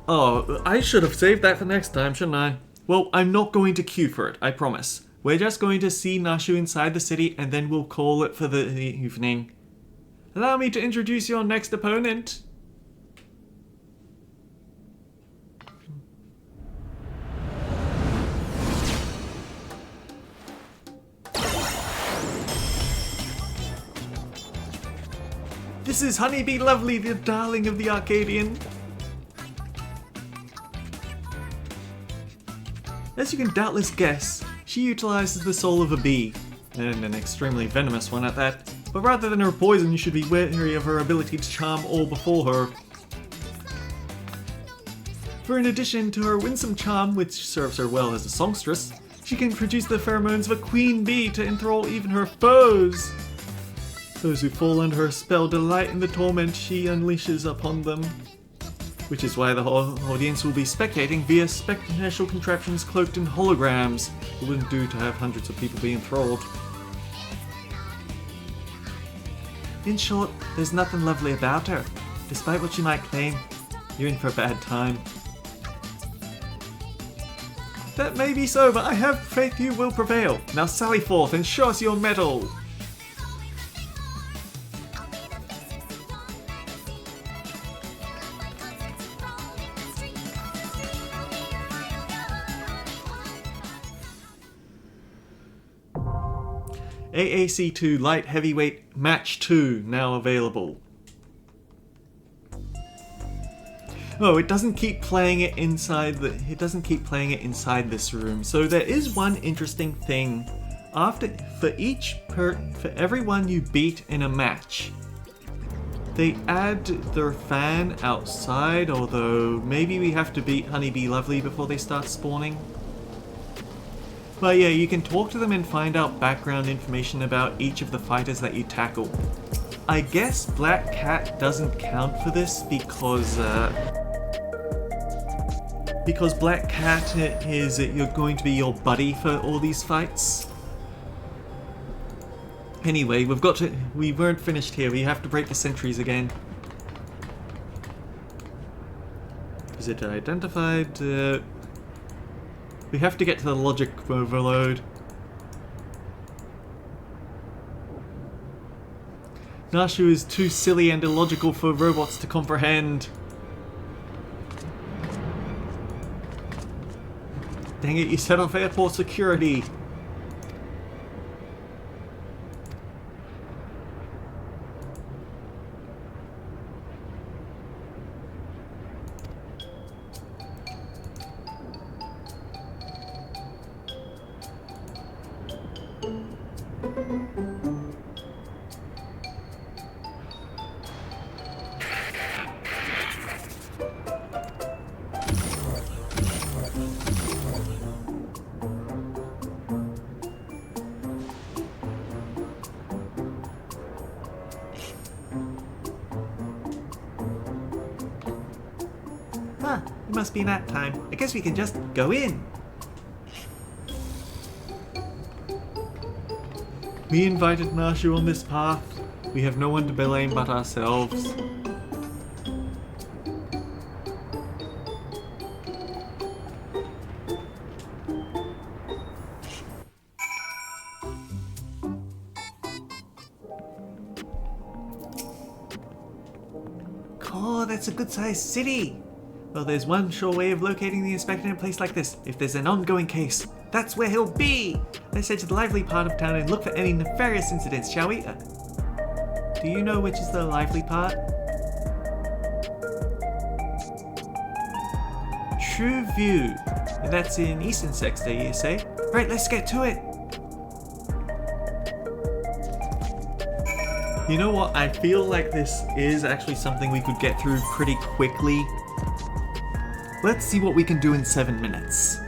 Oh, I should have saved that for next time, shouldn't I? Well, I'm not going to queue for it, I promise. We're just going to see Nashu inside the city and then we'll call it for the evening. Allow me to introduce your next opponent. This is Honeybee Lovely, the darling of the Arcadion. As you can doubtless guess, she utilizes the soul of a bee, and an extremely venomous one at that, but rather than her poison you should be wary of her ability to charm all before her. For in addition to her winsome charm, which serves her well as a songstress, she can produce the pheromones of a queen bee to enthrall even her foes. Those who fall under her spell delight in the torment she unleashes upon them. Which is why the whole audience will be spectating via special contraptions cloaked in holograms. It wouldn't do to have hundreds of people be enthralled. In short, there's nothing lovely about her. Despite what she might claim, you're in for a bad time. That may be so, but I have faith you will prevail. Now sally forth and show us your mettle. AAC2 Light Heavyweight Match 2 now available. Oh, it doesn't keep playing it inside this room. So there is one interesting thing. For everyone you beat in a match, they add their fan outside, although maybe we have to beat Honeybee Lovely before they start spawning. But yeah, you can talk to them and find out background information about each of the fighters that you tackle. I guess Black Cat doesn't count for this because Black Cat is you're going to be your buddy for all these fights. Anyway, we weren't finished here. We have to break the sentries again. Is it identified? We have to get to the logic overload. Nashu is too silly and illogical for robots to comprehend. Dang it, you set off airport security. Huh, it must be nap time. I guess we can just go in. We invited Nashu on this path. We have no one to blame but ourselves. Oh, that's a good-sized city! Well, there's one sure way of locating the inspector in a place like this. If there's an ongoing case, that's where he'll be! Let's head to the lively part of town and look for any nefarious incidents, shall we? Do you know which is the lively part? True View. And that's in Eastern Sexta, you say? Right, let's get to it! You know what? I feel like this is actually something we could get through pretty quickly. Let's see what we can do in 7 minutes.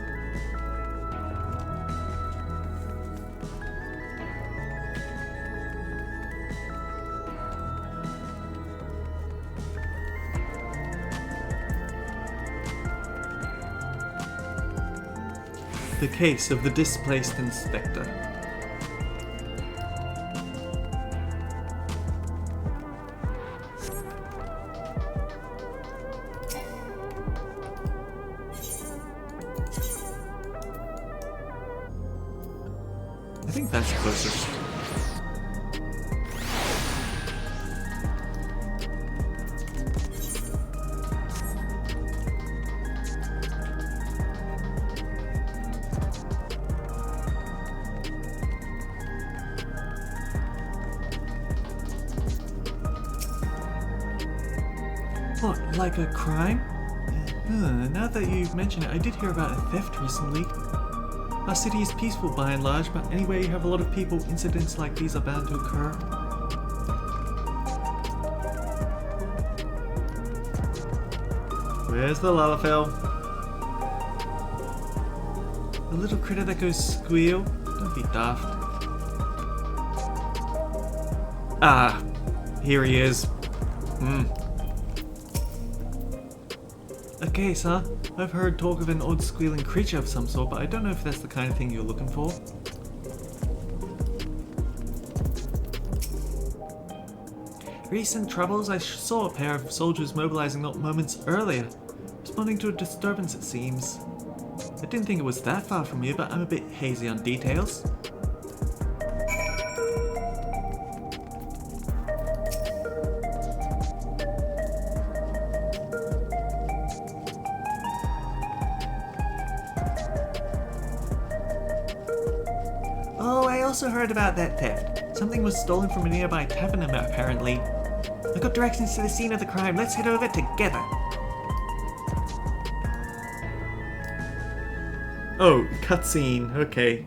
The case of the displaced inspector. I think that's closest. What, like a crime? Now that you've mentioned it, I did hear about a theft recently. Our city is peaceful by and large, but anywhere you have a lot of people, incidents like these are bound to occur. Where's the Lalafell? The little critter that goes squeal? Don't be daft. Ah, here he is. A case, huh? I've heard talk of an odd squealing creature of some sort, but I don't know if that's the kind of thing you're looking for. Recent troubles? I saw a pair of soldiers mobilizing not moments earlier, responding to a disturbance it seems. I didn't think it was that far from here, but I'm a bit hazy on details. Oh, I also heard about that theft. Something was stolen from a nearby tavern apparently. I got directions to the scene of the crime. Let's head over together. Oh, cutscene. Okay.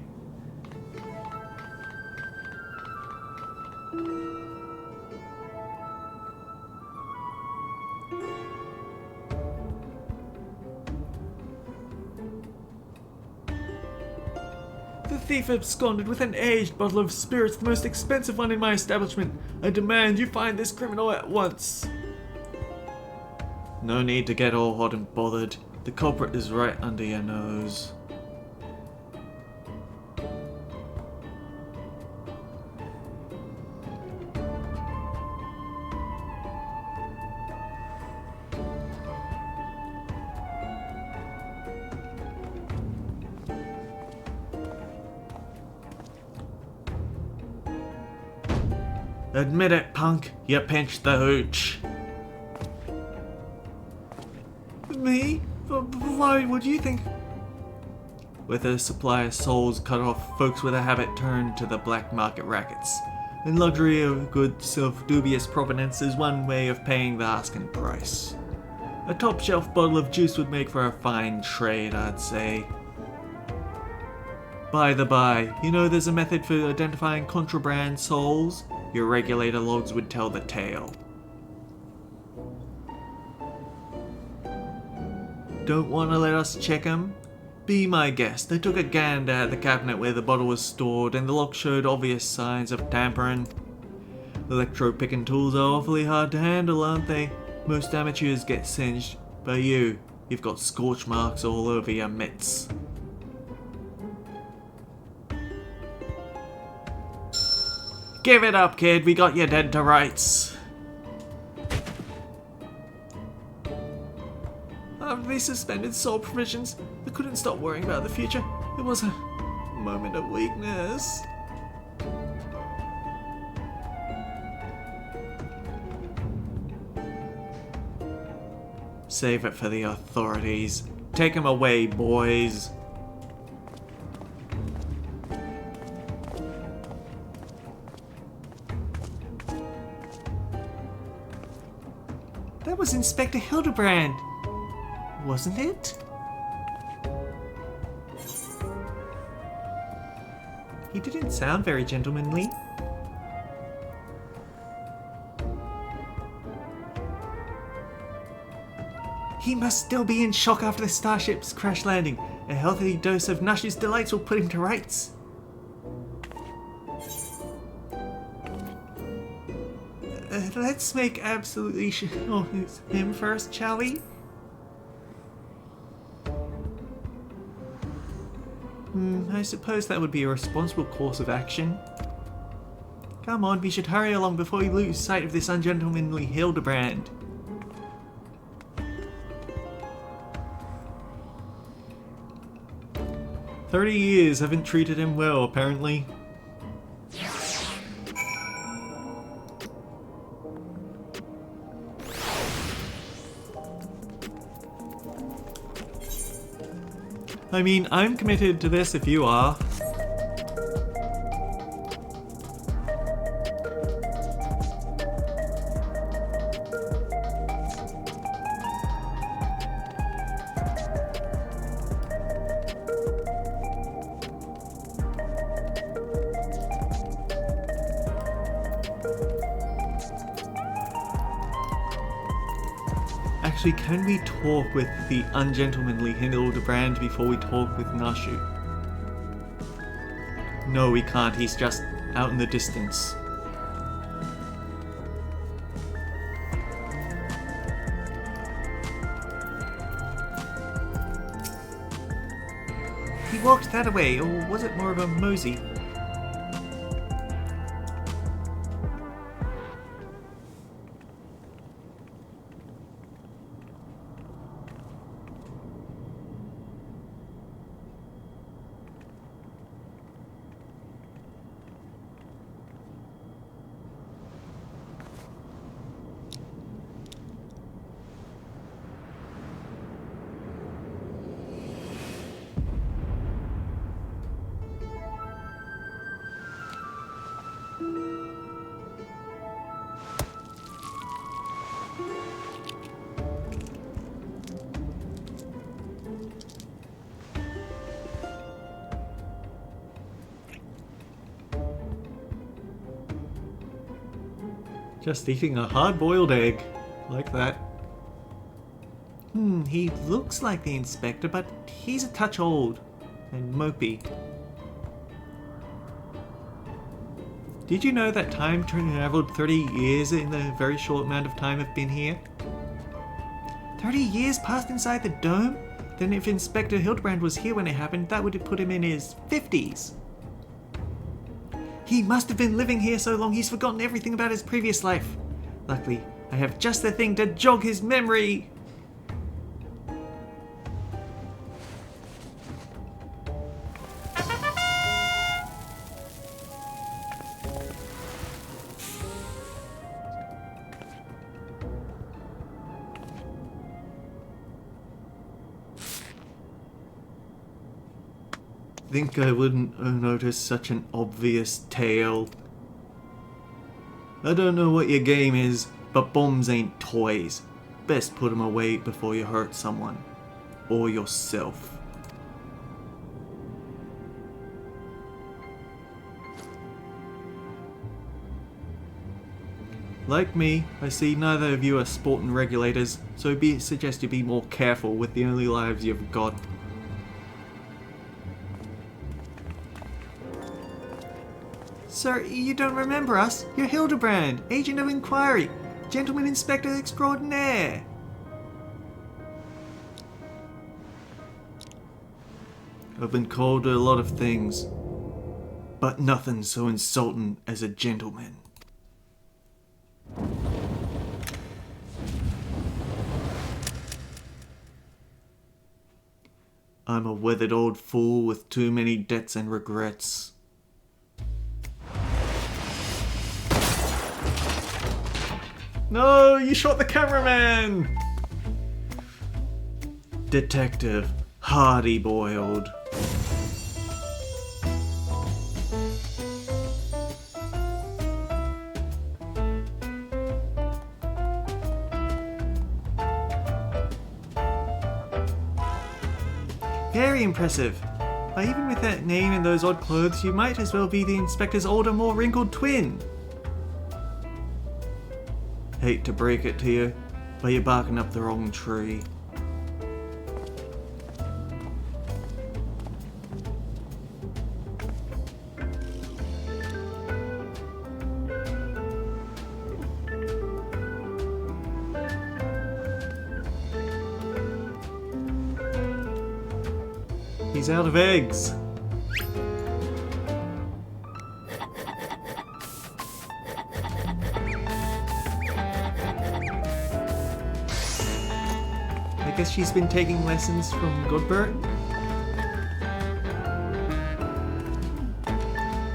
The thief absconded with an aged bottle of spirits, the most expensive one in my establishment. I demand you find this criminal at once. No need to get all hot and bothered. The culprit is right under your nose. Admit it, punk. You pinched the hooch. Me? Why would you think? With a supply of souls cut off, folks with a habit turn to the black market rackets. And luxury of goods of dubious provenance is one way of paying the asking price. A top shelf bottle of juice would make for a fine trade, I'd say. By the by, you know there's a method for identifying contraband souls? Your regulator logs would tell the tale. Don't want to let us check 'em? Be my guest. I took a gander at the cabinet where the bottle was stored, and the lock showed obvious signs of tampering. Electro-picking tools are awfully hard to handle, aren't they? Most amateurs get singed, but you've got scorch marks all over your mitts. Give it up, kid. We got you dead to rights. After they suspended soul provisions, I couldn't stop worrying about the future. It was a moment of weakness. Save it for the authorities. Take him away, boys. That was Inspector Hildebrand, wasn't it? He didn't sound very gentlemanly. He must still be in shock after the starship's crash landing. A healthy dose of Nash's delights will put him to rights. Let's make absolutely sure it's him first, shall we? I suppose that would be a responsible course of action. Come on, we should hurry along before we lose sight of this ungentlemanly Hildebrand. "30 years haven't treated him well, apparently." I mean, I'm committed to this if you are. Actually, can we talk with the ungentlemanly Hildebrand before we talk with Nashu? No, we can't. He's just out in the distance. He walked that way, or was it more of a mosey? Just eating a hard-boiled egg. Like that. He looks like the inspector, but he's a touch old and mopey. Did you know that time traveled 30 years in the very short amount of time I've been here? 30 years passed inside the dome? Then if Inspector Hildebrand was here when it happened, that would have put him in his 50s. He must have been living here so long he's forgotten everything about his previous life. Luckily, I have just the thing to jog his memory. Think I wouldn't notice such an obvious tail. I don't know what your game is, but bombs ain't toys. Best put them away before you hurt someone. Or yourself. Like me, I see neither of you are sporting regulators, so suggest you be more careful with the only lives you've got. Sir, you don't remember us? You're Hildebrand, Agent of Inquiry, Gentleman Inspector Extraordinaire. I've been called a lot of things. but nothing so insulting as a gentleman. I'm a weathered old fool with too many debts and regrets. No, you shot the cameraman! Detective, hardy-boiled. Very impressive. But even with that name and those odd clothes, you might as well be the inspector's older, more wrinkled twin. Hate to break it to you, but you're barking up the wrong tree. He's out of eggs. I guess she's been taking lessons from Godbert.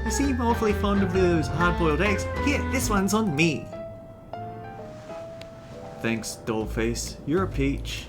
You seem awfully fond of those hard-boiled eggs. Here, this one's on me. Thanks, Dollface. You're a peach.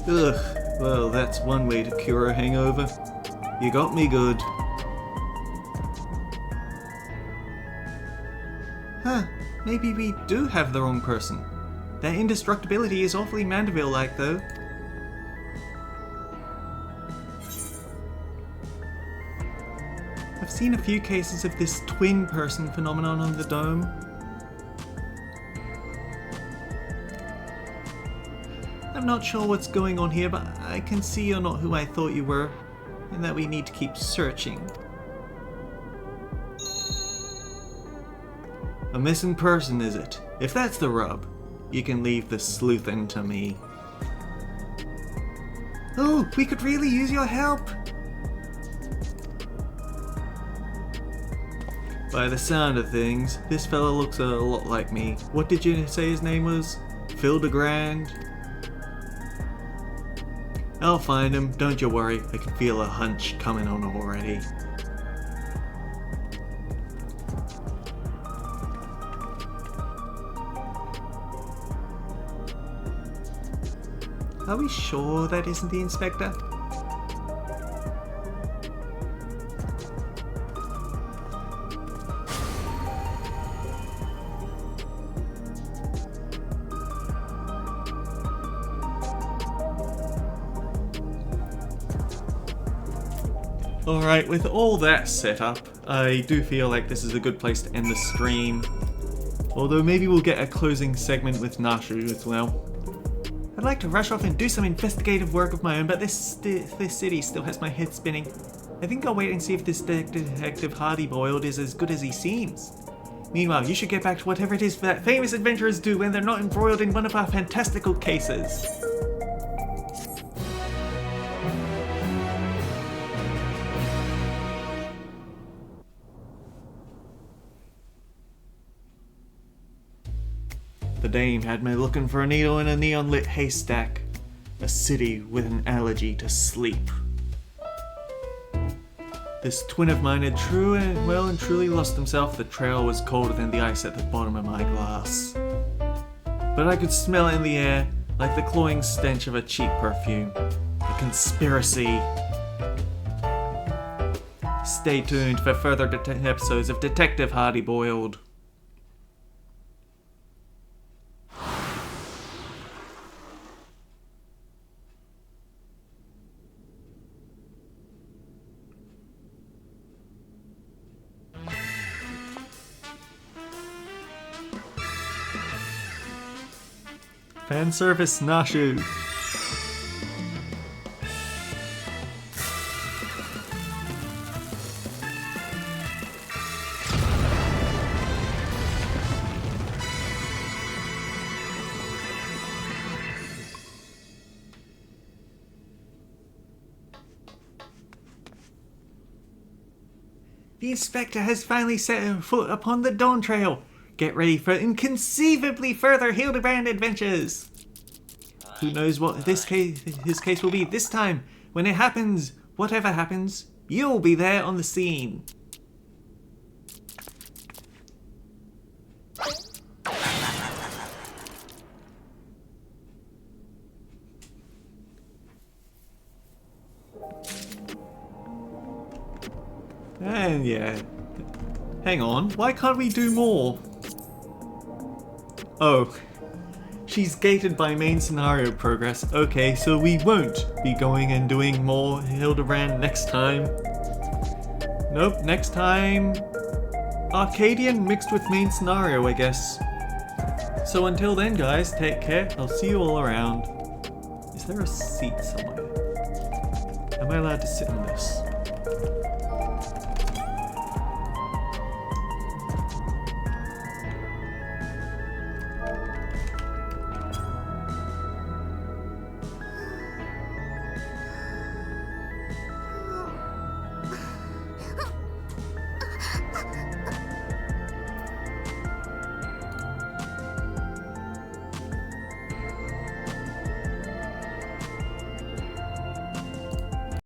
Ugh, well, that's one way to cure a hangover. You got me good. Huh, maybe we do have the wrong person. That indestructibility is awfully Mandeville-like, though. I've seen a few cases of this twin person phenomenon on the Dome. I'm not sure what's going on here, but I can see you're not who I thought you were, and that we need to keep searching. A missing person, is it? If that's the rub, you can leave the sleuthin' to me. Oh, we could really use your help! By the sound of things, this fella looks a lot like me. What did you say his name was? Phil DeGrand? I'll find him, don't you worry. I can feel a hunch coming on already. Are we sure that isn't the inspector? Alright, with all that set up, I do feel like this is a good place to end the stream. Although maybe we'll get a closing segment with Nashu as well. I'd like to rush off and do some investigative work of my own, but this city still has my head spinning. I think I'll wait and see if this Detective Hardy-Boiled is as good as he seems. Meanwhile, you should get back to whatever it is that famous adventurers do when they're not embroiled in one of our fantastical cases. The dame had me looking for a needle in a neon-lit haystack. A city with an allergy to sleep. This twin of mine had truly lost himself. The trail was colder than the ice at the bottom of my glass. But I could smell it in the air, like the cloying stench of a cheap perfume. A conspiracy. Stay tuned for further episodes of Detective Hardy Boiled. Fan service Nashu. The Inspector has finally set foot upon the Dawntrail. Get ready for inconceivably further Hildebrand adventures. Who knows what his case will be this time? When it happens, whatever happens, you'll be there on the scene. And yeah. Hang on, why can't we do more? Oh. She's gated by main scenario progress. Okay, so we won't be going and doing more Hildebrand next time. Nope, next time... Arcadion mixed with main scenario, I guess. So until then, guys, take care. I'll see you all around. Is there a seat somewhere? Am I allowed to sit in this?